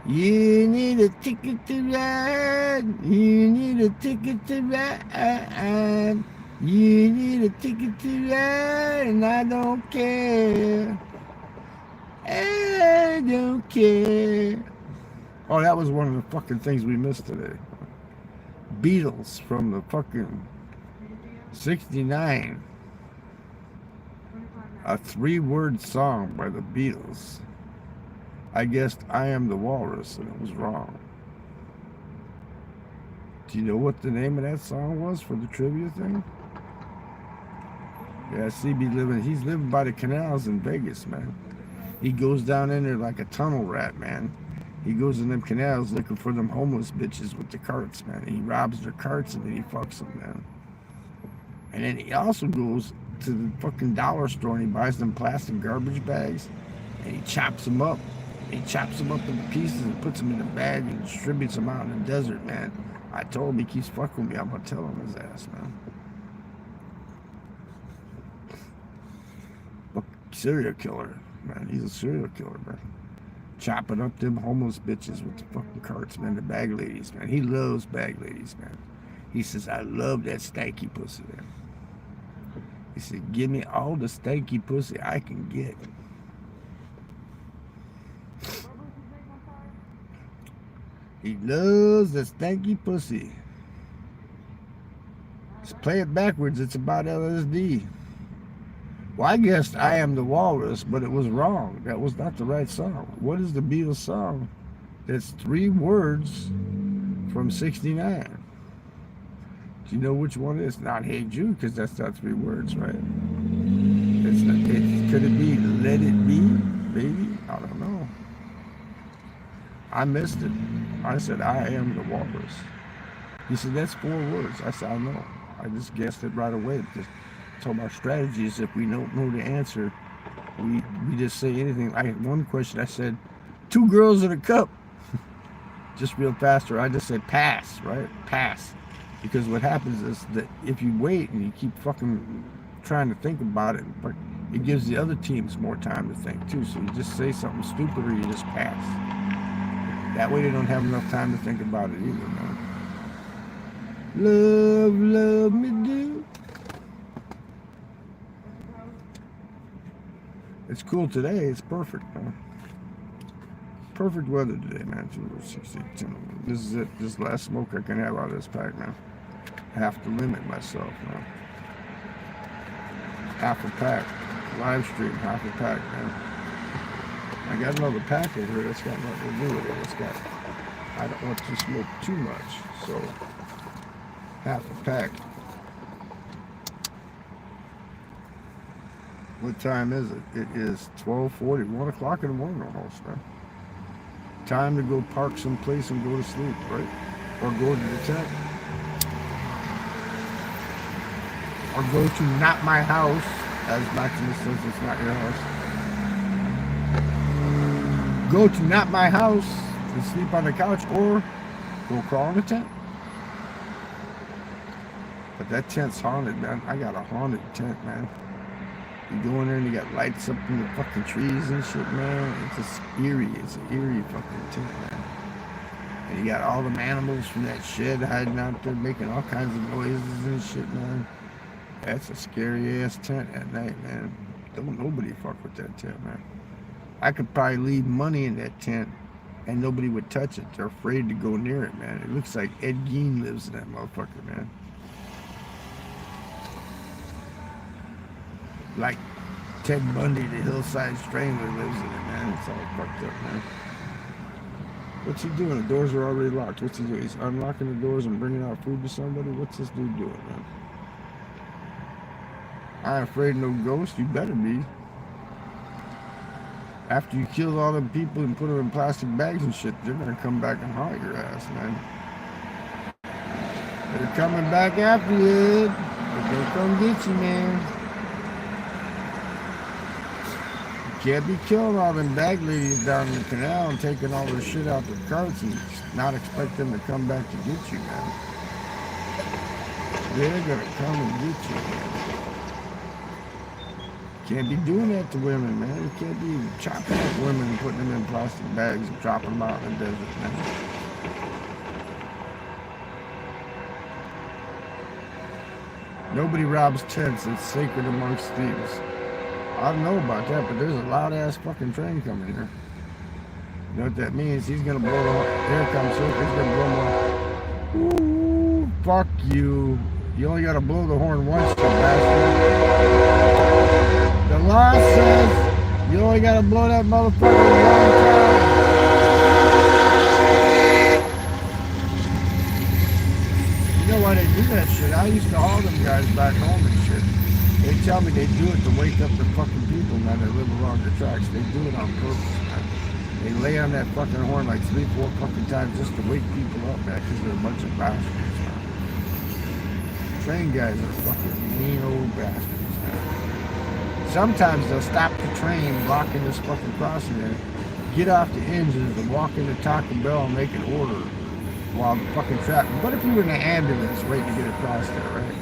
You need a ticket to ride. You need a ticket to ride. You need a ticket to ride, and I don't care. I don't care. Oh, that was one of the fucking things we missed today. Beatles from the fucking 69. A 3-word song by the Beatles. I guessed I Am the Walrus, and it was wrong. Do you know what the name of that song was for the trivia thing? Yeah, he's living by the canals in Vegas, man. He goes down in there like a tunnel rat, man. He goes in them canals looking for them homeless bitches with the carts, man. He robs their carts and then he fucks them, man. And then he also goes to the fucking dollar store and he buys them plastic garbage bags and he chops them up. He chops them up into pieces and puts them in a bag and distributes them out in the desert, man. I told him he keeps fucking with me. I'm gonna tell him his ass, man. Serial killer, man. He's a serial killer, man. Chopping up them homeless bitches with the fucking carts, man. The bag ladies, man. He loves bag ladies, man. He says, I love that stanky pussy, man. He said, give me all the stanky pussy I can get. He loves the stanky pussy. Let's play it backwards. It's about LSD. Well, I guessed I Am the Walrus, but it was wrong. That was not the right song. What is the Beatles song that's 3 words from 69? Do you know which one it is? Not Hey Jude, because that's not 3 words, right? It's not, could it be Let It Be, baby? I don't know. I missed it. I said, I am the walrus. He said, that's 4 words. I said, I know. I just guessed it right away. Because so our strategy is if we don't know the answer, we just say anything. I had one question. I said, 2 girls in a cup. Just real fast. Or I just said pass, right? Pass. Because what happens is that if you wait and you keep fucking trying to think about it, but it gives the other teams more time to think too. So you just say something stupid or you just pass. That way they don't have enough time to think about it either, man. Love, love me do. It's cool today. It's perfect, man. Perfect weather today, man. 62. This is it. This last smoke I can have out of this pack, man. Have to limit myself, man. Half a pack. Live stream, half a pack, man. I got another pack over here that's got nothing to do with it. It's got, I don't want to smoke too much, so half a pack. What time is it? It is 12:40, 1 o'clock in the morning almost, man. Time to go park someplace and go to sleep, right? Or go to the tent. Or go to Not My House, as Maximus says, it's not your house. Go to Not My House and sleep on the couch, or go crawl in a tent. But that tent's haunted, man. I got a haunted tent, man. You go in there and you got lights up in the fucking trees and shit, man. It's just eerie. It's an eerie fucking tent, man. And you got all them animals from that shed hiding out there making all kinds of noises and shit, man. That's a scary ass tent at night, man. Don't nobody fuck with that tent, man. I could probably leave money in that tent and nobody would touch it. They're afraid to go near it, man. It looks like Ed Gein lives in that motherfucker, man. Like Ted Bundy, the Hillside Strangler, lives in it, man. It's all fucked up, man. What's he doing? The doors are already locked. What's he doing? He's unlocking the doors and bringing out food to somebody? What's this dude doing, man? I ain't afraid of no ghost. You better be. After you kill all them people and put them in plastic bags and shit, they're gonna come back and haunt your ass, man. They're coming back after you. They're gonna come get you, man. You can't be killing all them bag ladies down in the canal and taking all their shit out their carts and not expect them to come back to get you, man. They're gonna come and get you, man. Can't be doing that to women, man. You can't be chopping up women and putting them in plastic bags and dropping them out in the desert, man. Nobody robs tents. It's sacred amongst thieves. I don't know about that, but there's a loud-ass fucking train coming here. You know what that means? He's gonna blow the horn. Here it comes, sir. He's gonna blow the horn. Ooh, fuck you. You only gotta blow the horn once, you bastard. The law says you only gotta blow that motherfucker one time. You know why they do that shit? I used to haul them guys back home and shit. They tell me they do it to wake up the fucking people, man, that live along the tracks. They do it on purpose, man. They lay on that fucking horn like 3-4 fucking times just to wake people up, man, because they're a bunch of bastards, man. Train guys are fucking mean old bastards, man. Sometimes they'll stop the train blocking this fucking crossing there, get off the engines and walk into Taco Bell and make an order while the fucking traffic. What if you were in an ambulance waiting to get across there, right?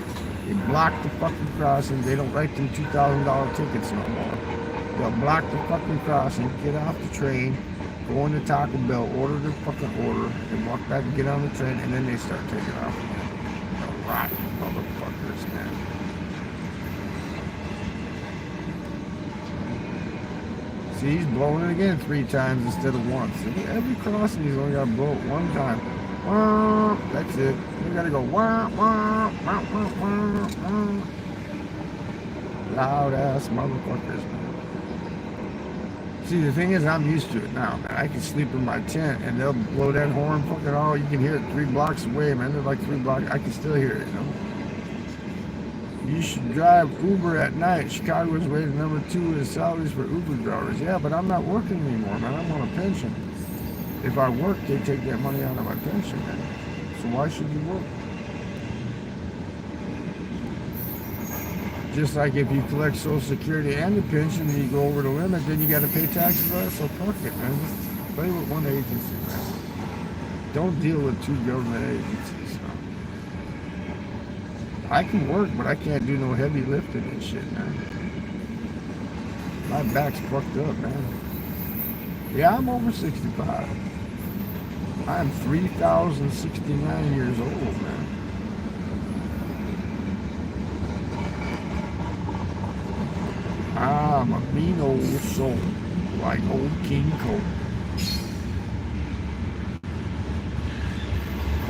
They block the fucking crossing. They don't write them $2,000 tickets no more. They'll block the fucking crossing, get off the train, go into Taco Bell, order their fucking order, and walk back and get on the train, and then they start taking off again. The rotten motherfuckers, man. See, he's blowing it again 3 times instead of once. Every crossing, he's only got to blow it 1 time. That's it. You gotta go. Loud ass motherfuckers, man. See, the thing is, I'm used to it now, man. I can sleep in my tent and they'll blow that horn fucking all. You can hear it 3 blocks away, man. They're like 3 blocks. I can still hear it, you know. You should drive Uber at night. Chicago is rated number 2 in salaries for Uber drivers. Yeah, but I'm not working anymore, man. I'm on a pension. If I work, they take that money out of my pension, man. So why should you work? Just like if you collect Social Security and the pension and you go over the limit, then you got to pay taxes on it. So fuck it, man. Just play with one agency, man. Don't deal with 2 government agencies. No. I can work, but I can't do no heavy lifting and shit, man. My back's fucked up, man. Yeah, I'm over 65. I'm 3,069 years old, man. I'm a mean old soul, like old King Cole.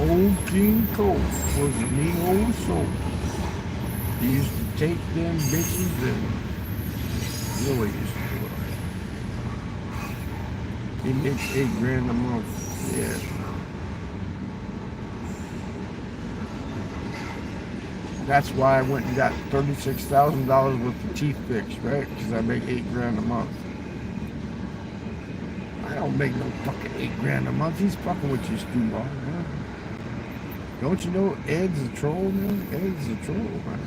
Old King Cole was a mean old soul. He used to take them bitches and really used to do it. He makes $8,000 a month. Yeah. That's why I went and got $36,000 worth of teeth fixed, right? Because I make $8,000 a month. I don't make no fucking $8,000 a month. He's fucking with you, Stu-Ball, man. Don't you know Ed's a troll, man? Ed's a troll, man.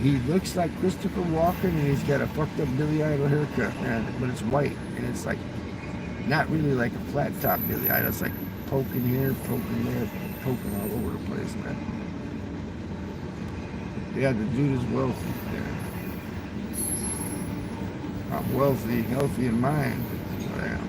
He looks like Christopher Walken, and he's got a fucked up Billy Idol haircut, man. But it's white, and it's like not really like a flat top Billy Idol. It's like poking here, poking there, poking all over the place, man. Yeah, the dude is wealthy. Yeah. I'm wealthy, healthy in mind. I am.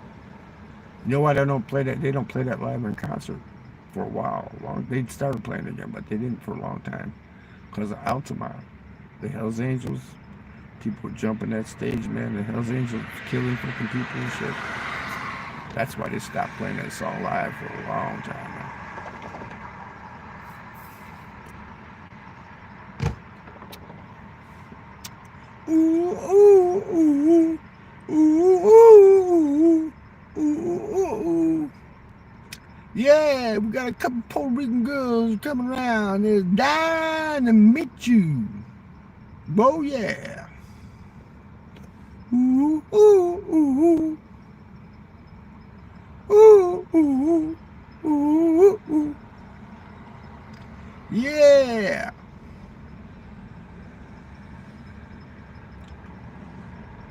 You know why they don't play that? They don't play that live in concert for a while. They started playing it again, but they didn't for a long time because of Altamont. The Hells Angels, people were jumping that stage, man. The Hells Angels killing fucking people and shit. That's why they stopped playing that song live for a long time, man. Ooh, ooh, ooh, ooh, ooh, ooh, ooh, ooh. Yeah, we got a couple Puerto Rican girls coming around. They're dying to meet you. Oh, yeah. Ooh, ooh, ooh, ooh, ooh, ooh, ooh, ooh. Yeah.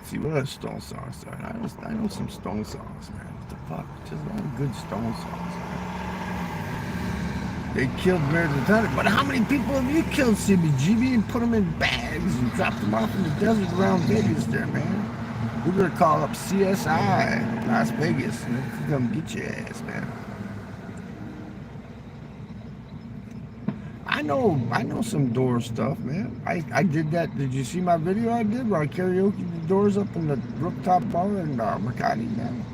See what other Stone songs are. I know some Stone songs, man. What the fuck? Just a lot of good Stone songs, man. They killed Meredith Hunter, but how many people have you killed, CBGB, and put them in bags and dropped them off in the desert around Vegas there, man? We're gonna call up CSI Las Vegas and they can come get your ass, man. I know some Doors stuff, man. I did that. Did you see my video I did where I karaoke the Doors up in the rooftop bar in Makati, man?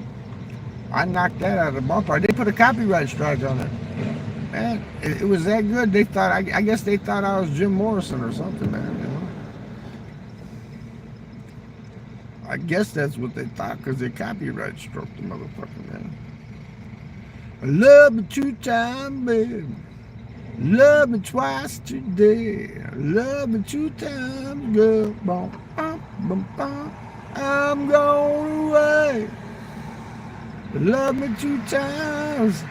I knocked that out of the ballpark. They put a copyright strike on it. Man, it was that good. They thought, I guess they thought I was Jim Morrison or something, man. You know? I guess that's what they thought because they copyright struck the motherfucker, man. I love me 2 times, baby. Love me twice today. Love me 2 times, girl. Bum, bum, bum, bum. I'm going away. Love me 2 times.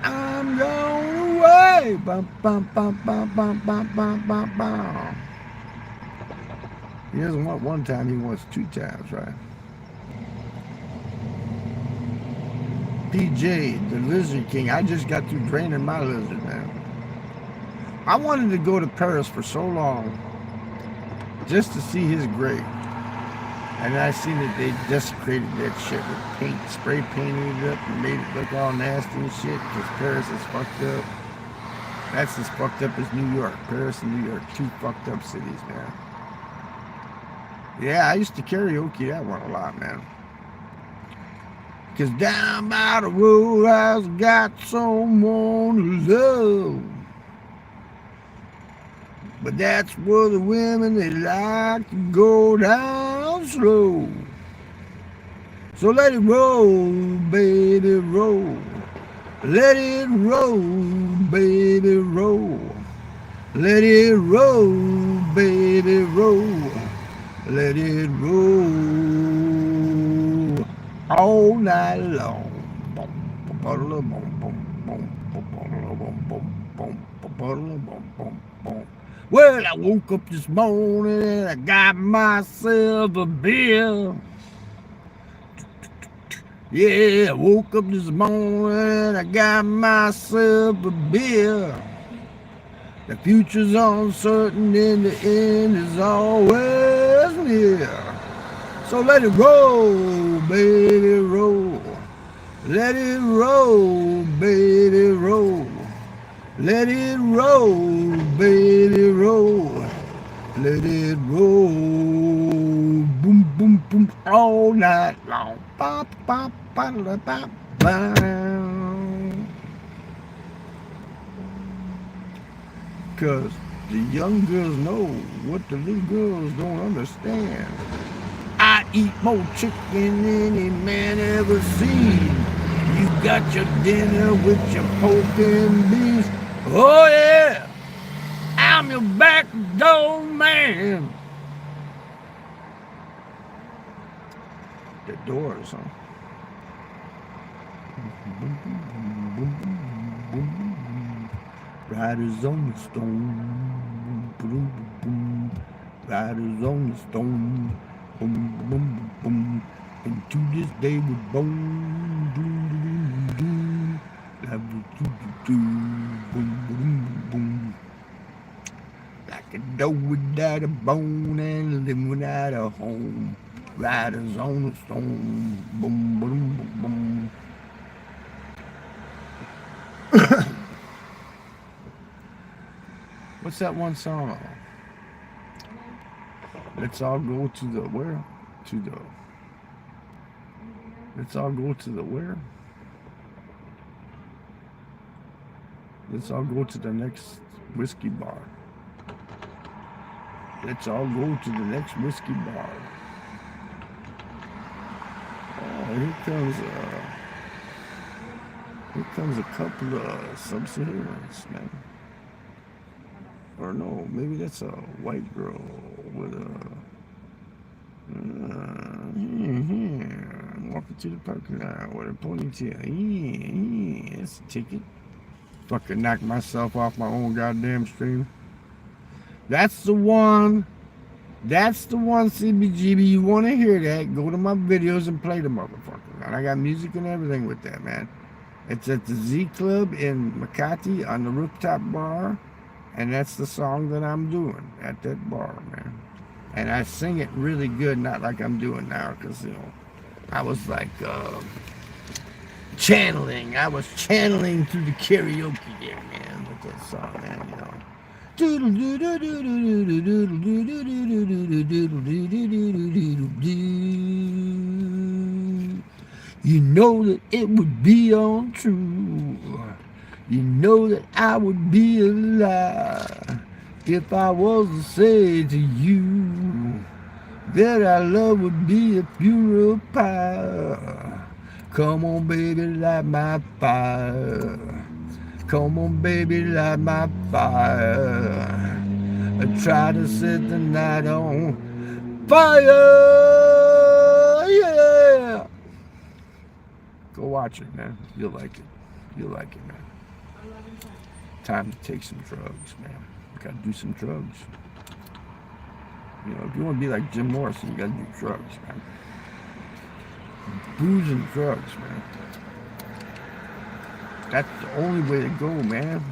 I'm going away. Bum, bum, bum, bum, bum, bum, bum, bum, bum. He doesn't want 1 time, he wants 2 times, right? PJ, the Lizard King. I just got through draining my lizard, man. I wanted to go to Paris for so long just to see his grave. And I seen that they desecrated that shit with paint, spray painted it up and made it look all nasty and shit because Paris is fucked up. That's as fucked up as New York. Paris and New York, 2 fucked up cities, man. Yeah, I used to karaoke that one a lot, man. Cause down by the road I've got someone to love. But that's where the women, they like to go down slow. So let it roll, baby, roll. Let it roll, baby, roll. Let it roll, baby, roll. Let it roll all night long. Well, I woke up this morning and I got myself a beer. Yeah, I woke up this morning and I got myself a beer. The future's uncertain and the end is always near. So let it roll, baby, roll. Let it roll, baby, roll. Let it roll, baby, roll. Let it roll, boom, boom, boom, all night long. Ba, ba, ba, ba, ba, ba. Cause the young girls know what the little girls don't understand. I eat more chicken than any man ever seen. You got your dinner with your pork and beans. Oh yeah, I'm your back door man. The Doors, huh? Riders on the stone, boom, boom. Riders on the stone, boom, boom, boom. And to this day we're born, boom, boom, boom. Like a dog without a bone and living without a home. Riders on the stone, boom, boom, boom, boom. What's that one song? Let's all go to the where? To the. Let's all go to the where? Let's all go to the next whiskey bar. Let's all go to the next whiskey bar. Oh, here comes a couple of sub-Saharans, man. Or no, maybe that's a white girl with a walking to the parking lot with a ponytail. That's a ticket. Fucking knock myself off my own goddamn stream. That's the one. That's the one, CBGB. You want to hear that? Go to my videos and play the motherfucker. And I got music and everything with that, man. It's at the Z Club in Makati on the rooftop bar. And that's the song that I'm doing at that bar, man. And I sing it really good, not like I'm doing now, because, you know, I was like channeling. I was channeling through the karaoke there, man, with that song, man, you know. You know that it would be untrue. You know that I would be a lie if I was to say to you that our love would be a funeral pyre. Come on, baby, light my fire. Come on, baby, light my fire. I try to set the night on fire. Yeah. Go watch it, man. You'll like it. You'll like it, man. Time to take some drugs, man. You gotta do some drugs. You know, if you want to be like Jim Morrison, you gotta do drugs, man. Booze and drugs, man. That's the only way to go, man.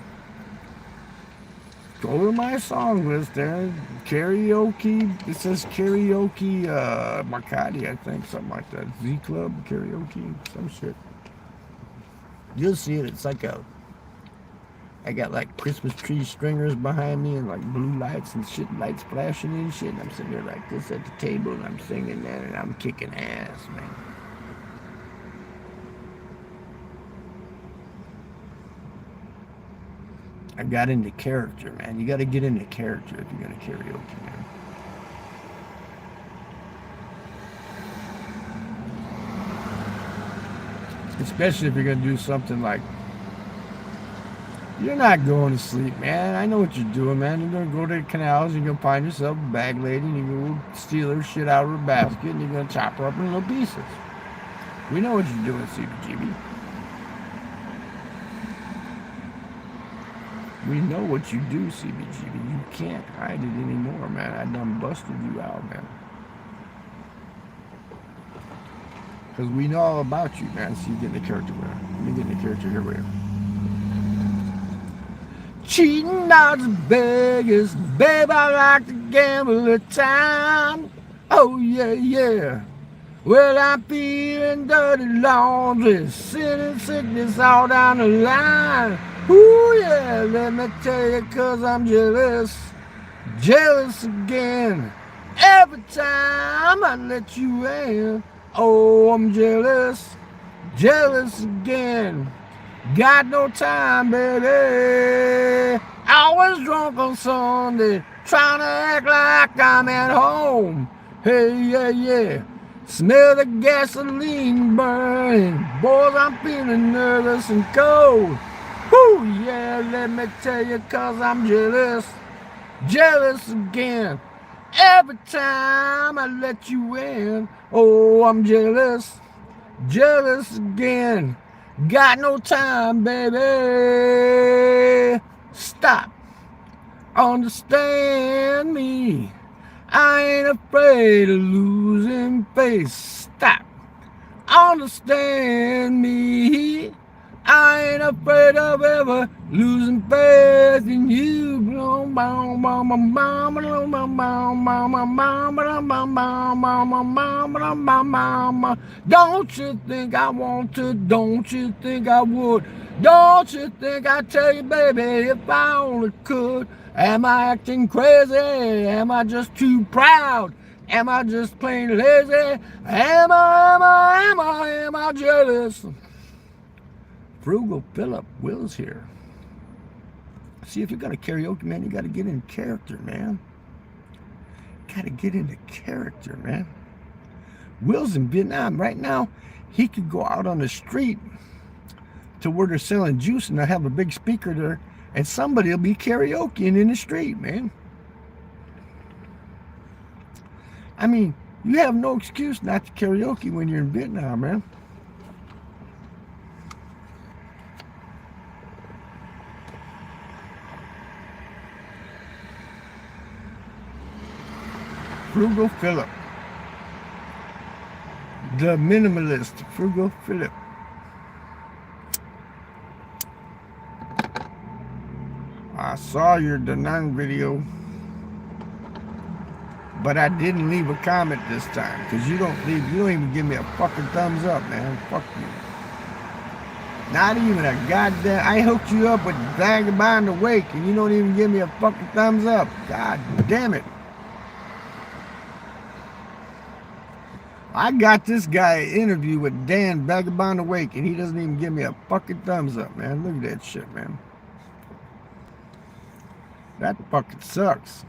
Go to my song list there. Karaoke. It says karaoke Makati, I think, something like that. Z Club karaoke, some shit. You'll see it. It's like I got like Christmas tree stringers behind me and like blue lights and shit, lights flashing and shit. And I'm sitting there like this at the table and I'm singing that and I'm kicking ass, man. I got into character, man. You got to get into character if you're going to karaoke, man. Especially if you're going to do something like, you're not going to sleep, man. I know what you're doing, man. You're going to go to the canals, you're going to find yourself a bag lady, and you're going to steal her shit out of her basket, and you're going to chop her up in little pieces. We know what you're doing, CBGB. We know what you do, CBGB. You can't hide it anymore, man. I done busted you out, man. Because we know all about you, man. So you get in the character where? Let me get in the character here where? Cheating out to Vegas, babe, I like to gamble at time. Oh, yeah, yeah. Well, I'm feeling dirty laundry, sin and sickness all down the line. Ooh, yeah, let me tell you, 'cause I'm jealous, jealous again. Every time I let you in, oh, I'm jealous, jealous again. Got no time, baby. I was drunk on Sunday, trying to act like I'm at home. Hey, yeah, yeah. Smell the gasoline burning. Boys, I'm feeling nervous and cold. Whoo, yeah, let me tell you, 'cause I'm jealous, jealous again. Every time I let you in, oh, I'm jealous, jealous again. Got no time, baby. Stop. Understand me. I ain't afraid of losing face. Stop. Understand me. I ain't afraid of ever losing faith in you. Don't you think I want to? Don't you think I would? Don't you think I'd tell you, baby, if I only could? Am I acting crazy? Am I just too proud? Am I just plain lazy? Am I jealous? Frugal Philip Will's here. See, if you're going to karaoke, man, you got to get in character, man. Got to get into character, man. Will's in Vietnam right now. He could go out on the street to where they're selling juice and they have a big speaker there, and somebody will be karaokeing in the street, man. I mean, you have no excuse not to karaoke when you're in Vietnam, man. Frugal Philip. The minimalist, Frugal Philip. I saw your Da Nang video, but I didn't leave a comment this time, because you don't even give me a fucking thumbs up, man. Fuck you. Not even a goddamn, I hooked you up with Vagabond Awake, and you don't even give me a fucking thumbs up. God damn it. I got this guy an interview with Dan Vagabond Awake, and he doesn't even give me a fucking thumbs up, man. Look at that shit, man. That fucking sucks.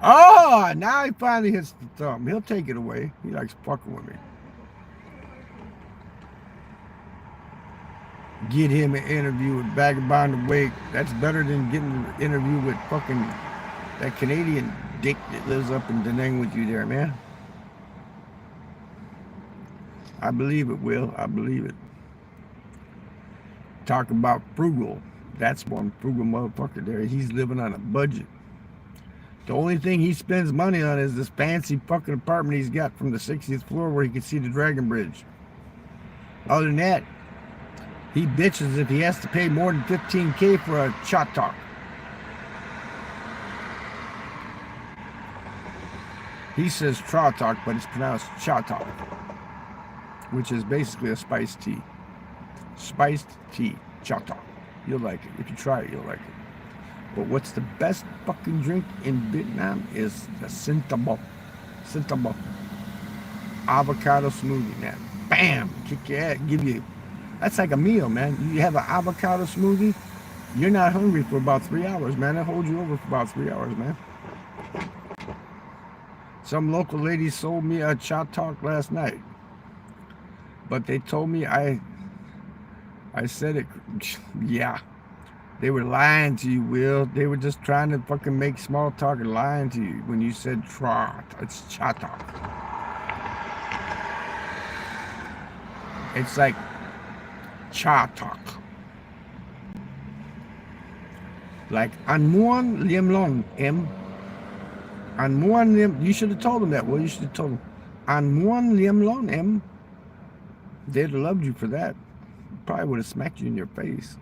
Oh, now he finally hits the thumb. He'll take it away. He likes fucking with me. Get him an interview with Vagabond Awake. That's better than getting an interview with fucking that Canadian dick that lives up in Da Nang with you there, man. I believe it, Will. I believe it. Talk about frugal. That's one frugal motherfucker there. He's living on a budget. The only thing he spends money on is this fancy fucking apartment he's got from the 60th floor where he can see the Dragon Bridge. Other than that, he bitches if he has to pay more than $15K for a shot talk. He says tra talk, but it's pronounced cha talk, which is basically a spiced tea. Spiced tea, cha talk. You'll like it. If you try it, you'll like it. But what's the best fucking drink in Vietnam is the Sintabo. Sintabo. Avocado smoothie, man. Bam! Kick your ass. Give you... That's like a meal, man. You have an avocado smoothie, you're not hungry for about 3 hours, man. That holds you over for about 3 hours, man. Some local lady sold me a cha talk last night. But they told me I said it. Yeah. They were lying to you, Will. They were just trying to fucking make small talk and lying to you when you said tra. It's cha talk. It's like cha talk. Like An Muon Liam Long M. An Muon Liam. You should have told them that, Will. You should have told them. An Muon Liam Long M. They'd have loved you for that. Probably would have smacked you in your face.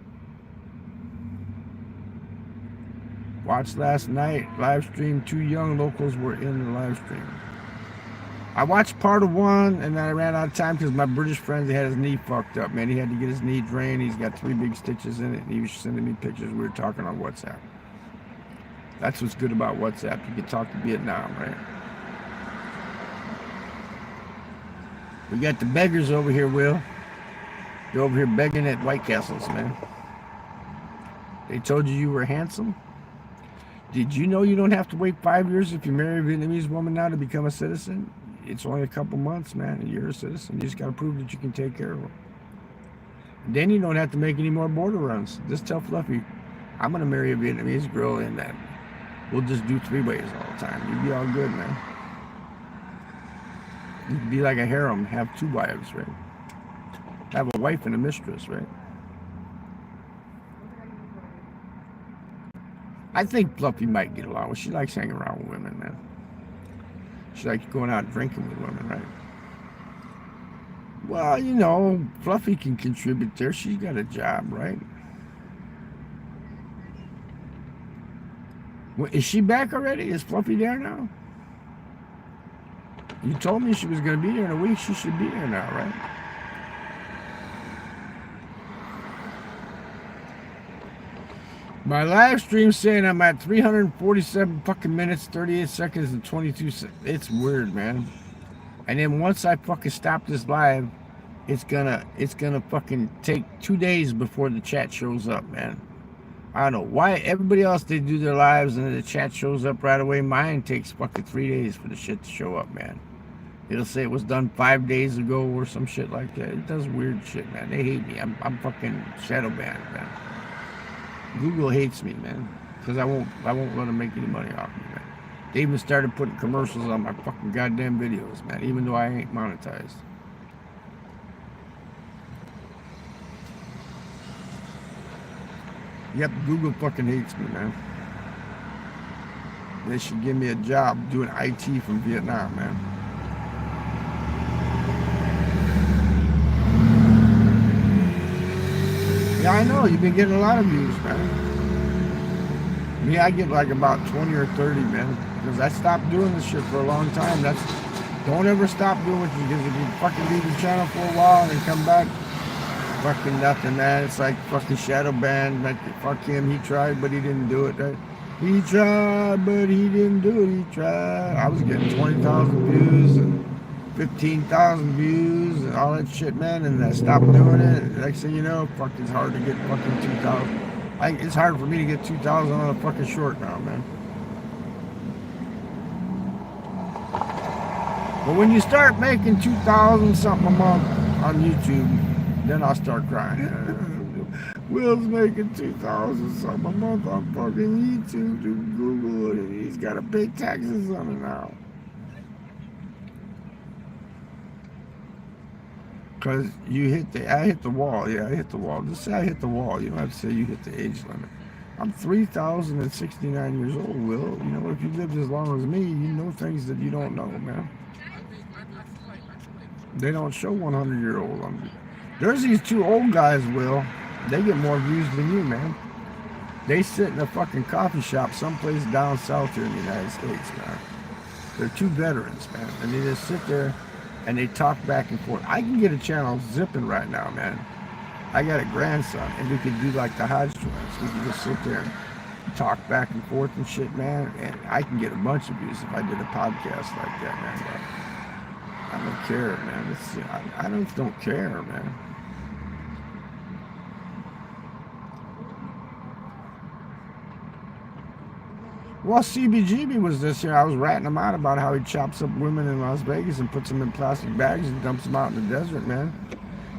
Watched last night, live stream. 2 young locals were in the live stream. I watched part of one, and then I ran out of time because my British friend, he had his knee fucked up, man. He had to get his knee drained. He's got 3 big stitches in it, and he was sending me pictures. We were talking on WhatsApp. That's what's good about WhatsApp. You can talk to Vietnam, right? We got the beggars over here, Will. They're over here begging at White Castles, man. They told you were handsome. Did you know you don't have to wait 5 years if you marry a Vietnamese woman now to become a citizen? It's only a couple months, man, and you're a citizen. You just got to prove that you can take care of them. Then you don't have to make any more border runs. Just tell Fluffy, I'm going to marry a Vietnamese girl, and that we'll just do 3 ways all the time. You'll be all good, man. You can be like a harem, have 2 wives, right? Have a wife and a mistress, right? I think Fluffy might get along with. She likes hanging around with women, man. She likes going out drinking with women, right? Well, you know, Fluffy can contribute there. She's got a job, right? Well, is she back already? Is Fluffy there now? You told me she was going to be there in a week. She should be there now, right? My live stream saying I'm at 347 fucking minutes, 38 seconds, and 22 seconds. It's weird, man. And then once I fucking stop this live, it's gonna fucking take 2 days before the chat shows up, man. I don't know why everybody else they do their lives and the chat shows up right away. Mine takes fucking 3 days for the shit to show up, man. It'll say it was done 5 days ago or some shit like that. It does weird shit, man. They hate me. I'm fucking shadow banned, man. Google hates me, man, because I won't let them make any money off me, man. They even started putting commercials on my fucking goddamn videos, man, even though I ain't monetized. Yep, Google fucking hates me, man. They should give me a job doing IT from Vietnam, man. Yeah, I know. You've been getting a lot of views, man. Me, I get like about 20 or 30, man. Because I stopped doing this shit for a long time. Don't ever stop doing it, because if you fucking leave the channel for a while and then come back, fucking nothing, man. It's like fucking shadow banned. Like, fuck him. He tried, but he didn't do it. Right? He tried, but he didn't do it. He tried. I was getting 20,000 views and 15,000 views and all that shit, man, and I stopped doing it. Next thing you know, fuck, it's hard to get fucking 2,000. It's hard for me to get 2,000 on a fucking short now, man. But when you start making 2,000 something a month on YouTube, then I'll start crying. Will's making 2,000 something a month on fucking YouTube and Google, and he's got to pay taxes on it now. Because I hit the wall. Yeah, I hit the wall. Just say I hit the wall. You don't have to say you hit the age limit. I'm 3,069 years old, Will. You know, if you lived as long as me, you know things that you don't know, man. They don't show 100-year-old on me. There's these two old guys, Will. They get more views than you, man. They sit in a fucking coffee shop someplace down south here in the United States, man. They're two veterans, man. And they just sit there and they talk back and forth. I can get a channel zipping right now, man. I got a grandson, and we could do like the Hodge twins. We could just sit there and talk back and forth and shit, man. And I can get a bunch of views if I did a podcast like that, man. But I don't care, man. I don't care, man. Well, CBGB was this year. I was ratting him out about how he chops up women in Las Vegas and puts them in plastic bags and dumps them out in the desert, man.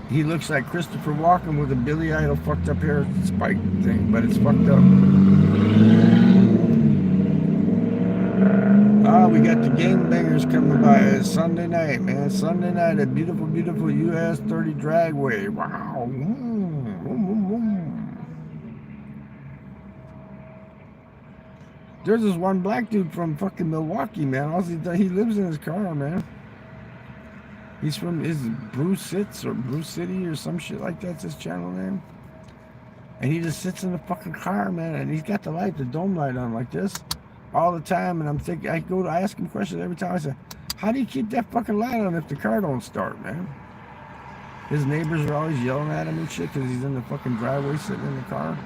He looks like Christopher Walken with a Billy Idol fucked up hair spike thing, but it's fucked up. We got the gangbangers coming by. It's Sunday night, man. Sunday night at beautiful, beautiful US 30 Dragway. Wow. There's this one black dude from fucking Milwaukee, man. All he lives in his car, man. He's from Bruce Sits or Bruce City or some shit like that's his channel name. And he just sits in the fucking car, man, and he's got the dome light on like this all the time. And I'm thinking, I ask him questions every time. I say, how do you keep that fucking light on if the car don't start, man? His neighbors are always yelling at him and shit because he's in the fucking driveway sitting in the car.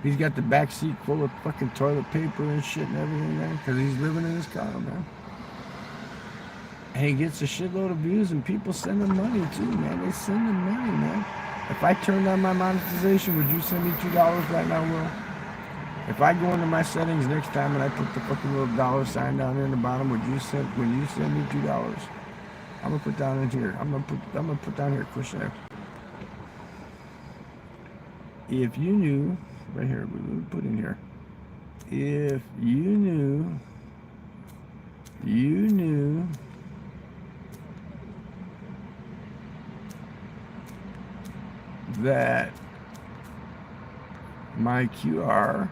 He's got the back seat full of fucking toilet paper and shit and everything, man, because he's living in his car, man. And he gets a shitload of views, and people send him money too, man. They send him money, man. If I turned on my monetization, would you send me $2 right now, Will? If I go into my settings next time and I put the fucking little dollar sign down there in the bottom, would you send me $2? I'm gonna put down in here. I'm gonna put down here, question. If you knew. Right here, we put in here. If you knew that my QR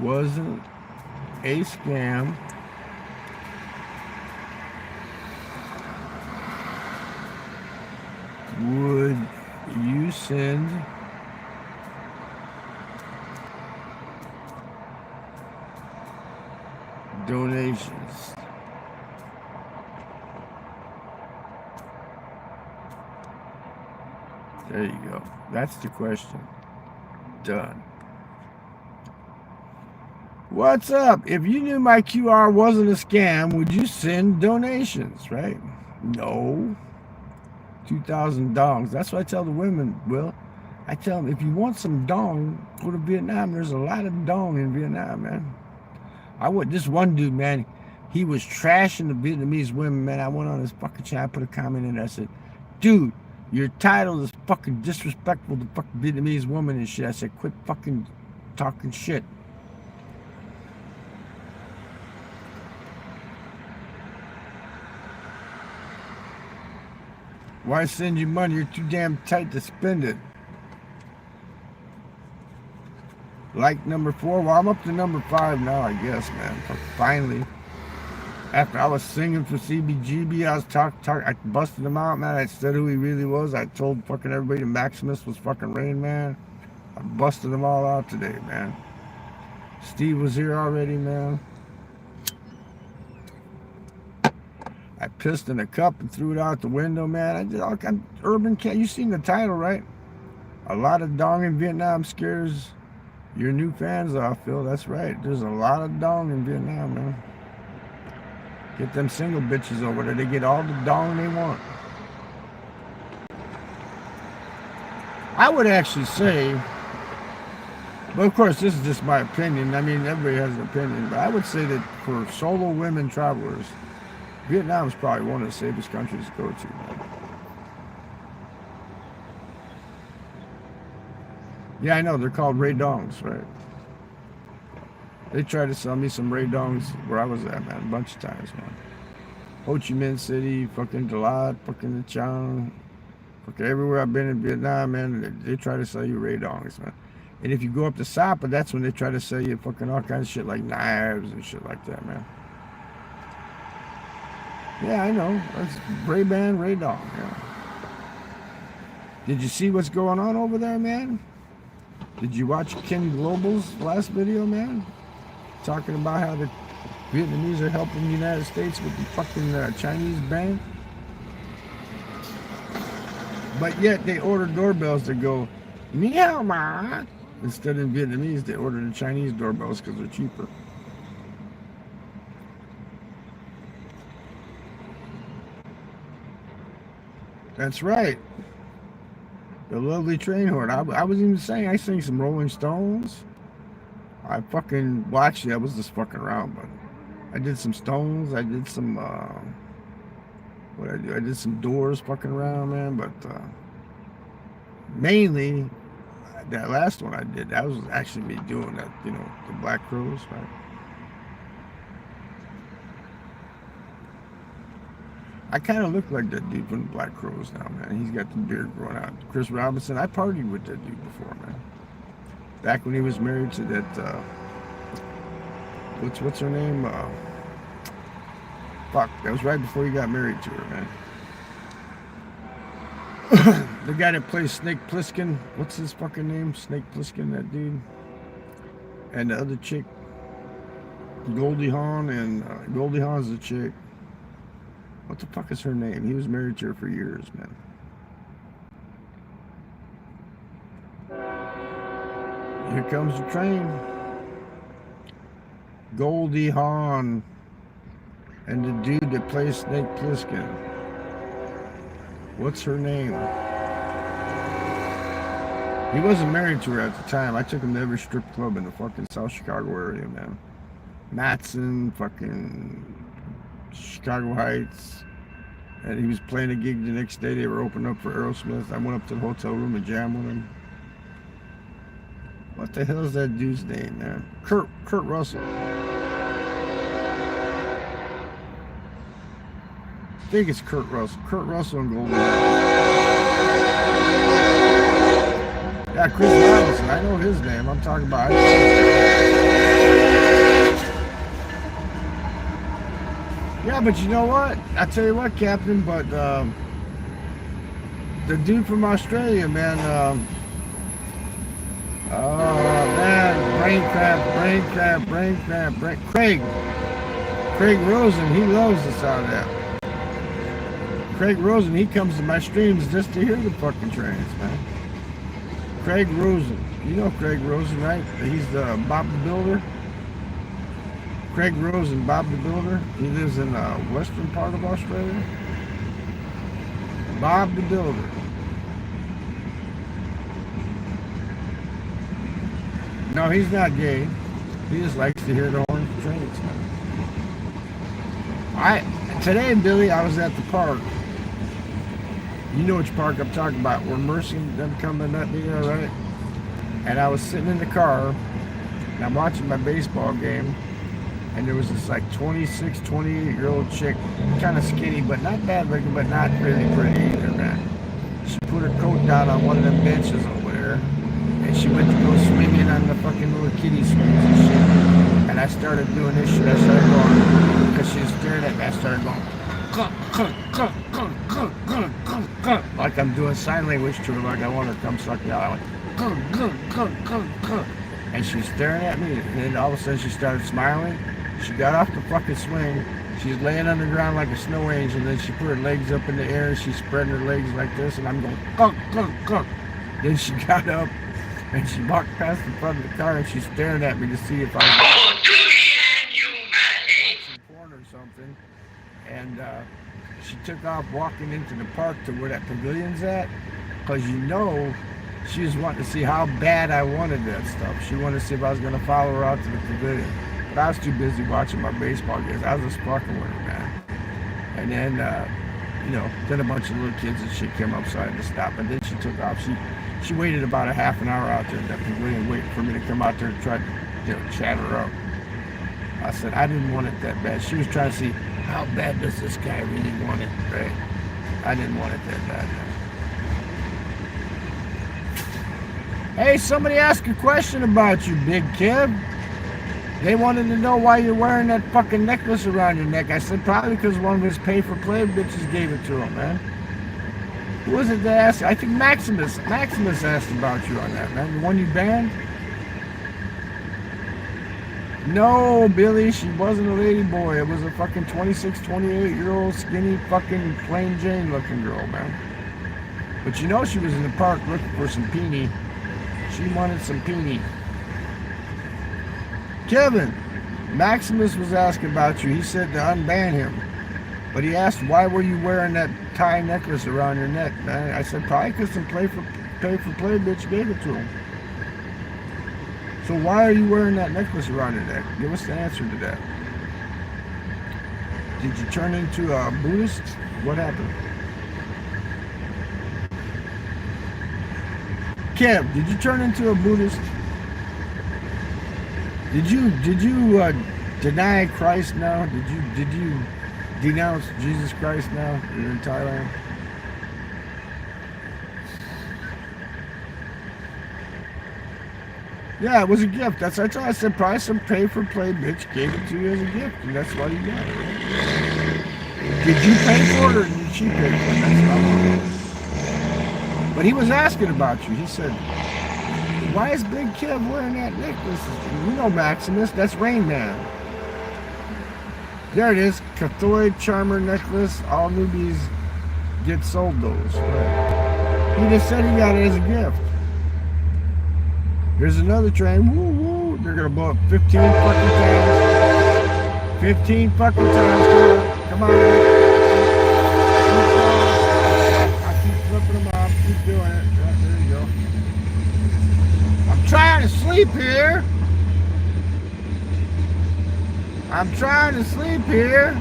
wasn't a scam, would you send donations? There you go. That's the question. Done. What's up? If you knew my QR wasn't a scam, would you send donations, right? No. 2,000 dongs. That's what I tell the women, Will. I tell them, if you want some dong, go to Vietnam. There's a lot of dong in Vietnam, man. This one dude, man, he was trashing the Vietnamese women, man. I went on his fucking channel, I put a comment in there. I said, dude, your title is fucking disrespectful to fucking Vietnamese women and shit. I said, quit fucking talking shit. Why send you money? You're too damn tight to spend it. Like number 4. Well, I'm up to number 5 now, I guess, man. Finally. After I was singing for CBGB, I was I busted him out, man. I said who he really was. I told fucking everybody Maximus was fucking Rain Man. I busted them all out today, man. Steve was here already, man. I pissed in a cup and threw it out the window, man. I did all kind of urban cat. You seen the title, right? A lot of dong in Vietnam scares your new fans off, Phil. That's right. There's a lot of dong in Vietnam, man. Get them single bitches over there. They get all the dong they want. I would actually say, but of course this is just my opinion. I mean, everybody has an opinion, but I would say that for solo women travelers, Vietnam is probably one of the safest countries to go to, man. Yeah, I know. They're called Ray Dongs, right? They tried to sell me some Ray Dongs where I was at, man, a bunch of times, man. Ho Chi Minh City, fucking Dalat, fucking Nha Trang, fucking everywhere I've been in Vietnam, man, they try to sell you Ray Dongs, man. And if you go up to Sapa, that's when they try to sell you fucking all kinds of shit like knives and shit like that, man. Yeah, I know. That's Ray Ban, Ray Dong, yeah. Did you see what's going on over there, man? Did you watch Ken Global's last video, man? Talking about how the Vietnamese are helping the United States with the fucking Chinese bank. But yet they order doorbells that go, Ni hao ma. Instead in Vietnamese, they order the Chinese doorbells because they're cheaper. That's right. The lovely train horn. I was even saying, I sang some Rolling Stones. I fucking watched it. I was just fucking around, but I did some Stones. I did some, what I do? I did some Doors fucking around, man. But mainly, that last one I did, that was actually me doing that, you know, the Black Crowes, right? I kind of look like that dude from the Black Crowes now, man. He's got the beard growing out. Chris Robinson, I partied with that dude before, man. Back when he was married to that, what's her name? Fuck, that was right before he got married to her, man. The guy that plays Snake Plissken, what's his fucking name? Snake Plissken, that dude. And the other chick, Goldie Hawn, and Goldie Hawn's the chick. What the fuck is her name? He was married to her for years, man. Here comes the train. Goldie Hawn and the dude that plays Snake Plissken. What's her name? He wasn't married to her at the time. I took him to every strip club in the fucking South Chicago area, man. Matson, fucking Chicago Heights. And he was playing a gig the next day. They were opening up for Aerosmith. I went up to the hotel room and jammed with him. What the hell is that dude's name, man? Kurt Russell. I think it's Kurt Russell. Kurt Russell and Goldie. Yeah, Chris Robinson. I know his name. I'm talking about. Yeah, but you know what? I tell you what, Captain. But the dude from Australia, man. Oh man, brain cramp. Craig Rosen. He loves us out there. Craig Rosen, he comes to my streams just to hear the fucking trains, man. Craig Rosen. You know Craig Rosen, right? He's the Bob the Builder. Craig Rosen, Bob the Builder. He lives in the western part of Australia. Bob the Builder. No, he's not gay. He just likes to hear the horn trains. Today, Billy, I was at the park. You know which park I'm talking about. Where Mercy and them come and met me there, right? And I was sitting in the car, and I'm watching my baseball game, and there was this like 26, 28-year-old chick, kind of skinny, but not bad looking, but not really pretty either, man. She put her coat down on one of them benches over there, and she went to go swinging on the fucking little kiddie swings and shit. And I started doing this shit. I started going, because she was staring at me, I started going, like I'm doing sign language to her, like I want her to come suck me out. I went, and she's staring at me, and then all of a sudden she started smiling. She got off the fucking swing. She's laying on the ground like a snow angel, and then she put her legs up in the air, and she's spreading her legs like this, and I'm going, Then she got up, and she walked past the front of the car, and she's staring at me to see if I was watching porn or something. And she took off walking into the park to where that pavilion's at, because you know she was wanting to see how bad I wanted that stuff. She wanted to see if I was going to follow her out to the pavilion. But I was too busy watching my baseball games. I was just fucking with her, man. And then, then a bunch of little kids and shit came up, so I had to stop. And then she took off. She waited about a half an hour out there at that pavilion, waiting for me to come out there and try to chat her up. I said, I didn't want it that bad. She was trying to see, how bad does this guy really want it, right? I didn't want it that bad. Hey, somebody asked a question about you, big kid. They wanted to know why you're wearing that fucking necklace around your neck. I said, probably because one of his pay-for-play bitches gave it to him, man. Who was it that asked? I think Maximus. Maximus asked about you on that, man. The one you banned? No, Billy, she wasn't a lady boy. It was a fucking 26, 28-year-old skinny fucking plain Jane looking girl, man. But you know she was in the park looking for some peenie. She wanted some peenie. Kevin, Maximus was asking about you. He said to unban him. But he asked, why were you wearing that tie necklace around your neck, man? I said, probably because some pay-for-play bitch gave it to him. So why are you wearing that necklace around your neck? Give us the answer to that. Did you turn into a Buddhist? What happened? Kev, did you turn into a Buddhist? Did you deny Christ now? Did you denounce Jesus Christ now? You're in Thailand. Yeah, it was a gift. That's what I said. Probably some pay-for-play bitch gave it to you as a gift, and that's why you got it. Did you pay for it, or did she pay for it? That's what I want. But he was asking about you. He said, why is Big Kev wearing that necklace? You know Maximus, that's Rain Man. There it is. Cathoid Charmer necklace. All newbies get sold those. Right? He just said he got it as a gift. Here's another train. Woo woo. They're gonna blow up 15 fucking times. 15 fucking times. Come on. I keep flipping them off. Keep doing it. Right, there you go. I'm trying to sleep here. I'm trying to sleep here.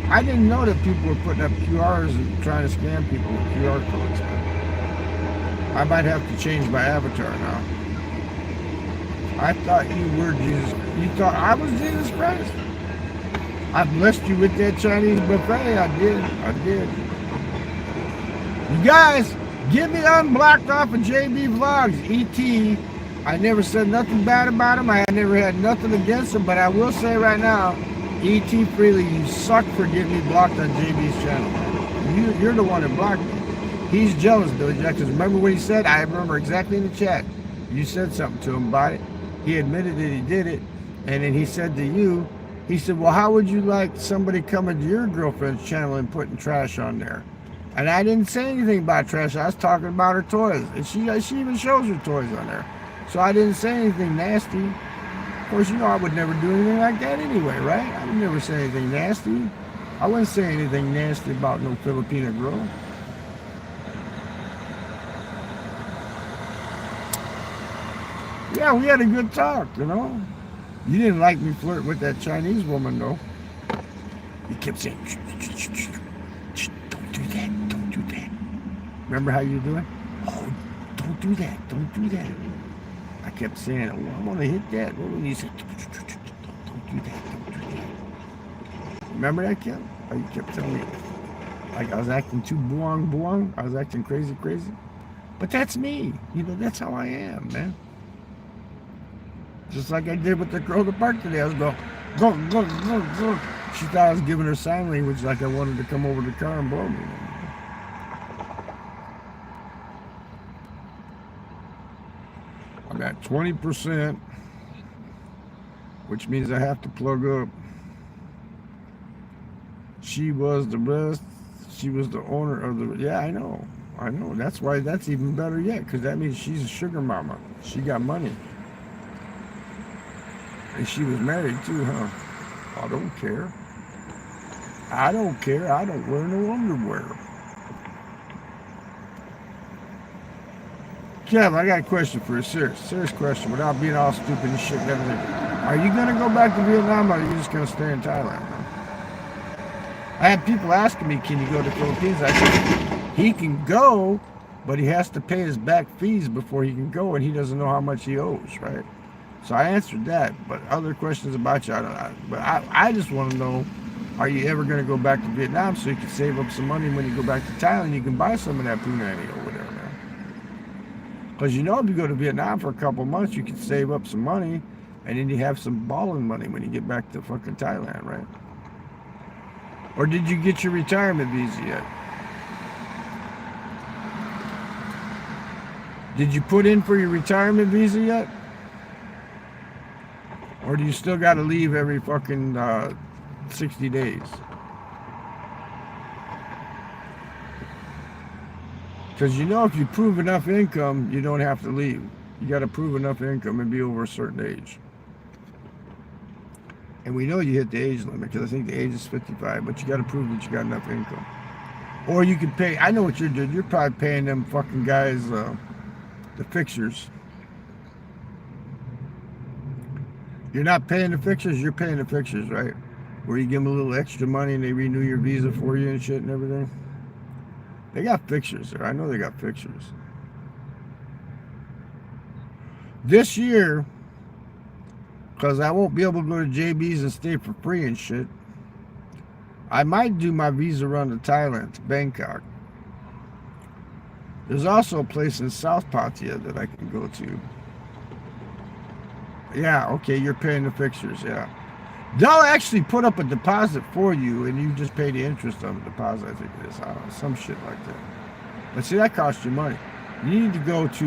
I didn't know that people were putting up QRs and trying to scam people with QR codes. I might have to change my avatar now. I thought you were Jesus. You thought I was Jesus Christ? I blessed you with that Chinese buffet. I did. You guys, get me unblocked off of JB Vlogs. E.T. I never said nothing bad about him. I never had nothing against him, but I will say right now, E.T. Freely, you suck for getting me blocked on JB's channel. You're the one that blocked me. He's jealous, Billy Jack, because remember what he said? I remember exactly in the chat. You said something to him about it. He admitted that he did it, And then he said to you, he said, well, how would you like somebody coming to your girlfriend's channel and putting trash on there? And I didn't say anything about trash. I was talking about her toys. And she even shows her toys on there. So I didn't say anything nasty. Of course, you know I would never do anything like that anyway, right? I would never say anything nasty. I wouldn't say anything nasty about no Filipina girl. Yeah, we had a good talk, you know. You didn't like me flirt with that Chinese woman, though. You kept saying, don't do that, don't do that. Remember how you do it? Oh, don't do that, don't do that. I kept saying, oh, I'm going to hit that. Well, and you said, don't do that, don't do that. Remember that, kid? Oh, you kept telling me, like I was acting too buang. I was acting crazy. But that's me. You know, that's how I am, man. Just like I did with the girl at the park today. I was going, go. She thought I was giving her sign language like I wanted to come over to the car and blow me. I'm at 20%, which means I have to plug up. She was the best. She was the owner of the... Yeah, I know. That's why that's even better yet, because that means she's a sugar mama. She got money. And she was married too, huh? I don't care. I don't wear no underwear. Kev, I got a question for you. Serious question, without being all stupid and shit and everything. Are you going to go back to Vietnam, or are you just going to stay in Thailand, man? I had people asking me, can you go to the Philippines? I said, he can go, but he has to pay his back fees before he can go, and he doesn't know how much he owes, right? So I answered that, but other questions about you, I just want to know, are you ever going to go back to Vietnam so you can save up some money when you go back to Thailand, you can buy some of that punani over there, man. Because you know, if you go to Vietnam for a couple months, you can save up some money, and then you have some balling money when you get back to fucking Thailand, right? Or did you get your retirement visa yet? Did you put in for your retirement visa yet? Or do you still got to leave every fucking 60 days? Because you know, if you prove enough income, you don't have to leave. You got to prove enough income and be over a certain age. And we know you hit the age limit, because I think the age is 55, but you got to prove that you got enough income. Or you can pay, I know what you're doing, you're probably paying them fucking guys, the fixers. You're not paying the fixers, you're paying the fixers, right? Where you give them a little extra money and they renew your visa for you and shit and everything. They got fixers there. I know they got fixers. This year, because I won't be able to go to JB's and stay for free and shit, I might do my visa run to Thailand, to Bangkok. There's also a place in South Pattaya that I can go to. Yeah, okay, you're paying the fixers, yeah. They'll actually put up a deposit for you, and you just pay the interest on the deposit, I think it is. I don't know, some shit like that. But see, that costs you money. You need to go to,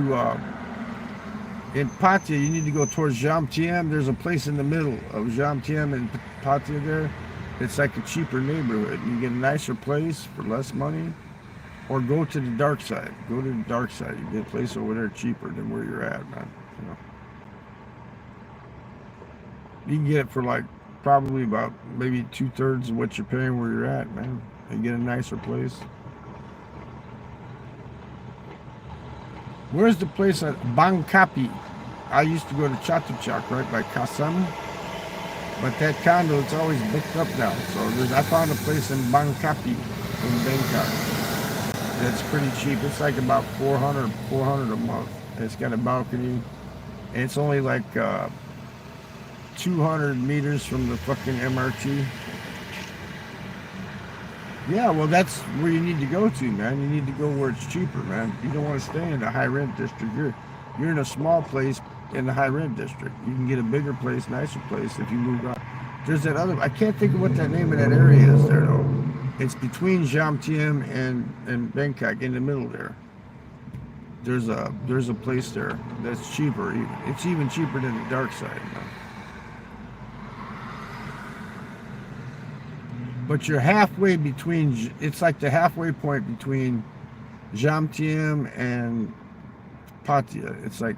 in Pattaya, you need to go towards Jam Tiem. There's a place in the middle of Jam Tiem and Pattaya there. It's like a cheaper neighborhood. You get a nicer place for less money. Or go to the dark side. Go to the dark side. You get a place over there cheaper than where you're at, man. You know. You can get it for like probably about maybe 2/3 of what you're paying where you're at, man. And get a nicer place. Where's the place at Bang Kapi? I used to go to Chatuchak, right by Kasam. But that condo, it's always booked up now. So I found a place in Bang Kapi in Bangkok. That's pretty cheap. It's like about 400 a month. It's got a balcony. And it's only like 200 meters from the fucking MRT. Yeah, well, that's where you need to go to, man. You need to go where it's cheaper, man. You don't want to stay in the high rent district. You're in a small place in the high rent district. You can get a bigger place, nicer place if you move out. There's that other, I can't think of what that name of that area is there, though. It's between Jam Tiem and Bangkok, in the middle there. There's a place there that's cheaper even. It's even cheaper than the dark side, man. but you're halfway between. It's like the halfway point between Jamtien and Pattaya. It's like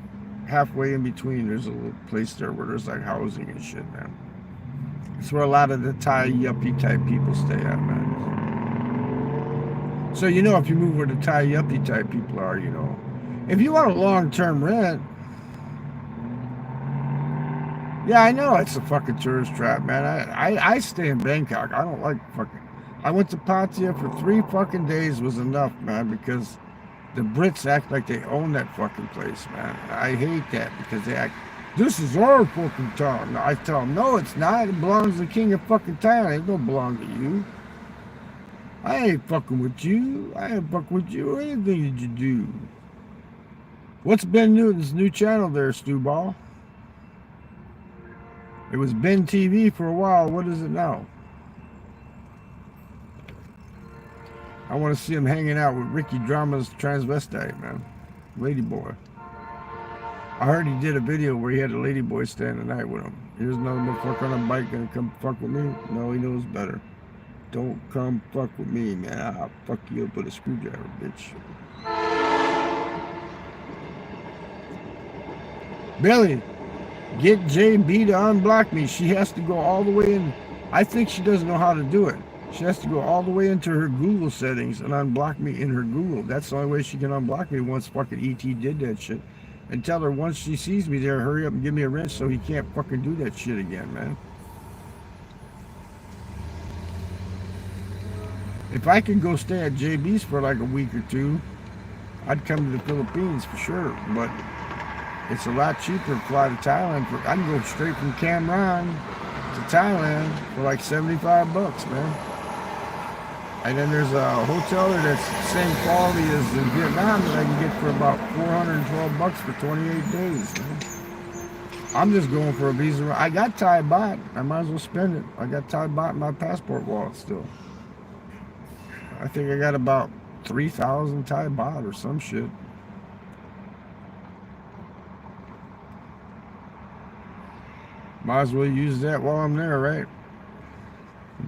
halfway in between. There's a little place there where there's like housing and shit, man. It's where a lot of the Thai yuppie type people stay at, man. So you know, if you move where the Thai yuppie type people are, you know, if you want a long-term rent, yeah, I know it's a fucking tourist trap, man. I stay in Bangkok. I don't like fucking. I went to Pattaya for 3 fucking days was enough, man, because the Brits act like they own that fucking place, man. I hate that because they act. This is our fucking town. I tell them, no, it's not. It belongs to the king of fucking Thailand. It don't belong to you. I ain't fucking with you. I ain't fucking with you or anything that you do. What's Ben Newton's new channel there, Stewball? It was Ben TV for a while. What is it now? I want to see him hanging out with Ricky Drama's transvestite, man. Ladyboy. I heard he did a video where he had a ladyboy staying the night with him. Here's another motherfucker on a bike gonna come fuck with me? No, he knows better. Don't come fuck with me, man. I'll fuck you up with a screwdriver, bitch. Billy, get JB to unblock me. She has to go all the way in. I think she doesn't know how to do it. She has to go all the way into her Google settings and unblock me in her Google. That's the only way she can unblock me once fucking ET did that shit. And tell her once she sees me there, hurry up and give me a wrench so he can't fucking do that shit again, man. If I could go stay at JB's for like a week or two, I'd come to the Philippines for sure. But it's a lot cheaper to fly to Thailand. I can go straight from Cam Ranh to Thailand for like $75, man. And then there's a hotel there that's the same quality as in Vietnam that I can get for about $412 for 28 days, man. I'm just going for a visa. I got Thai baht. I might as well spend it. I got Thai baht in my passport wallet still. I think I got about 3,000 Thai baht or some shit. Might as well use that while I'm there, right?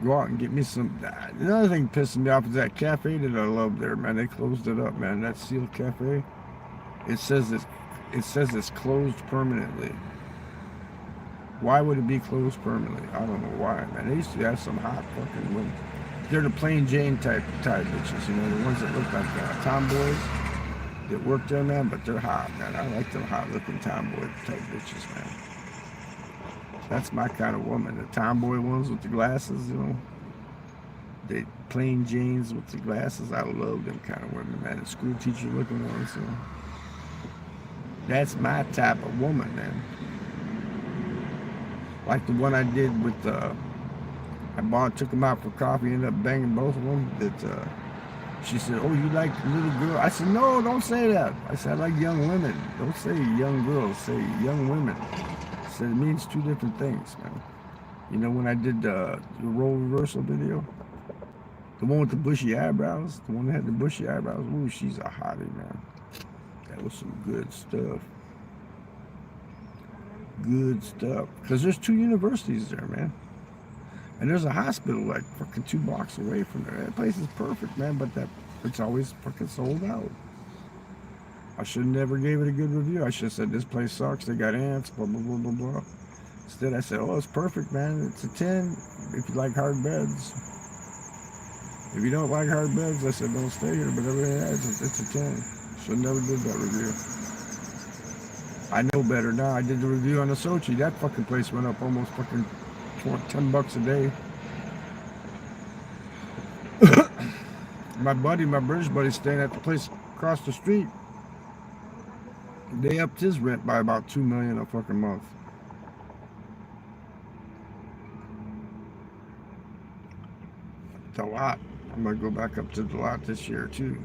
Go out and get me some. Another thing pissing me off is that cafe that I love there, man. They closed it up, man. That Seal Cafe. It says it's closed permanently. Why would it be closed permanently? I don't know why, man. They used to have some hot fucking women. They're the plain Jane type bitches, you know, the ones that look like tomboys that work there, man. But they're hot, man. I like them hot looking tomboy type bitches, man. That's my kind of woman. The tomboy ones with the glasses, you know. The plain Janes with the glasses. I love them kind of women, man. The school teacher looking ones, you know. That's my type of woman, man. Like the one I did with, took them out for coffee, ended up banging both of them. She said, oh, you like little girl? I said, no, don't say that. I said, I like young women. Don't say young girls, say young women. It means 2 different things, man. You know, when I did the role reversal video, the one with the bushy eyebrows, the one that had the bushy eyebrows, ooh, she's a hottie, man. That was some good stuff. Good stuff. Because there's 2 universities there, man. And there's a hospital like fucking 2 blocks away from there. That place is perfect, man, but it's always fucking sold out. I should have never gave it a good review. I should have said, this place sucks, they got ants, blah, blah, blah, blah, blah. Instead, I said, oh, it's perfect, man. It's a 10 if you like hard beds. If you don't like hard beds, I said, don't stay here. But everything else, it's a 10. Should have never did that review. I know better now. I did the review on the Sochi. That fucking place went up almost fucking $10 a day. My British buddy, staying at the place across the street. They upped his rent by about $2 million a fucking month. It's a lot. I'm gonna go back up to the lot this year too.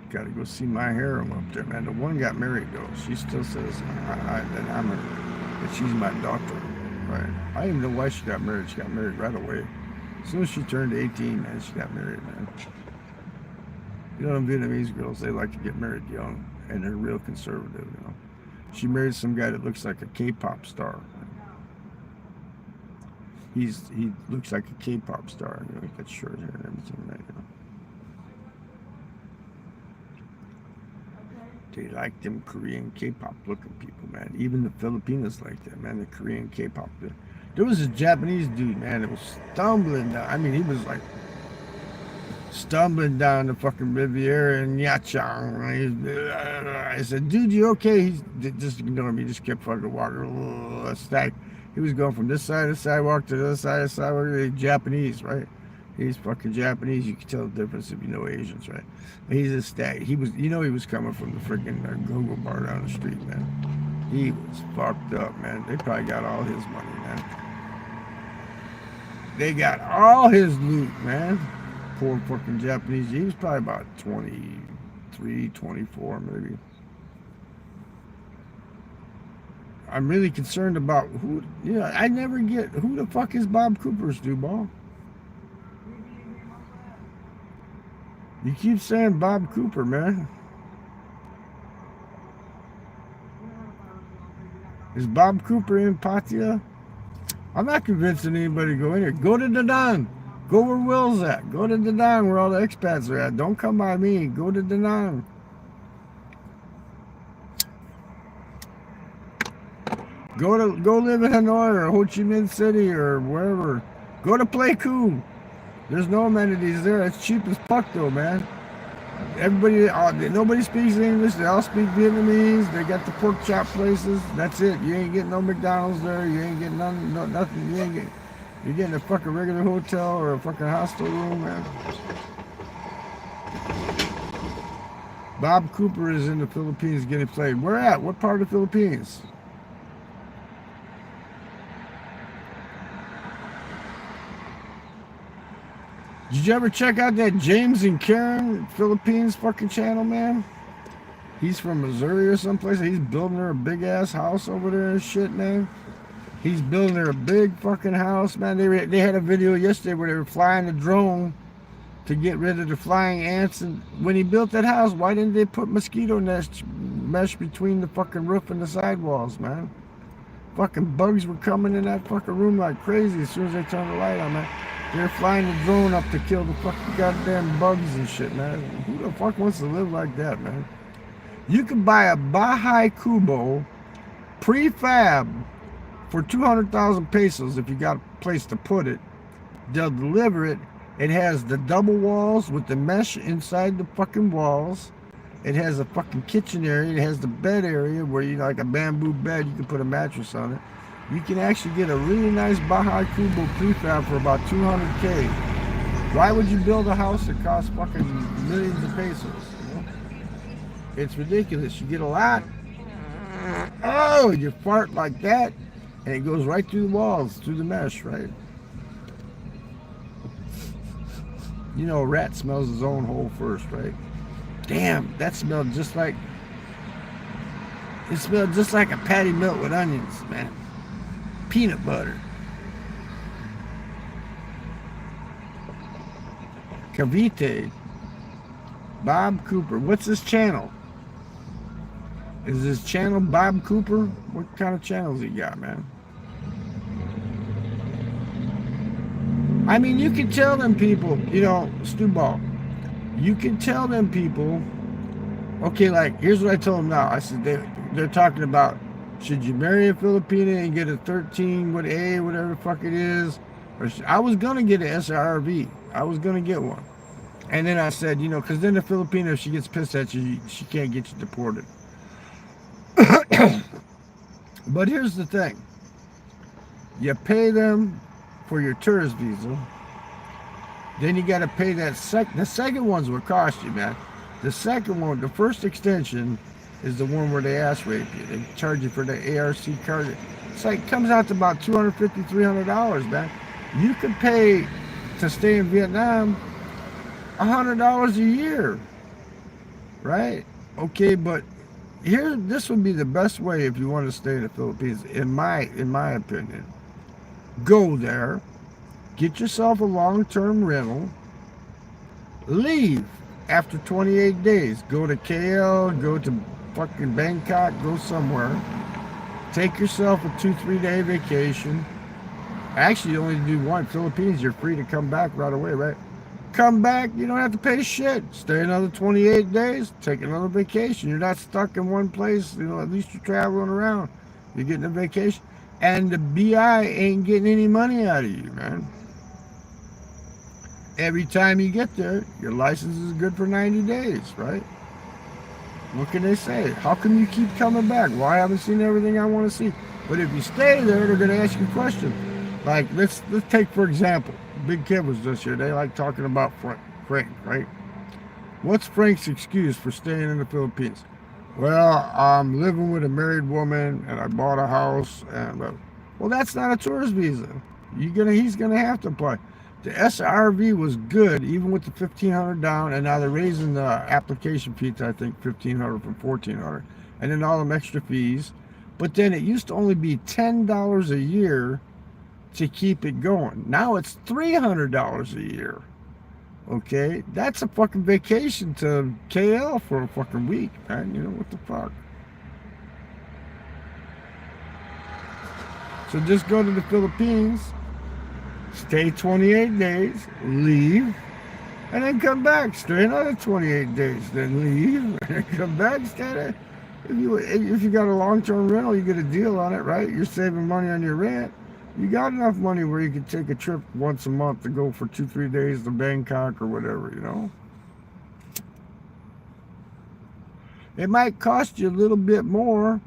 Got to go see my harem up there, man. The one got married though. She still says that she's my daughter, right? I didn't even know why she got married. She got married right away. As soon as she turned 18, man, she got married, man. You know, them Vietnamese girls, they like to get married young. And they're real conservative, you know. She married some guy that looks like a K-pop star. He looks like a K-pop star. You know, he got short hair and everything, right? You know. They like them Korean K-pop looking people, man. Even the Filipinos like that, man. The Korean K-pop. There was a Japanese dude, man, that was stumbling down. I mean, he was like stumbling down the fucking Riviera in Yachang. I said, dude, you okay? He just ignored me. He just kept fucking walking. Stack. He was going from this side of the sidewalk to the other side of the sidewalk. He's Japanese, right? He's fucking Japanese. You can tell the difference if you know Asians, right? And he's a stack. He was, you know, he was coming from the freaking Google bar down the street, man. He was fucked up, man. They probably got all his money, man. They got all his loot, man. Poor fucking Japanese. He was probably about 23, 24, maybe. I'm really concerned about who, you know, I never get, who the fuck is Bob Cooper's Duval? You keep saying Bob Cooper, man. Is Bob Cooper in Pattaya? I'm not convincing anybody to go in here. Go to Da Nang. Go where Will's at. Go to Da Nang where all the expats are at. Don't come by me. Go to Da Nang. Go live in Hanoi or Ho Chi Minh City or wherever. Go to Pleiku. There's no amenities there. It's cheap as fuck though, man. Nobody speaks English. They all speak Vietnamese. They got the pork chop places. That's it. You ain't getting no McDonald's there. You ain't getting nothing. You're getting a fucking regular hotel or a fucking hostel room, man. Bob Cooper is in the Philippines getting played. Where at? What part of the Philippines? Did you ever check out that James and Karen Philippines fucking channel, man? He's from Missouri or someplace. He's building her a big ass house over there and shit, man. He's building her a big fucking house, man. They had a video yesterday where they were flying a drone to get rid of the flying ants. And when he built that house, why didn't they put mosquito nest mesh between the fucking roof and the sidewalls, man? Fucking bugs were coming in that fucking room like crazy as soon as they turned the light on, man. They're flying the drone up to kill the fucking goddamn bugs and shit, man. Who the fuck wants to live like that, man? You can buy a Bahay Kubo prefab for 200,000 pesos if you got a place to put it. They'll deliver it. It has the double walls with the mesh inside the fucking walls. It has a fucking kitchen area. It has the bed area where you like a bamboo bed. You can put a mattress on it. You can actually get a really nice Bahay Kubo prefab for about 200K. Why would you build a house that costs fucking millions of pesos? You know? It's ridiculous. You get a lot. Oh, you fart like that, and it goes right through the walls, through the mesh, right? You know, a rat smells his own hole first, right? Damn, that smelled just like, it smelled just like a patty melt with onions, man. Peanut butter. Cavite. Bob Cooper. What's his channel? Is his channel Bob Cooper? What kind of channels he got, man? I mean, you can tell them people, you know, Stu Ball, you can tell them people, okay, like, here's what I told them now. I said, they're talking about, should you marry a Filipina and get a 13 with A, whatever the fuck it is? Or I was going to get an SRV. I was going to get one. And then I said, you know, because then the Filipina, if she gets pissed at you, she can't get you deported. But here's the thing. You pay them for your tourist visa. Then you got to pay that the second one's what cost you, man. The second one, the first extension, is the one where they ass rape you. They charge you for the ARC card. It's like, it comes out to about $250, $300, man. You could pay to stay in Vietnam $100 a year, right? Okay, but this would be the best way if you want to stay in the Philippines, in my opinion. Go there, get yourself a long-term rental, leave after 28 days. Go to KL, go to fucking Bangkok, go somewhere. Take yourself a 2-3 day vacation. Actually, you only do one. Philippines, you're free to come back right away, right? Come back, you don't have to pay shit. Stay another 28 days, take another vacation. You're not stuck in one place. You know, at least you're traveling around. You're getting a vacation. And the BI ain't getting any money out of you, man. Every time you get there, your license is good for 90 days, right? What can they say? How come you keep coming back? Well, I haven't seen everything I want to see. But if you stay there, they're going to ask you questions. Like, let's take, for example, Big Kid was just here. They like talking about Frank, right? What's Frank's excuse for staying in the Philippines? Well, I'm living with a married woman, and I bought a house, and well, that's not a tourist visa. He's gonna have to apply. The SRV was good, even with the $1,500 down, and now they're raising the application fee to I think $1,500 from $1,400, and then all them extra fees. But then it used to only be $10 a year to keep it going. Now it's $300 a year. Okay, that's a fucking vacation to KL for a fucking week, man. You know what the fuck? So just go to the Philippines, stay 28 days, leave, and then come back. Stay another 28 days, then leave, and then come back. Stay there. If you got a long-term rental, you get a deal on it, right? You're saving money on your rent. You got enough money where you can take a trip once a month to go for 2-3 days to Bangkok or whatever, you know? It might cost you a little bit more.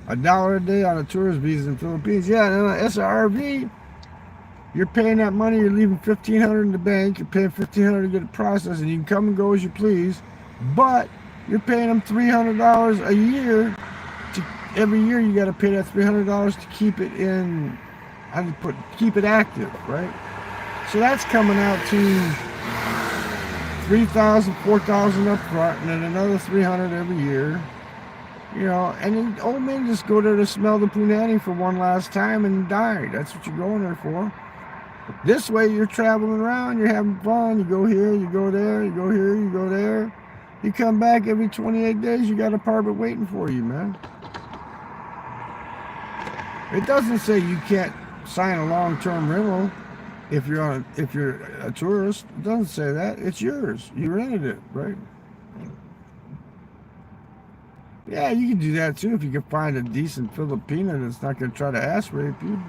$1 a day on a tourist visa in the Philippines. Yeah, and on an SRV, you're paying that money, you're leaving $1,500 in the bank, you're paying $1,500 to get it processed, and you can come and go as you please, but you're paying them $300 a year. Every year you got to pay that $300 to keep it in, keep it active, right? So that's coming out to $3,000, $4,000 up front, and then another $300 every year. You know, and then old men just go there to smell the punani for one last time and die. That's what you're going there for. This way you're traveling around, you're having fun, you go here, you go there, you go here, you go there. You come back every 28 days, you got an apartment waiting for you, man. It doesn't say you can't sign a long-term rental if you're a tourist. It doesn't say that. It's yours. You rented it, right? Yeah, you can do that too if you can find a decent Filipina that's not going to try to ass rape you.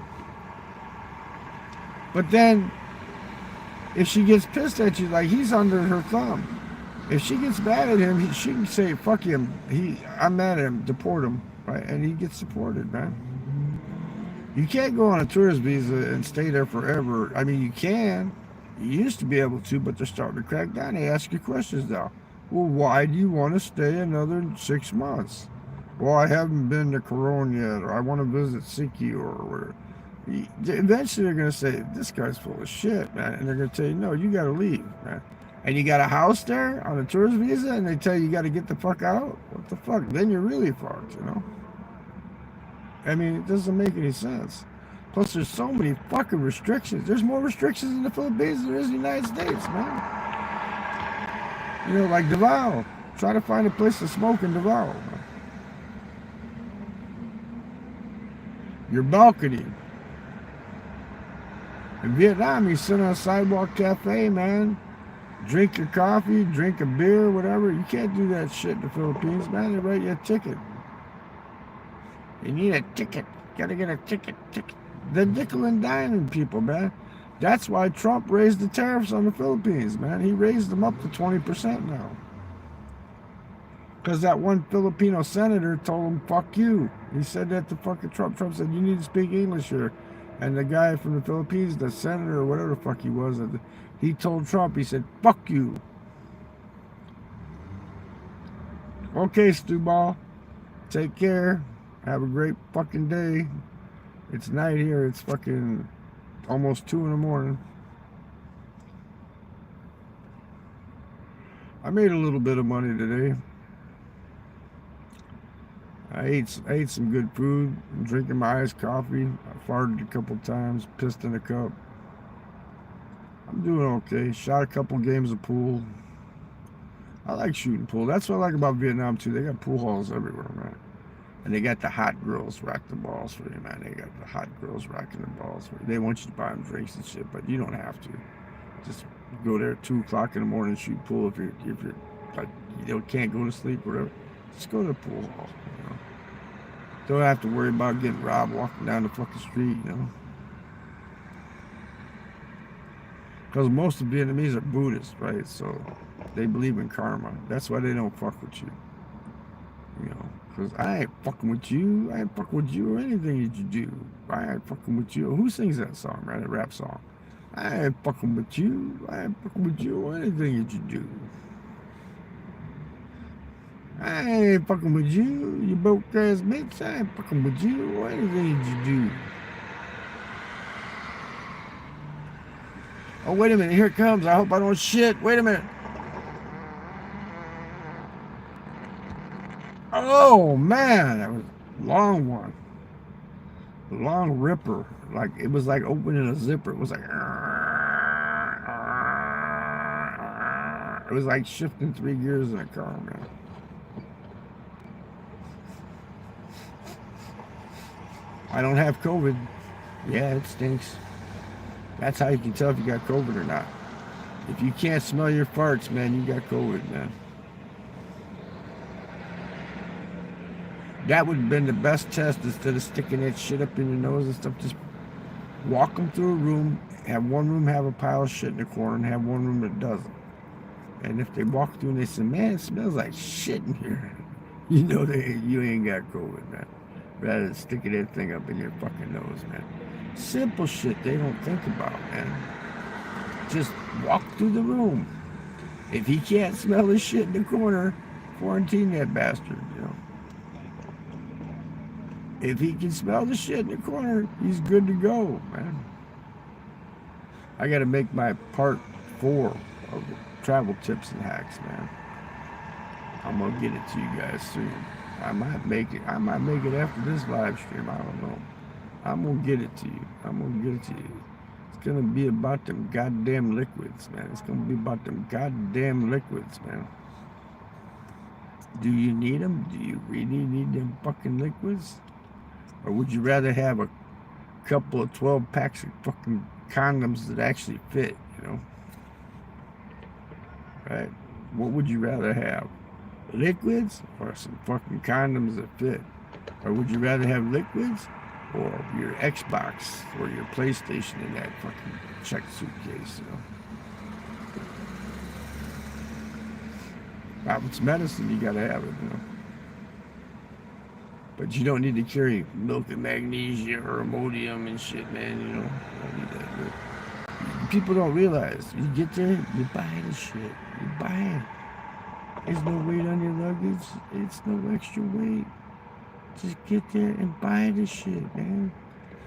But then, if she gets pissed at you, like he's under her thumb. If she gets mad at him, she can say, "Fuck him. I'm mad at him. Deport him." Right? And he gets deported, man. You can't go on a tourist visa and stay there forever. I mean, you can. You used to be able to, but they're starting to crack down. They ask you questions now. Well, why do you want to stay another 6 months? Well, I haven't been to Coron yet, or I want to visit Siki, or whatever. Eventually, they're going to say, this guy's full of shit, man. And they're going to tell you, no, you got to leave, man. And you got a house there on a tourist visa, and they tell you got to get the fuck out? What the fuck? Then you're really fucked, you know? I mean, it doesn't make any sense. Plus, there's so many fucking restrictions. There's more restrictions in the Philippines than there is in the United States, man. You know, like Davao. Try to find a place to smoke in Davao. Man. Your balcony. In Vietnam, you sit on a sidewalk cafe, man. Drink your coffee, drink a beer, whatever. You can't do that shit in the Philippines, man. They write you a ticket. You need a ticket. Gotta get a ticket. The nickel and diamond people, man. That's why Trump raised the tariffs on the Philippines, man. He raised them up to 20% now. Because that one Filipino senator told him, fuck you. He said that to fucking Trump. Trump said, you need to speak English here. And the guy from the Philippines, the senator or whatever the fuck he was, he told Trump, he said, fuck you. Okay, Stewball. Take care. Have a great fucking day. It's night here. It's fucking almost 2 in the morning. I made a little bit of money today. I ate some good food. I'm drinking my iced coffee. I farted a couple times. Pissed in a cup. I'm doing okay. Shot a couple games of pool. I like shooting pool. That's what I like about Vietnam too. They got pool halls everywhere, man. And they got the hot girls rock the balls for you, man. They got the hot girls rocking the balls for you. They want you to buy them drinks and shit, but you don't have to. Just go there at 2 o'clock in the morning, shoot pool. If you're like can't go to sleep or whatever, just go to the pool hall. You know, don't have to worry about getting robbed walking down the fucking street. You know, because most of the Vietnamese are Buddhists, right? So they believe in karma. That's why they don't fuck with you. You know, because I ain't fucking with you. I ain't fucking with you or anything that you do. I ain't fucking with you. Who sings that song, right? A rap song. I ain't fucking with you. I ain't fucking with you or anything that you do. I ain't fucking with you. You broke ass bitch. I ain't fucking with you or anything that you do. Oh, wait a minute. Here it comes. I hope I don't shit. Wait a minute. Oh, man. That was a long one. A long ripper. Like, it was like opening a zipper. It was like... It was like shifting 3 gears in a car, man. I don't have COVID. Yeah, it stinks. That's how you can tell if you got COVID or not. If you can't smell your farts, man, you got COVID, man. That would have been the best test instead of sticking that shit up in your nose and stuff. Just walk them through a room, have one room have a pile of shit in the corner, and have one room that doesn't. And if they walk through and they say, man, it smells like shit in here, you know you ain't got COVID, man. Rather than sticking that thing up in your fucking nose, man. Simple shit they don't think about, man. Just walk through the room. If he can't smell the shit in the corner, quarantine that bastard, you know. If he can smell the shit in the corner, he's good to go, man. I got to make my part 4 of the travel tips and hacks, man. I'm going to get it to you guys soon. I might make it after this live stream. I don't know. I'm going to get it to you. I'm going to get it to you. It's going to be about them goddamn liquids, man. It's going to be about them goddamn liquids, man. Do you need them? Do you really need them fucking liquids? Or would you rather have a couple of 12 packs of fucking condoms that actually fit, you know? Right? What would you rather have? Liquids or some fucking condoms that fit? Or would you rather have liquids or your Xbox or your PlayStation in that fucking checked suitcase, you know? Now, if it's medicine, you gotta have it, you know? But you don't need to carry milk and magnesia or Imodium and shit, man, you know? You don't need that. But people don't realize. You get there, you buy the shit. You buy it. There's no weight on your luggage. It's no extra weight. Just get there and buy the shit, man.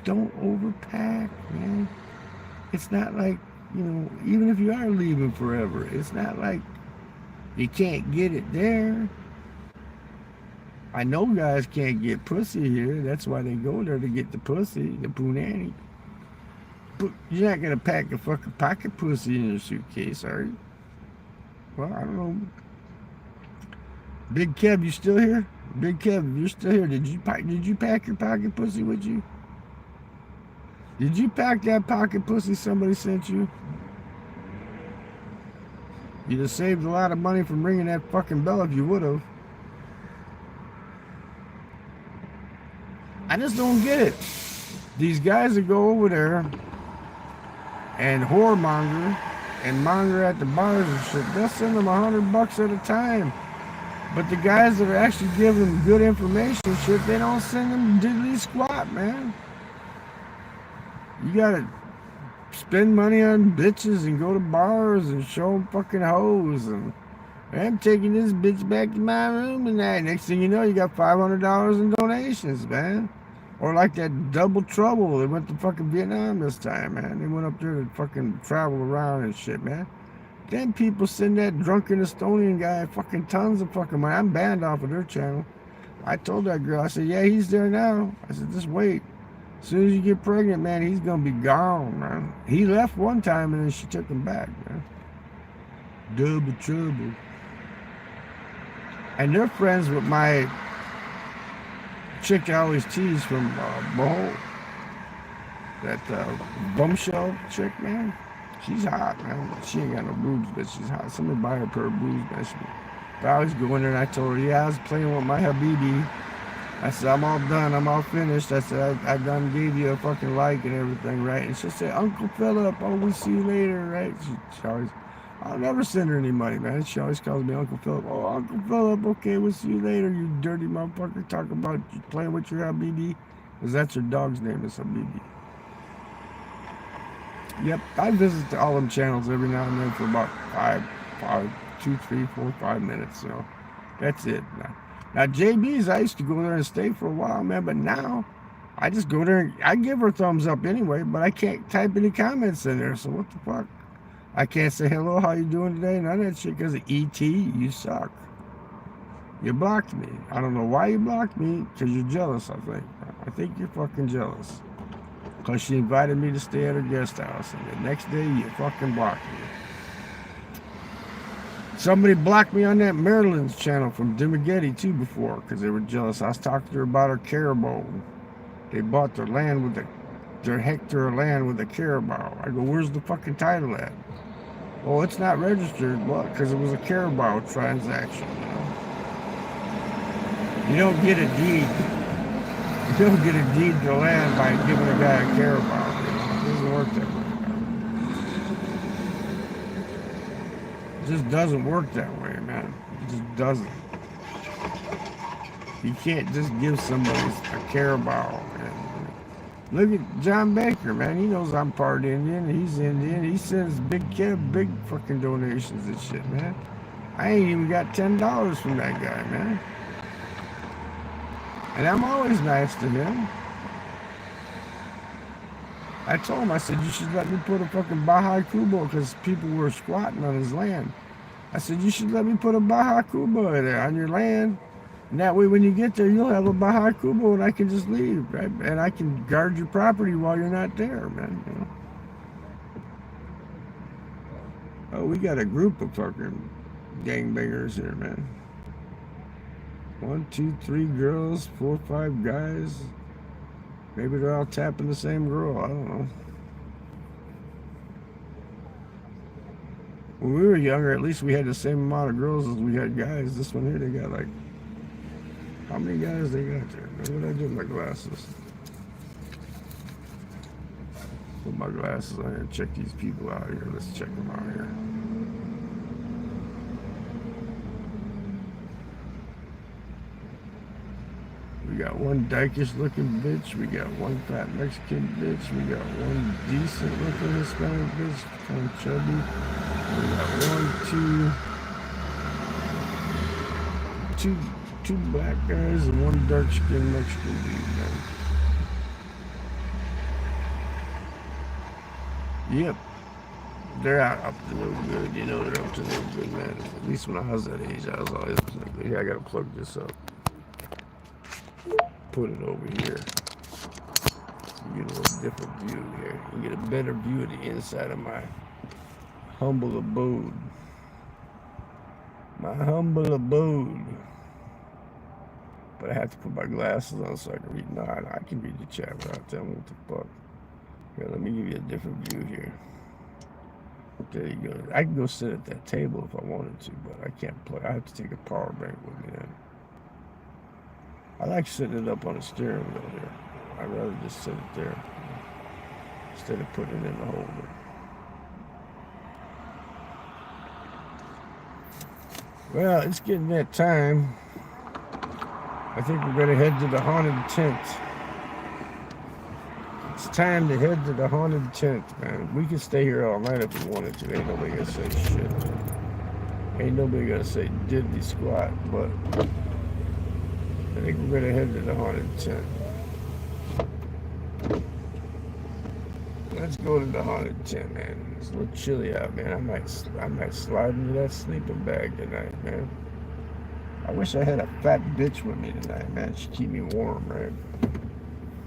Don't overpack, man. It's not like, you know, even if you are leaving forever, it's not like you can't get it there. I know guys can't get pussy here. That's why they go there to get the pussy, the punani. But you're not going to pack a fucking pocket pussy in your suitcase, are you? Well, I don't know. Big Kev, you still here? Big Kev, you're still here. Did you pack your pocket pussy with you? Did you pack that pocket pussy somebody sent you? You'd have saved a lot of money from ringing that fucking bell if you would have. I just don't get it. These guys that go over there and whoremonger and monger at the bars and shit, they'll send them $100 at a time. But the guys that are actually giving them good information and shit, they don't send them diddly squat, man. You gotta spend money on bitches and go to bars and show them fucking hoes and I'm taking this bitch back to my room tonight. Next thing you know, you got $500 in donations, man. Or like that Double Trouble. They went to fucking Vietnam this time, man. They went up there to fucking travel around and shit, man. Then people send that drunken Estonian guy fucking tons of fucking money. I'm banned off of their channel. I told that girl, I said, yeah, he's there now. I said, just wait. As soon as you get pregnant, man, he's gonna be gone, man. He left one time and then she took him back, man. Double Trouble. And they're friends with my chick I always tease from Behold. That Bumshell chick, man. She's hot, man. She ain't got no boobs, but she's hot. Somebody buy her a pair of boobs, man. But I always go in there and I told her, yeah, I was playing with my Habibi. I said, I'm all done. I'm all finished. I said, I done gave you a fucking like and everything, right? And she said, Uncle Philip, oh, we'll see you later, right? She always, I'll never send her any money, man. She always calls me Uncle Philip. Oh, Uncle Philip, okay, we'll see you later, you dirty motherfucker. Talk about you playing with your Habibi. Because that's her dog's name, is Habibi. Yep, I visit all them channels every now and then for about 2, 3, 4, 5 minutes, so that's it. Now, JB's, I used to go there and stay for a while, man, but now I just go there and I give her thumbs up anyway, but I can't type any comments in there, so what the fuck? I can't say hello, how you doing today, none of that shit, because of ET, you suck. You blocked me. I don't know why you blocked me, because you're jealous, I think. I think you're fucking jealous. Because she invited me to stay at her guest house, and the next day you fucking blocked me. Somebody blocked me on that Maryland's channel from Dimmagetti too before because they were jealous. I was talking to her about her caribou. They bought their land with their hectare of land with a caribou. I go, where's the fucking title at? Oh, it's not registered. Well, because it was a caribou transaction. You don't get a deed. You don't get a deed to land by giving a guy a caribou. It doesn't work that way. It just doesn't work that way, man. It just doesn't. You can't just give somebody a caribou. Man. Look at John Baker, man. He knows I'm part Indian. He's Indian. He sends big fucking donations and shit, man. I ain't even got $10 from that guy, man. And I'm always nice to him. I told him, I said, you should let me put a fucking Baja Cuba because people were squatting on his land. I said, you should let me put a Baja Cuba there on your land. And that way when you get there, you'll have a Baja Cuba and I can just leave, right? And I can guard your property while you're not there, man. You know? Oh, we got a group of fucking gangbangers here, man. 1, 2, 3 girls, 4, 5 guys. Maybe they're all tapping the same girl. I don't know. When we were younger, at least we had the same amount of girls as we had guys. This one here, they got like... How many guys they got there? What did I do with my glasses? Put my glasses on here and check these people out here. Let's check them out here. We got one dykish looking bitch. We got one fat Mexican bitch. We got one decent looking Hispanic bitch, kind of chubby. We got two black guys and one dark skinned Mexican dude, man. Yep. They're up to no good. You know they're up to no good, man. At least when I was that age, I was always like, yeah, I gotta plug this up. Put it over here. You get a little different view here. You get a better view of the inside of my humble abode. My humble abode. But I have to put my glasses on so I can read. No, I can read the chat without telling what the fuck. Here, let me give you a different view here. There you go. I can go sit at that table if I wanted to, but I can't play. I have to take a power bank with me then. I like sitting it up on the steering wheel there. I'd rather just sit it there instead of putting it in the holder. Well, it's getting that time. I think we're gonna head to the haunted tent. It's time to head to the haunted tent, man. We could stay here all night if we wanted to. Ain't nobody gonna say shit. Ain't nobody gonna say diddly squat, but I think we're gonna head to the haunted tent. Let's go to the haunted tent, man. It's a little chilly out, man. I might slide into that sleeping bag tonight, man. I wish I had a fat bitch with me tonight, man. She'd keep me warm, right?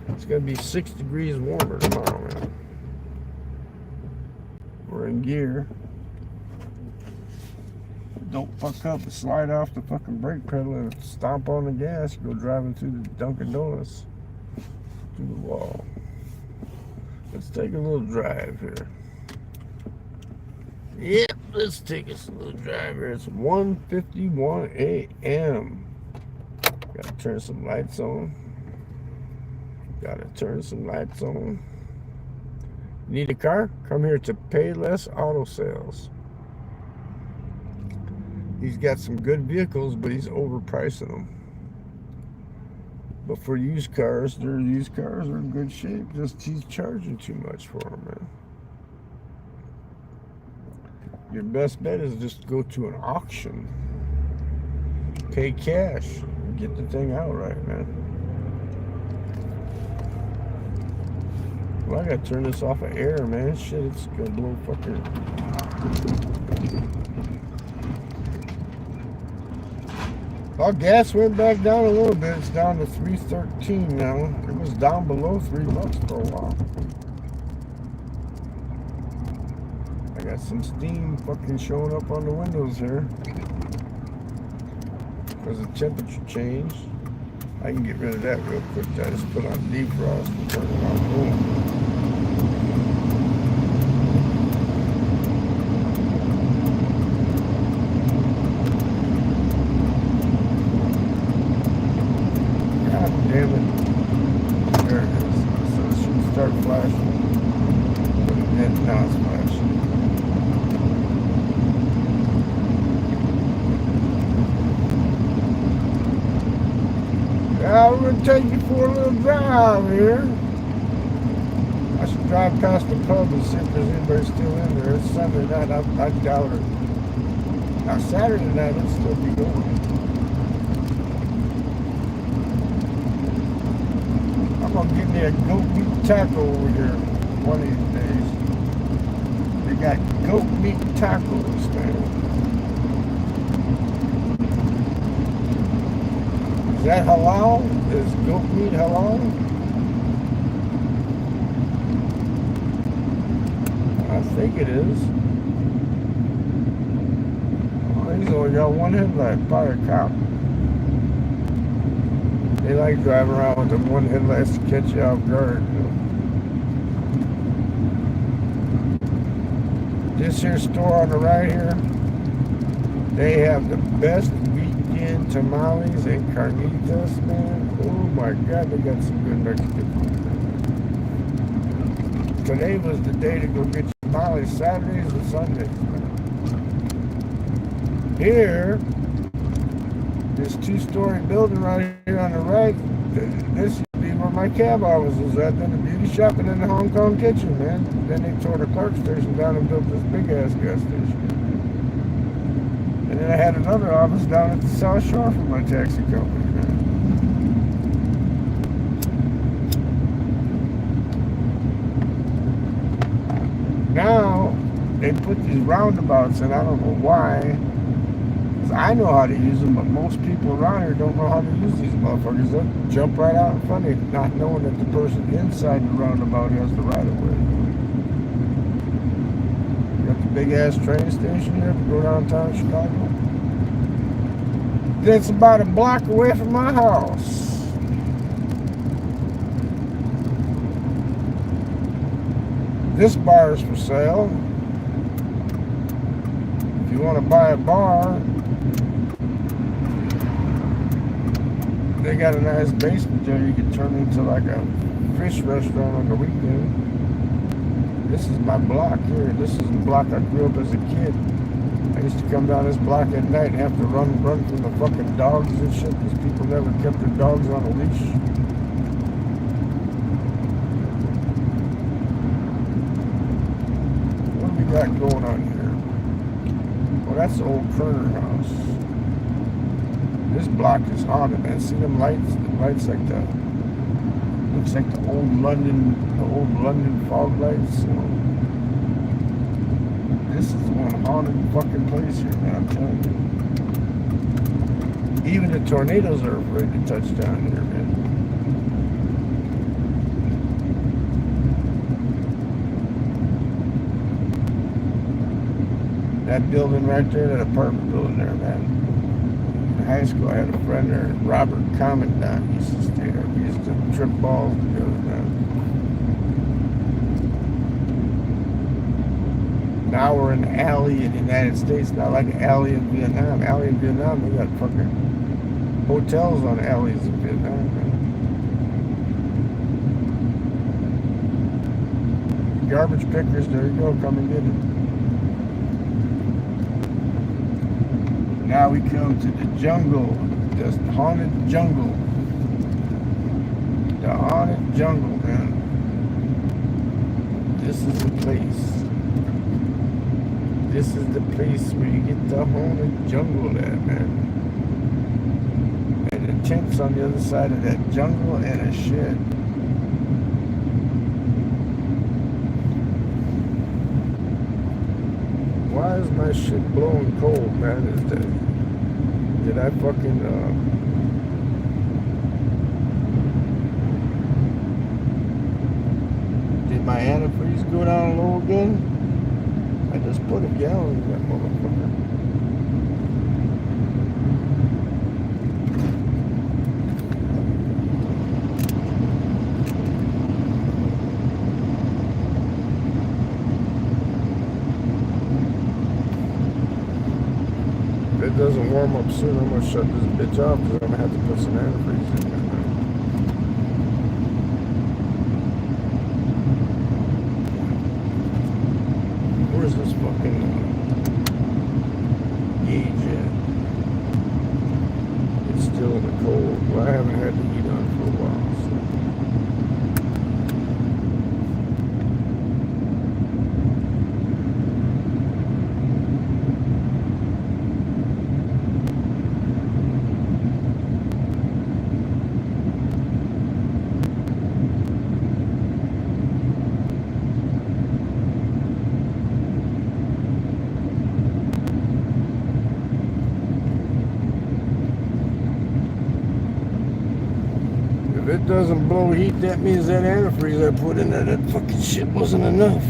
It's gonna be 6 degrees warmer tomorrow, man. We're in gear. Don't fuck up and slide off the fucking brake pedal and stomp on the gas. Go driving through the Dunkin Donuts through the wall. Let's take a little drive here. Yep, let's take a little drive here. It's 1:51 a.m. Gotta turn some lights on. Need a car? Come here to Payless Auto Sales. He's got some good vehicles, but he's overpricing them. But for used cars, their used cars are in good shape. Just he's charging too much for them, man. Your best bet is just go to an auction. Pay cash. Get the thing outright, man. Well, I gotta turn this off of air, man. Shit, it's gonna blow fucking. Well, gas went back down a little bit. It's down to $3.13 now. It was down below $3 for a while. I got some steam fucking showing up on the windows here because the temperature changed. I can get rid of that real quick. I just put on defrost and turn it on. Boom. Damn it. There it is. So it should start flashing. And now it's flashing. Now we're going to take you for a little drive here. I should drive past the pub and see if there's anybody still in there. It's Sunday night. I doubt it. Now Saturday night it'll still be going. I'm going to give me a goat meat taco over here one of these days. They got goat meat tacos, man. Is that halal? Is goat meat halal? I think it is. Oh, he's only got one headlight. Fire cop. They like driving around with them one headlights to catch you off guard. This here store on the right here, they have the best weekend tamales and carnitas, man. Oh my God, they got some good Mexican food. Today was the day to go get your tamales, Saturdays and Sundays, man. Here, this two-story building right here on the right, this used to be where my cab office was at, then the beauty shop, and then the Hong Kong kitchen, man. Then they tore the Clark station down and built this big-ass gas station. And then I had another office down at the South Shore for my taxi company, man. Now, they put these roundabouts in, I don't know why. I know how to use them, but most people around here don't know how to use these motherfuckers. They'll jump right out in front of you, not knowing that the person inside the roundabout has the right of way. Got the big ass train station here to go downtown Chicago. That's about a block away from my house. This bar is for sale. If you want to buy a bar, they got a nice basement there you can turn into like a fish restaurant on the weekend. This is my block here. This is the block I grew up as a kid. I used to come down this block at night and have to run from the fucking dogs and shit because people never kept their dogs on a leash. What do we got going on here? Well, that's the old Kerner house. This block is haunted, man. See them lights? The lights like the looks like the old London fog lights. So this is one haunted fucking place here, man. I'm telling you. Even the tornadoes are afraid to touch down here, man. That building right there, that apartment building there, man. In high school, I had a friend there, Robert Commandant, used to stay there. We used to trip balls together, man. Now we're in the alley in the United States, not like an alley in Vietnam. Alley in Vietnam, they got fucking hotels on alleys in Vietnam, man. Garbage pickers, there you go, come and get it. Now we come to the jungle, the haunted jungle. The haunted jungle, man. This is the place. This is the place where you get the haunted jungle at, man. And the tent's on the other side of that jungle and a shed. Why is my shit blowing cold, man? Did I fucking, did my antifreeze go down low again? I just put a gallon in that motherfucker. If it doesn't warm up soon, I'm gonna shut this bitch off because I'm gonna have to put some antifreeze in there. Where's this fucking gauge at? It's still in the cold. Well, I haven't had the heat on for a while, so. If it doesn't blow heat, that means that antifreeze I put in there, that fucking shit wasn't enough.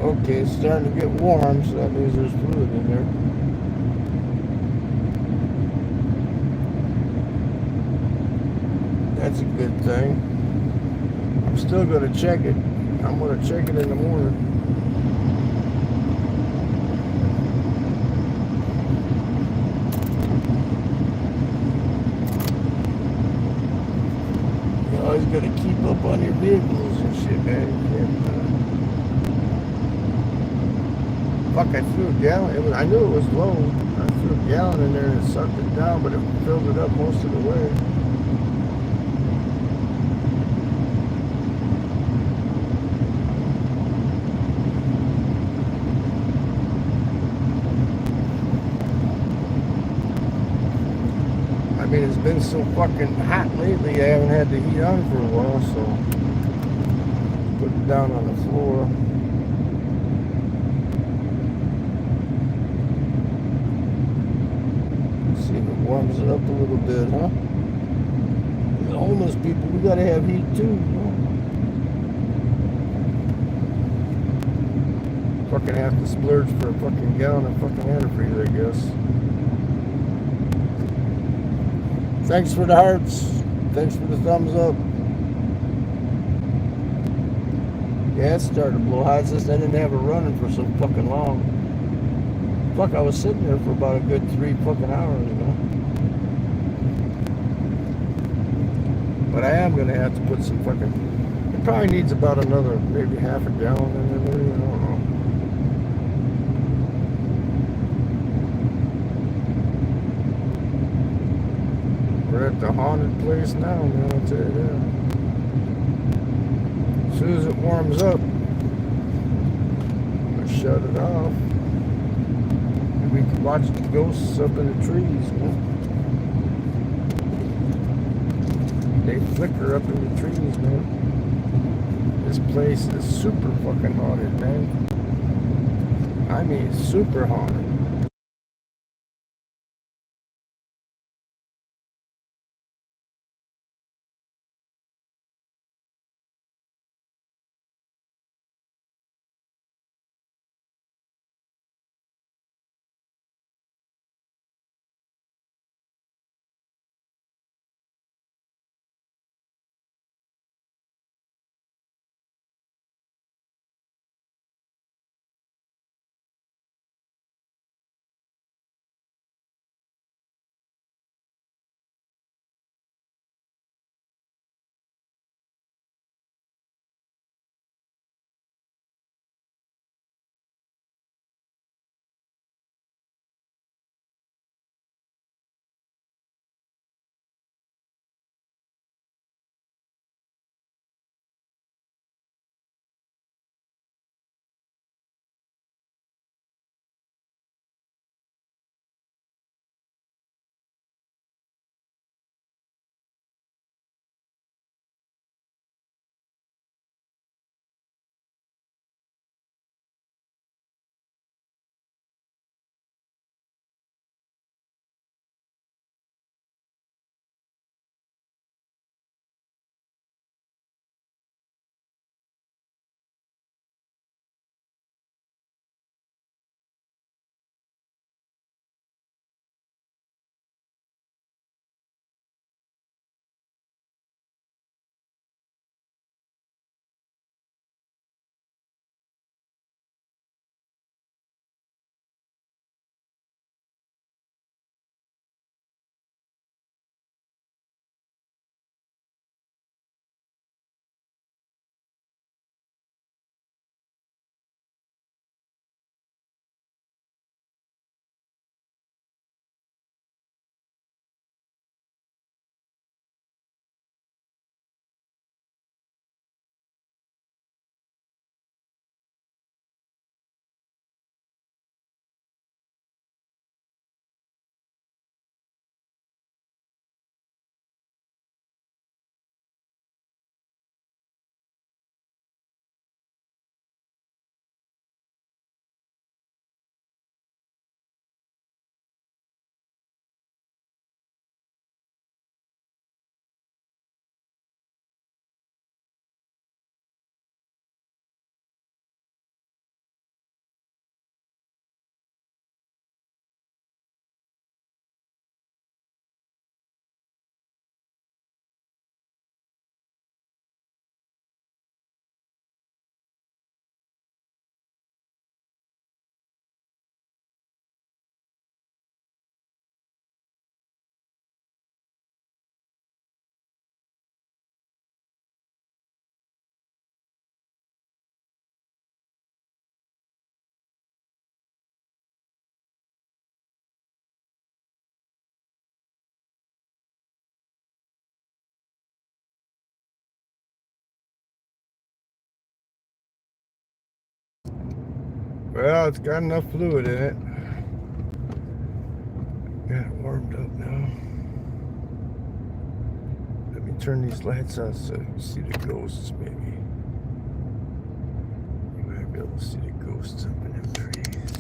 Okay, it's starting to get warm, so that means there's fluid in there. That's a good thing. I'm still going to check it. I'm going to check it in the morning. You always got to keep up on your vehicles and shit, man. You can't, fuck, I threw a gallon. I knew it was low. I threw a gallon in there and it sucked it down, but it filled it up most of the way. I mean, it's been so fucking hot lately, I haven't had the heat on for a while, so put it down on the floor. See if it warms it up a little bit, huh? The homeless people, we gotta have heat too, you know? Fucking have to splurge for a fucking gallon of fucking antifreeze, I guess. Thanks for the hearts. Thanks for the thumbs up. Yeah, it started to blow hot. It's just I didn't have it running for so fucking long. Fuck, I was sitting there for about a good 3 fucking hours, you know. But I am gonna have to put some fucking. It probably needs about another, maybe half a gallon in there. Maybe, I don't know. We're at the haunted place now, man, I'll tell you that. As soon as it warms up, I shut it off. And we can watch the ghosts up in the trees, man. They flicker up in the trees, man. This place is super fucking haunted, man. I mean, super haunted. Well, it's got enough fluid in it. Got it warmed up now. Let me turn these lights on so you see the ghosts, maybe. You might be able to see the ghosts up in the trees.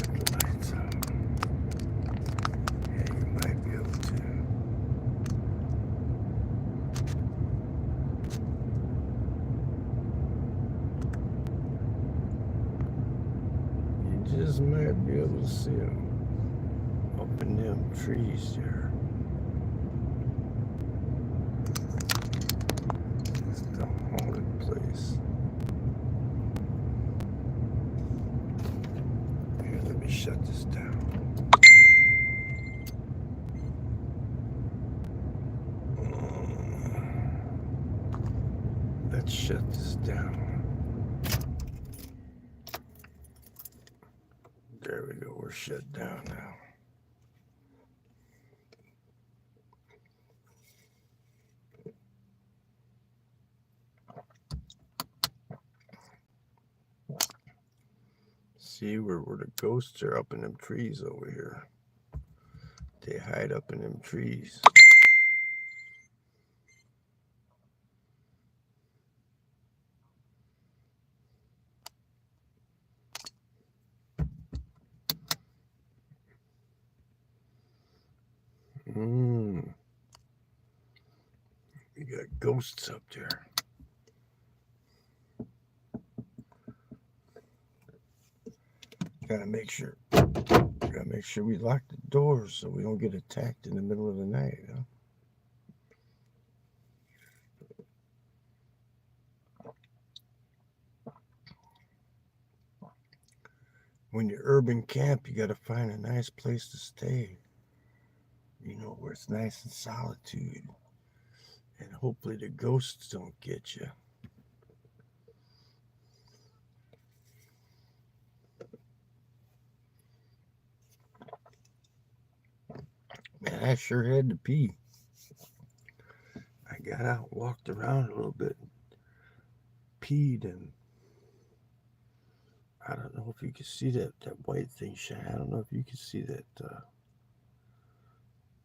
Put the lights on. Yeah, you might be able to. You just might be able to see them up in them trees there. It's the haunted place. Here, let me shut this down. Let's shut this down. There we go, we're shut down now. See where the ghosts are up in them trees over here. They hide up in them trees. We got ghosts up there. Gotta make sure we lock the doors so we don't get attacked in the middle of the night, huh? When you urban camp, you gotta find a nice place to stay. You know, where it's nice and solitude. And hopefully the ghosts don't get you. Man, I sure had to pee. I got out, walked around a little bit, peed, and I don't know if you can see that white thing shine. I don't know if you can see that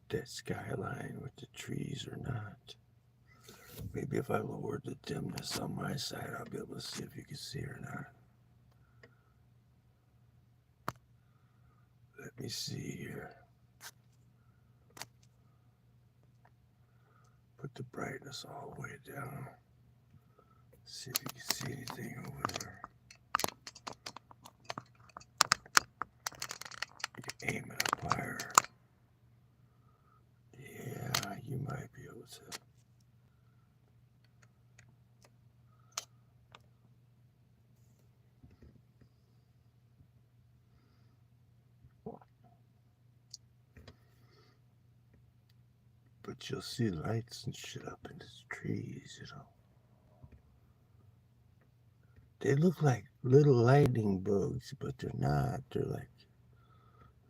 that skyline with the trees or not. Maybe if I lowered the dimness on my side, I'll be able to see if you can see it or not. Let me see here. Put the brightness all the way down. See if you can see anything over there. You aim it up higher. Yeah, you might be able to. But you'll see lights and shit up in the trees, you know. They look like little lightning bugs, but they're not. They're like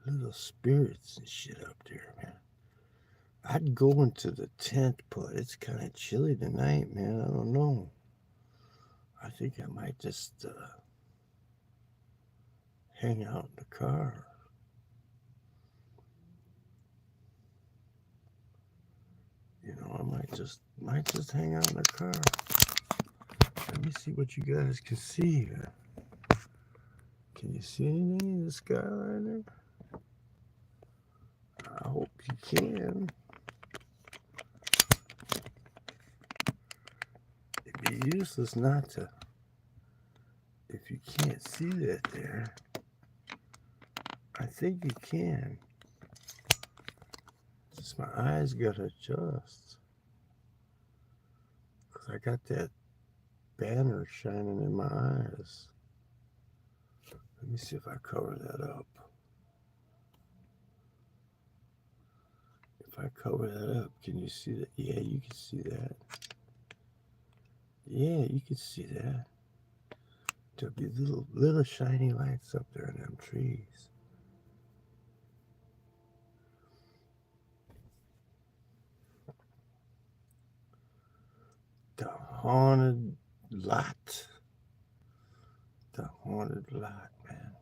little spirits and shit up there, man. I'd go into the tent, but it's kind of chilly tonight, man. I don't know. I think I might just hang out in the car. You know, I might just hang out in the car. Let me see what you guys can see here. Can you see anything in the skyline there? I hope you can. It'd be useless not to. If you can't see that there, I think you can. Just my eyes gotta adjust. Because I got that banner shining in my eyes. Let me see if I cover that up. If I cover that up, can you see that? Yeah, you can see that. Yeah, you can see that. There'll be little shiny lights up there in them trees. The haunted lot. The haunted lot, man.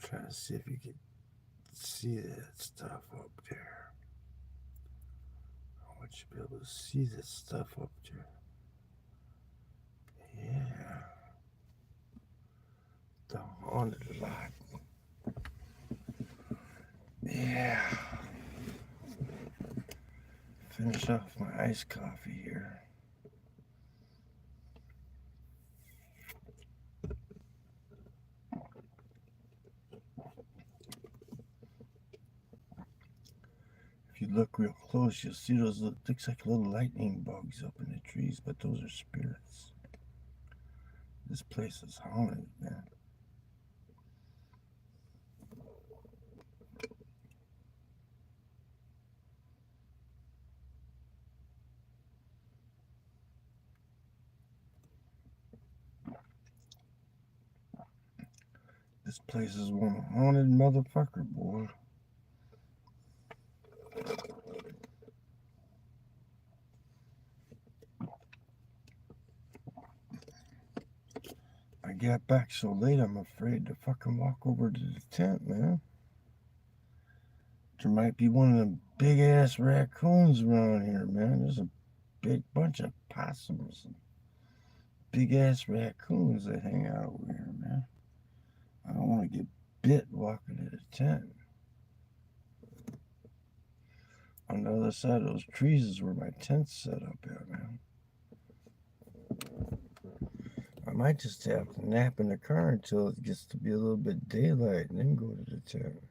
Trying to see if you can see that stuff up there. I want you to be able to see that stuff up there. Yeah. The haunted lot. Yeah. Finish off my iced coffee here. If you look real close, you'll see those looks like little lightning bugs up in the trees, but those are spirits. This place is haunted, man. This place is one haunted motherfucker, boy. I got back so late, I'm afraid to fucking walk over to the tent, man. There might be one of them big ass raccoons around here, man. There's a big bunch of possums and big ass raccoons that hang out over here, man. I don't want to get bit walking to the tent. On the other side of those trees is where my tent's set up at, man. I might just have to nap in the car until it gets to be a little bit daylight and then go to the tent.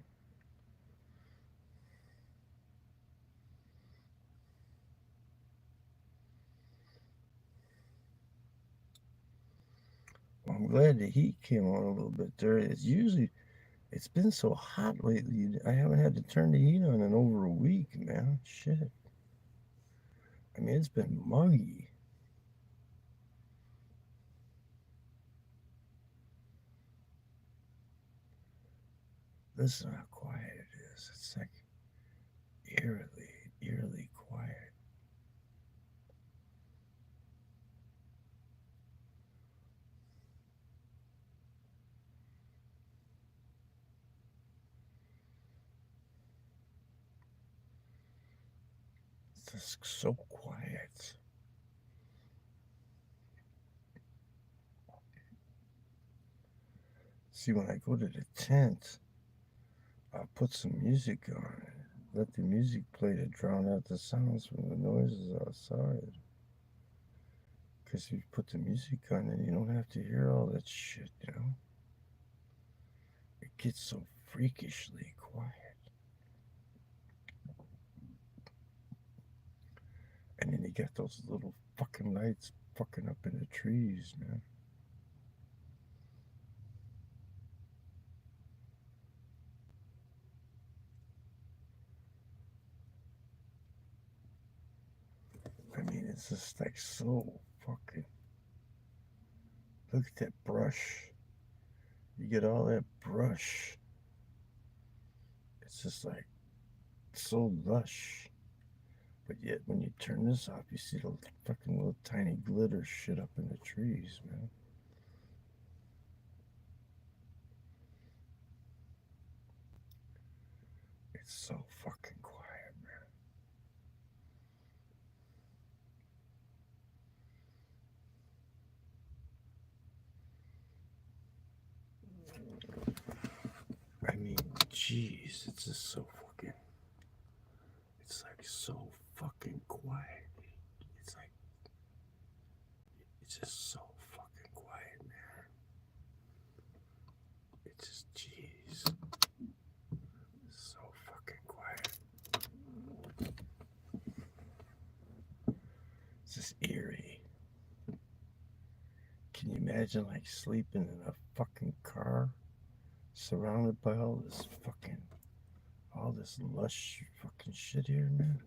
Well, I'm glad the heat came on a little bit there. It's been so hot lately. I haven't had to turn the heat on in over a week, man. Shit. I mean, it's been muggy. Listen how quiet it is. It's like eerily quiet. It's just so quiet. See, when I go to the tent, I'll put some music on. Let the music play to drown out the sounds from the noises outside. Because if you put the music on, then you don't have to hear all that shit, you know? It gets so freakishly quiet. And then you got those little fucking lights fucking up in the trees, man. I mean, it's just like so fucking. Look at that brush. You get all that brush. It's just like so lush. But yet, when you turn this off, you see the fucking little tiny glitter shit up in the trees, man. It's so fucking quiet, man. I mean, jeez, it's just so fucking. It's like so fucking quiet. It's like. It's just so fucking quiet, man. It's just, jeez. It's so fucking quiet. It's just eerie. Can you imagine, like, sleeping in a fucking car surrounded by all this lush fucking shit here, man?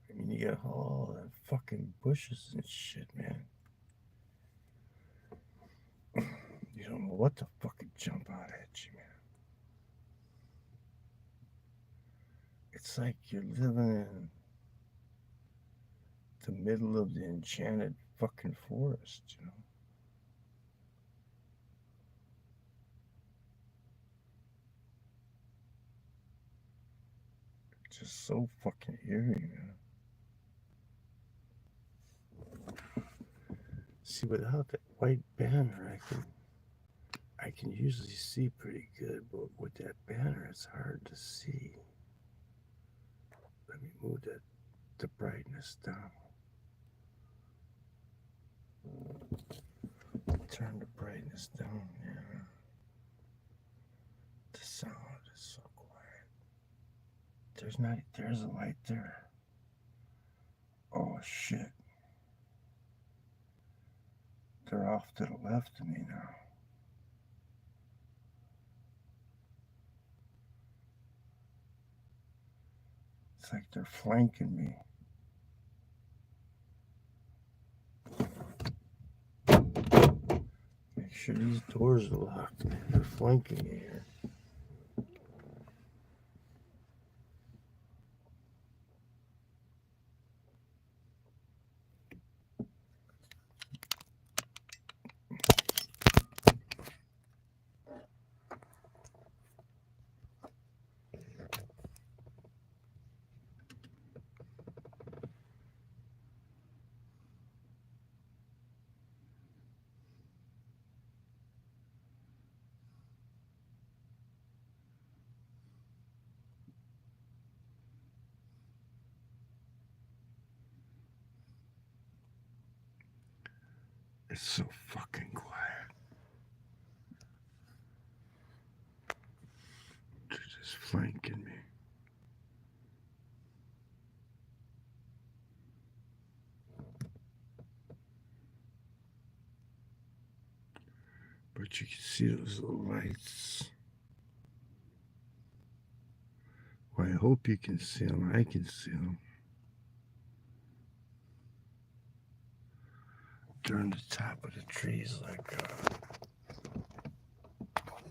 I mean, you got all that fucking bushes and shit, man. You don't know what to fucking jump out at you, man. It's like you're living in the middle of the enchanted fucking forest, you know? It's just so fucking eerie, man. See, without that white banner, I can usually see pretty good, but with that banner, it's hard to see. Let me move the brightness down. Turn the brightness down here. The sound is so quiet. There's a light there. Oh shit. They're off to the left of me now. It's like they're flanking me. Make sure these doors are locked, man. They're flanking me here. It's so fucking quiet. They're just flanking me. But you can see those little lights. Well, I hope you can see them. I can see them. They're on the top of the trees like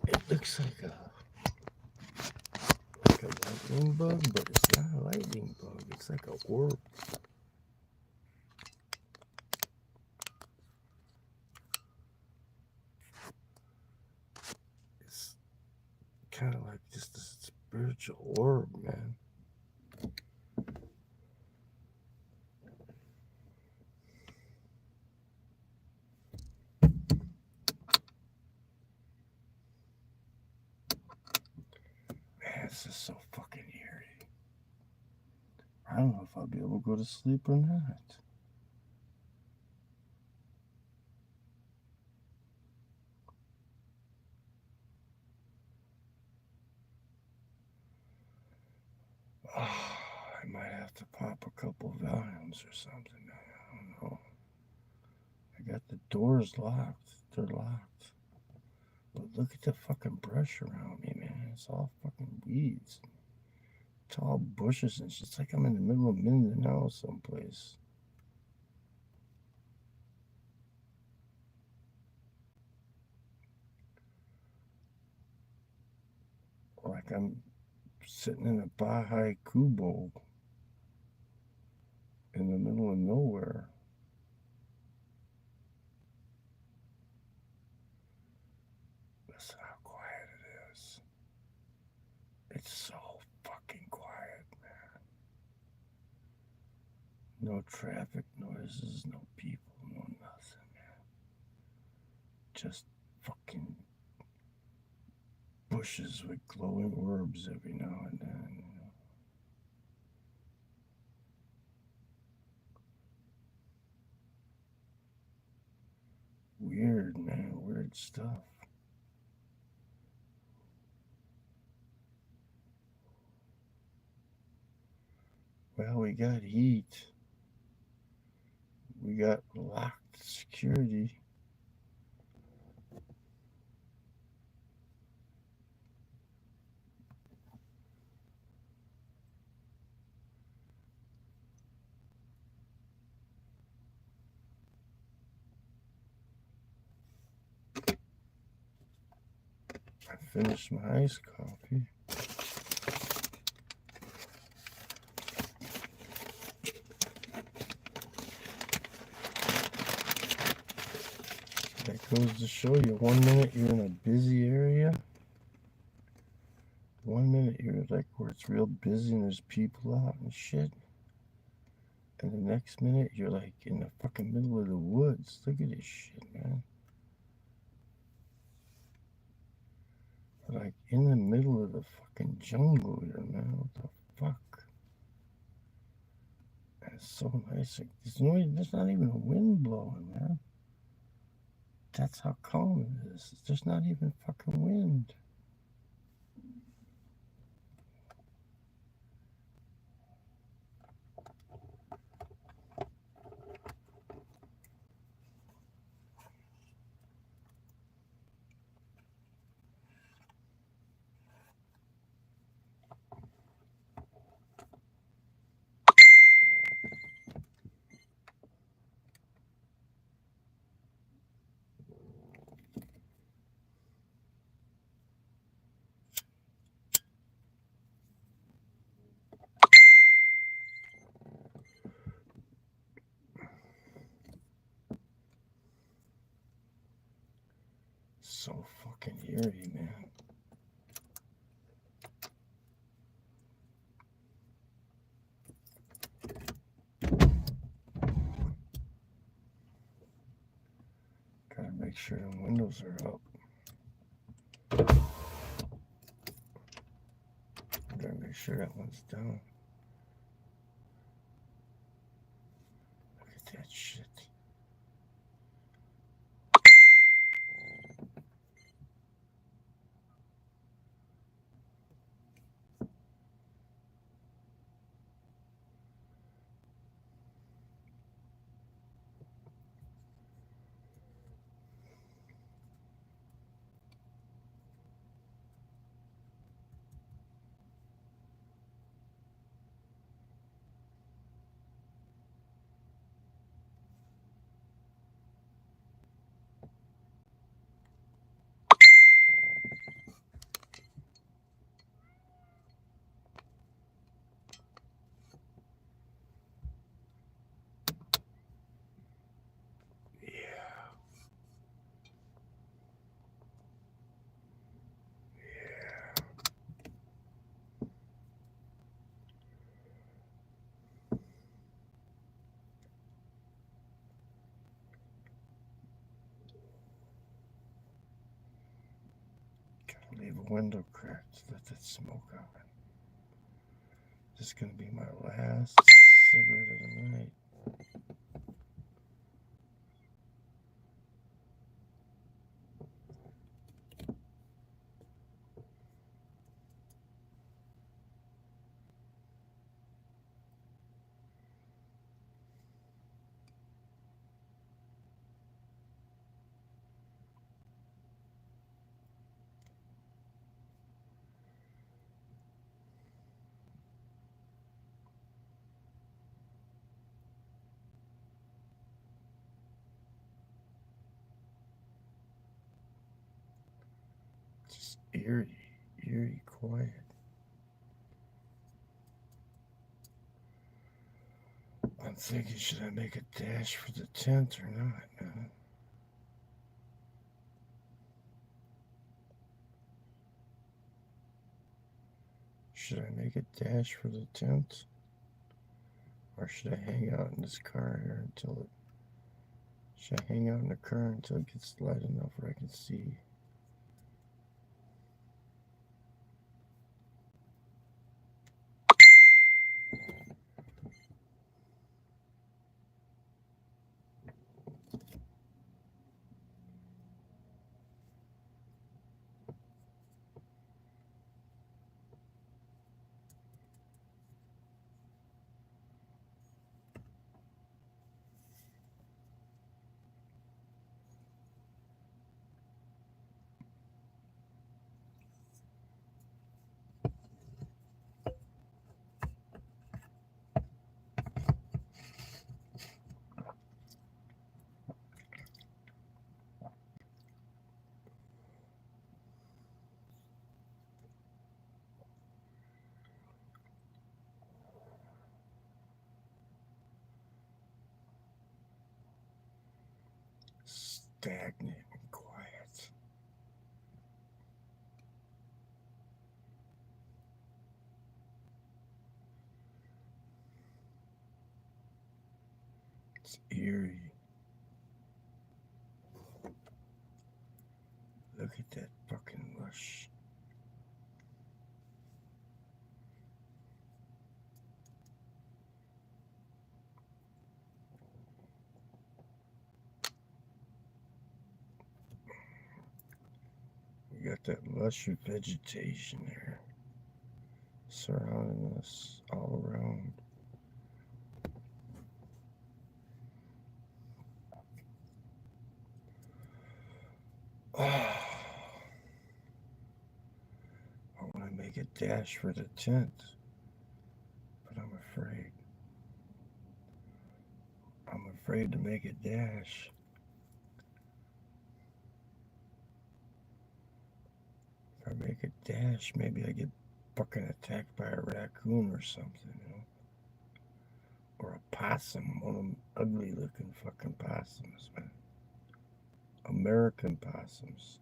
it looks like a lightning bug, but it's not a lightning bug. It's like a orb. It's kind of like just a spiritual orb, man. Man, it's just so fucking eerie. I don't know if I'll be able to go to sleep or not. Oh, I might have to pop a couple volumes or something. I don't know. I got the doors locked. They're locked. But look at the fucking brush around me, man. It's all fucking weeds. Tall bushes and shit. It's like I'm in the middle of Mindanao someplace. Like I'm sitting in a Baha'i Kubo in the middle of nowhere. Listen how quiet it is. It's so fucking quiet, man. No traffic noises, no people, no nothing, man. Just fucking bushes with glowing orbs every now and then, you know. Weird, man. Weird stuff. Well, we got heat. We got locked security. I finished my iced coffee. That goes to show you, 1 minute you're in a busy area. 1 minute you're like where it's real busy and there's people out and shit. And the next minute you're like in the fucking middle of the woods. Look at this shit, man. Like in the middle of the fucking jungle here, man. What the fuck? And it's so nice. Like, there's not even a wind blowing, man. That's how calm it is. There's not even fucking wind. so fucking eerie, man. Gotta make sure the windows are up. Gotta make sure that one's down. Look at that shit. Leave a window cracked. Let that smoke out. This is gonna be my last cigarette of the night. Just eerie quiet. I'm thinking, should I make a dash for the tent or not? Should I make a dash for the tent? Or should I hang out in this car here until it... Should I hang out in the car until it gets light enough where I can see? Stagnant and quiet. It's eerie. Look at that fucking lush. We got that lush vegetation there surrounding us all around. I want to make a dash for the tent, but I'm afraid. I'm afraid to make a dash. If I make a dash, maybe I get fucking attacked by a raccoon or something, you know? Or a possum, one of them ugly looking fucking possums, man. American possums.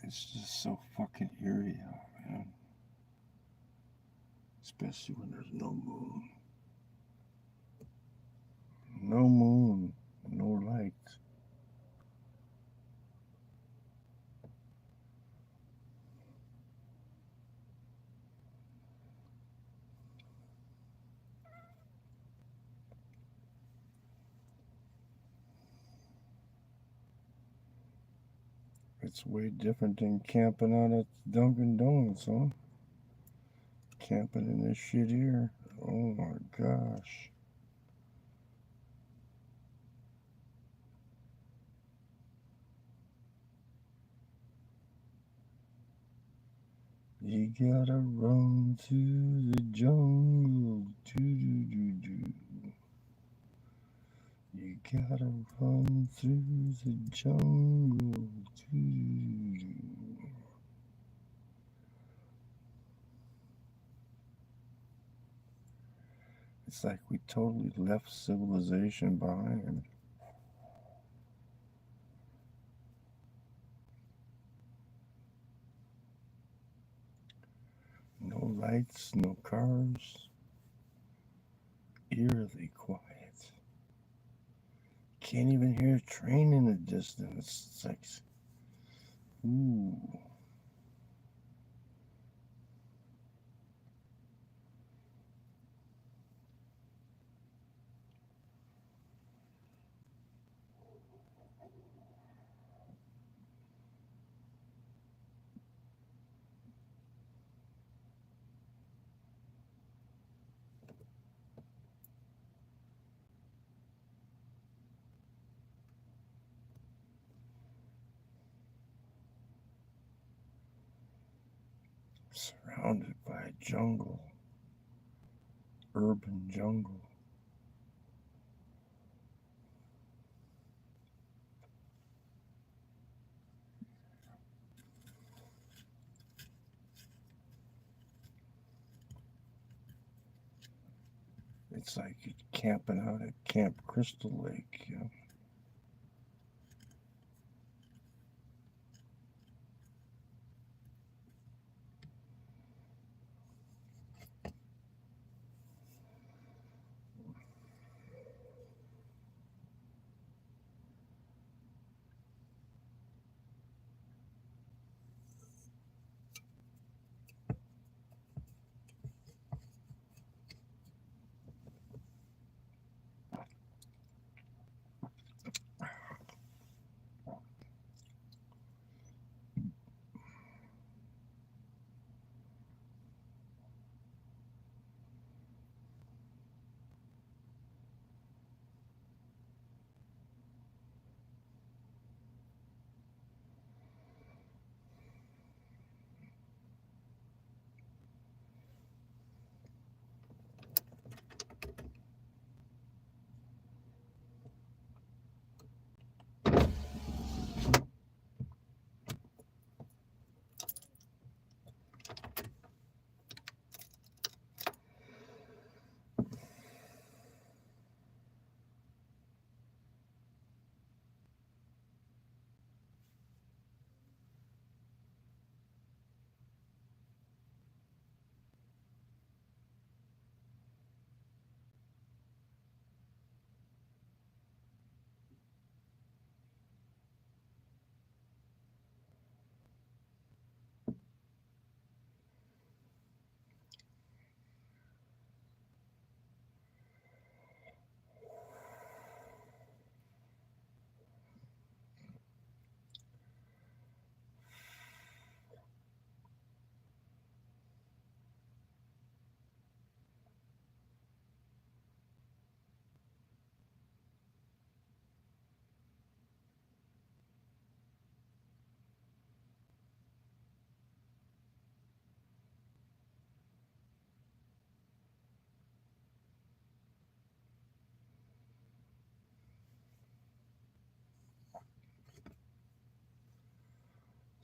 It's just so fucking eerie out, man. Especially when there's no moon. No moon, no lights. It's way different than camping out at Dunkin Donuts, huh? Camping in this shit here. Oh my gosh. You gotta run to the jungle. Do. You gotta run through the jungle. Do. It's like we totally left civilization behind. No lights, no cars. Eerily quiet. Can't even hear a train in the distance. It's like, ooh. Surrounded by a jungle. Urban jungle. It's like you're camping out at Camp Crystal Lake, you know.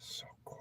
So quiet.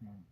mm, mm,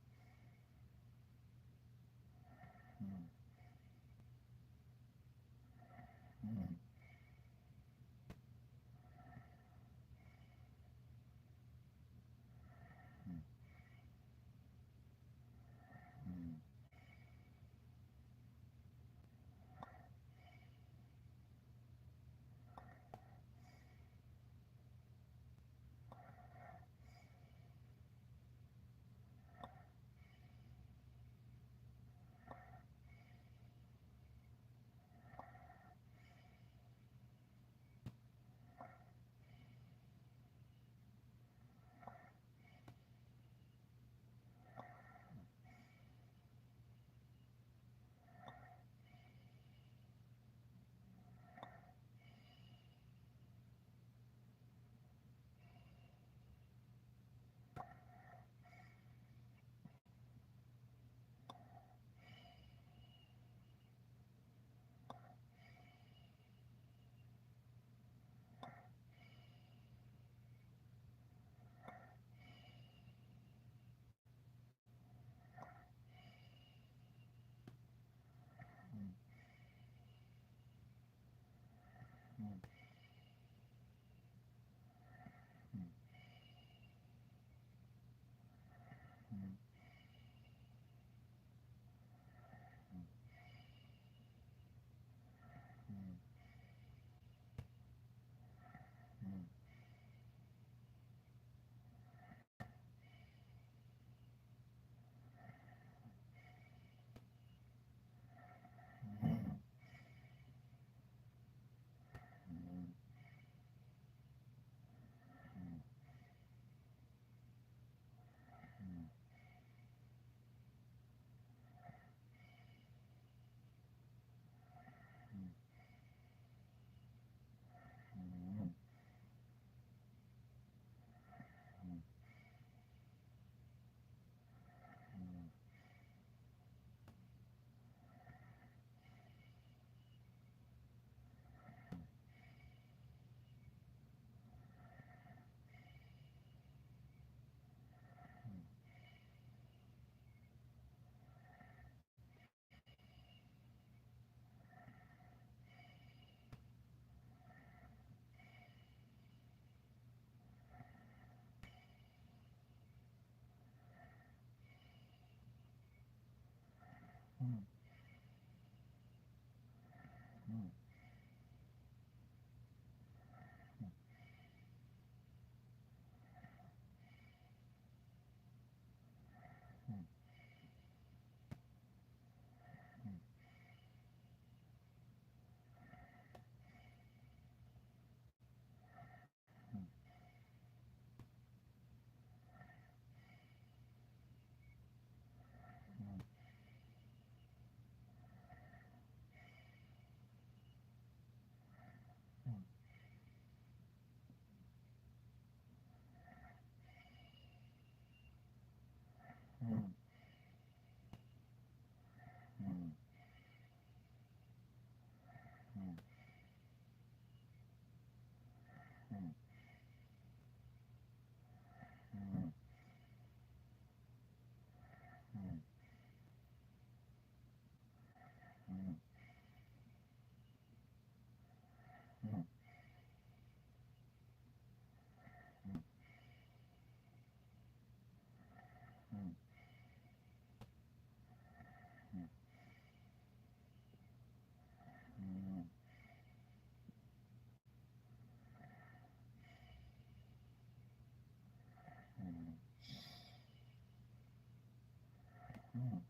mm, mm, mm.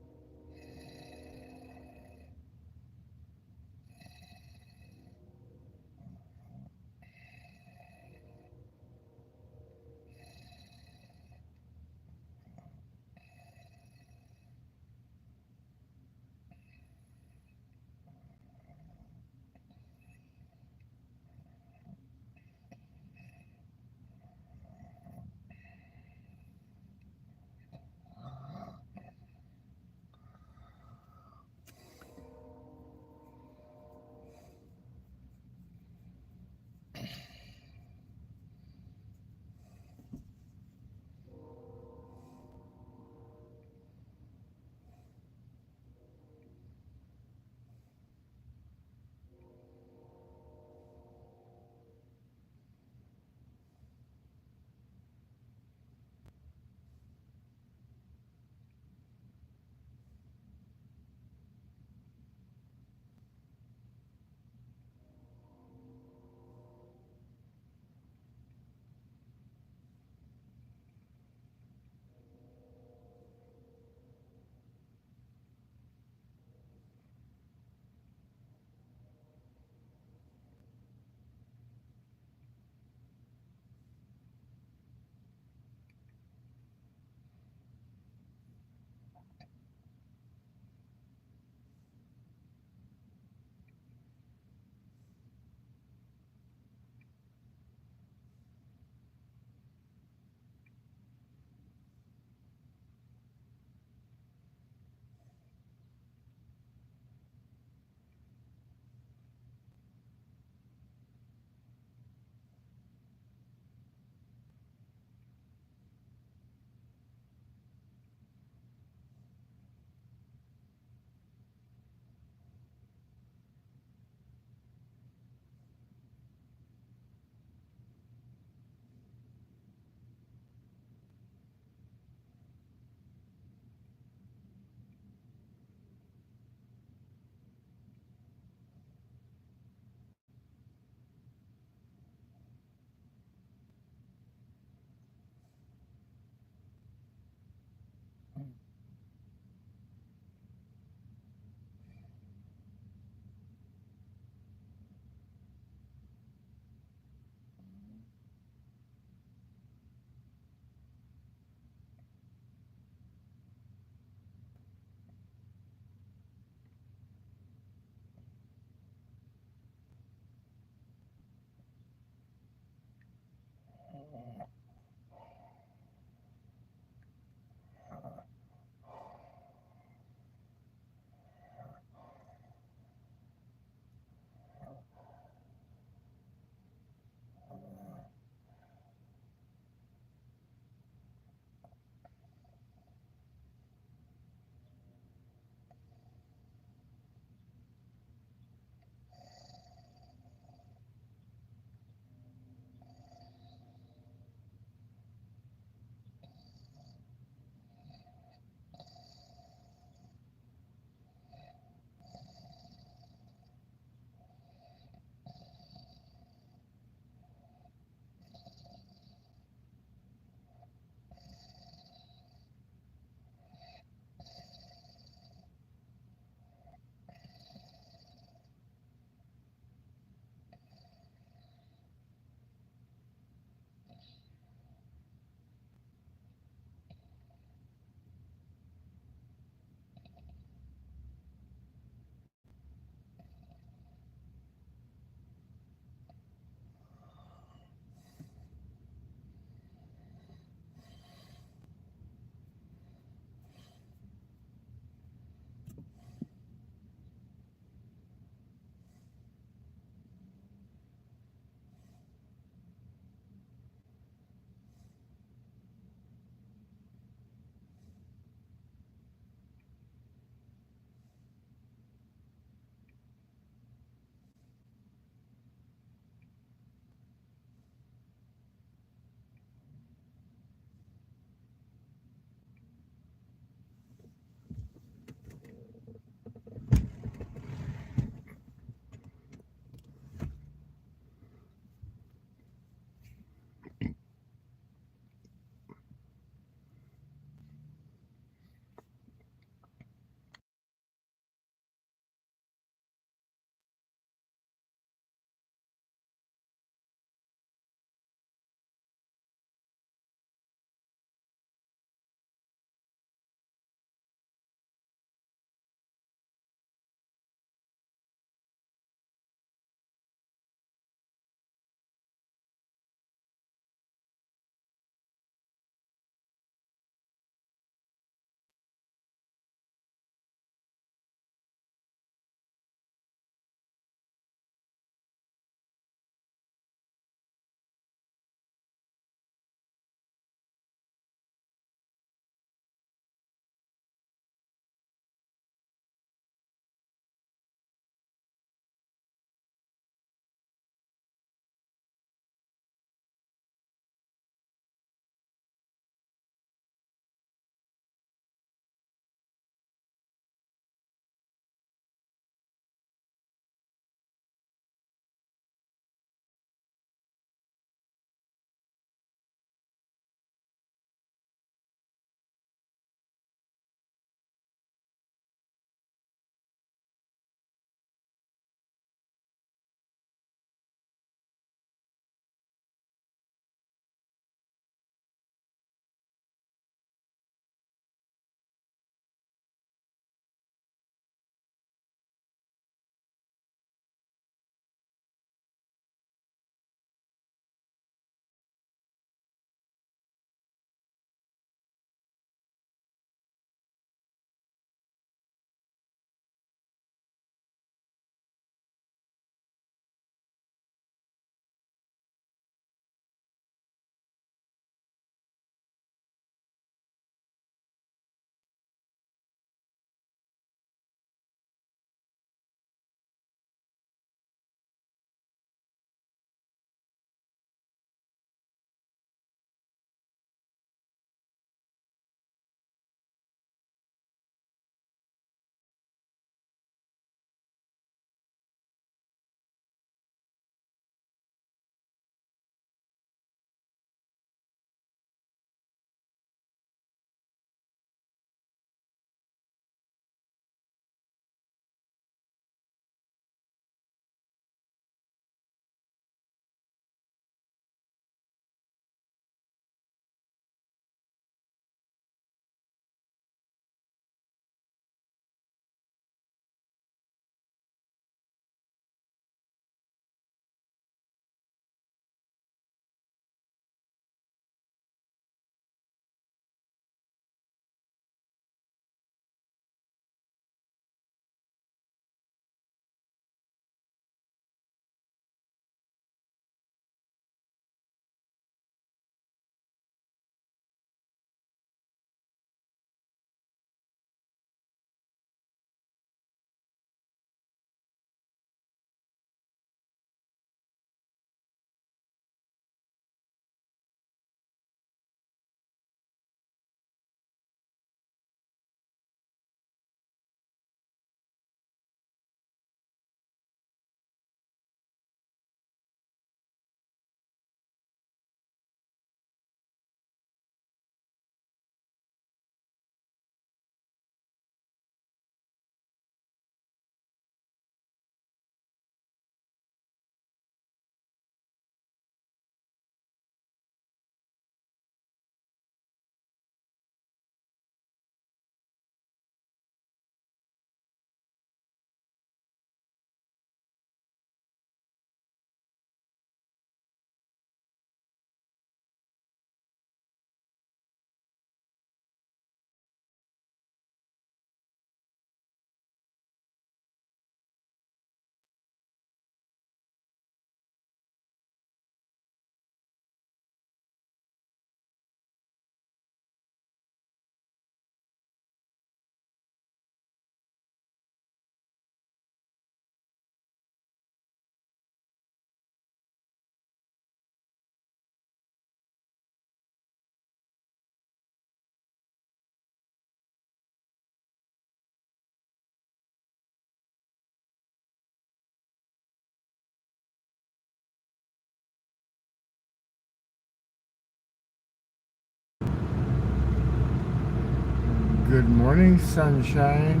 Good morning, sunshine.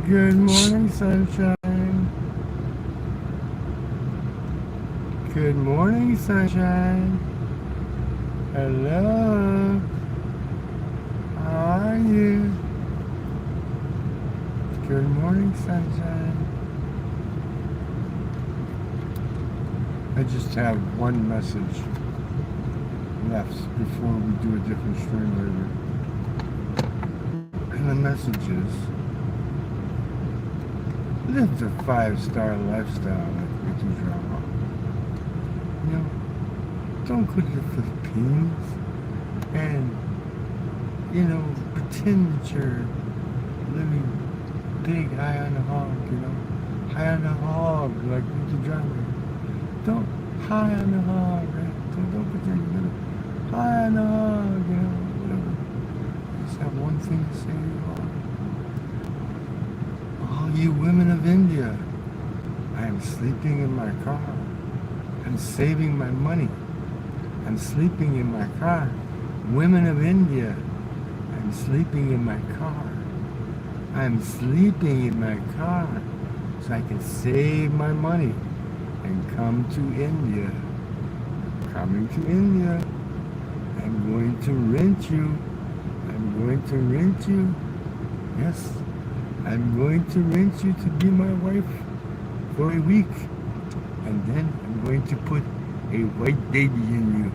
Good morning, sunshine. Good morning, sunshine. Hello. How are you? Good morning, sunshine. I just have one message left before we do a different stream later. And the message is, live the 5-star lifestyle like Ricky Drama. You know, don't go to the Philippines and, you know, pretend that you're living big, high on the hog, you know. High on the hog, like Ricky Drama. Don't high on the hog, right? Don't pretend you're living high on the hog, you know, whatever. Just have one thing to say to you all you women of India. I am sleeping in my car. I'm saving my money. I'm sleeping in my car. Women of India, I'm sleeping in my car. I'm sleeping in my car so I can save my money and come to India. Coming to India. I'm going to rent you. I'm going to rent you. Yes, I'm going to rent you to be my wife for a week. And then I'm going to put a white baby in you.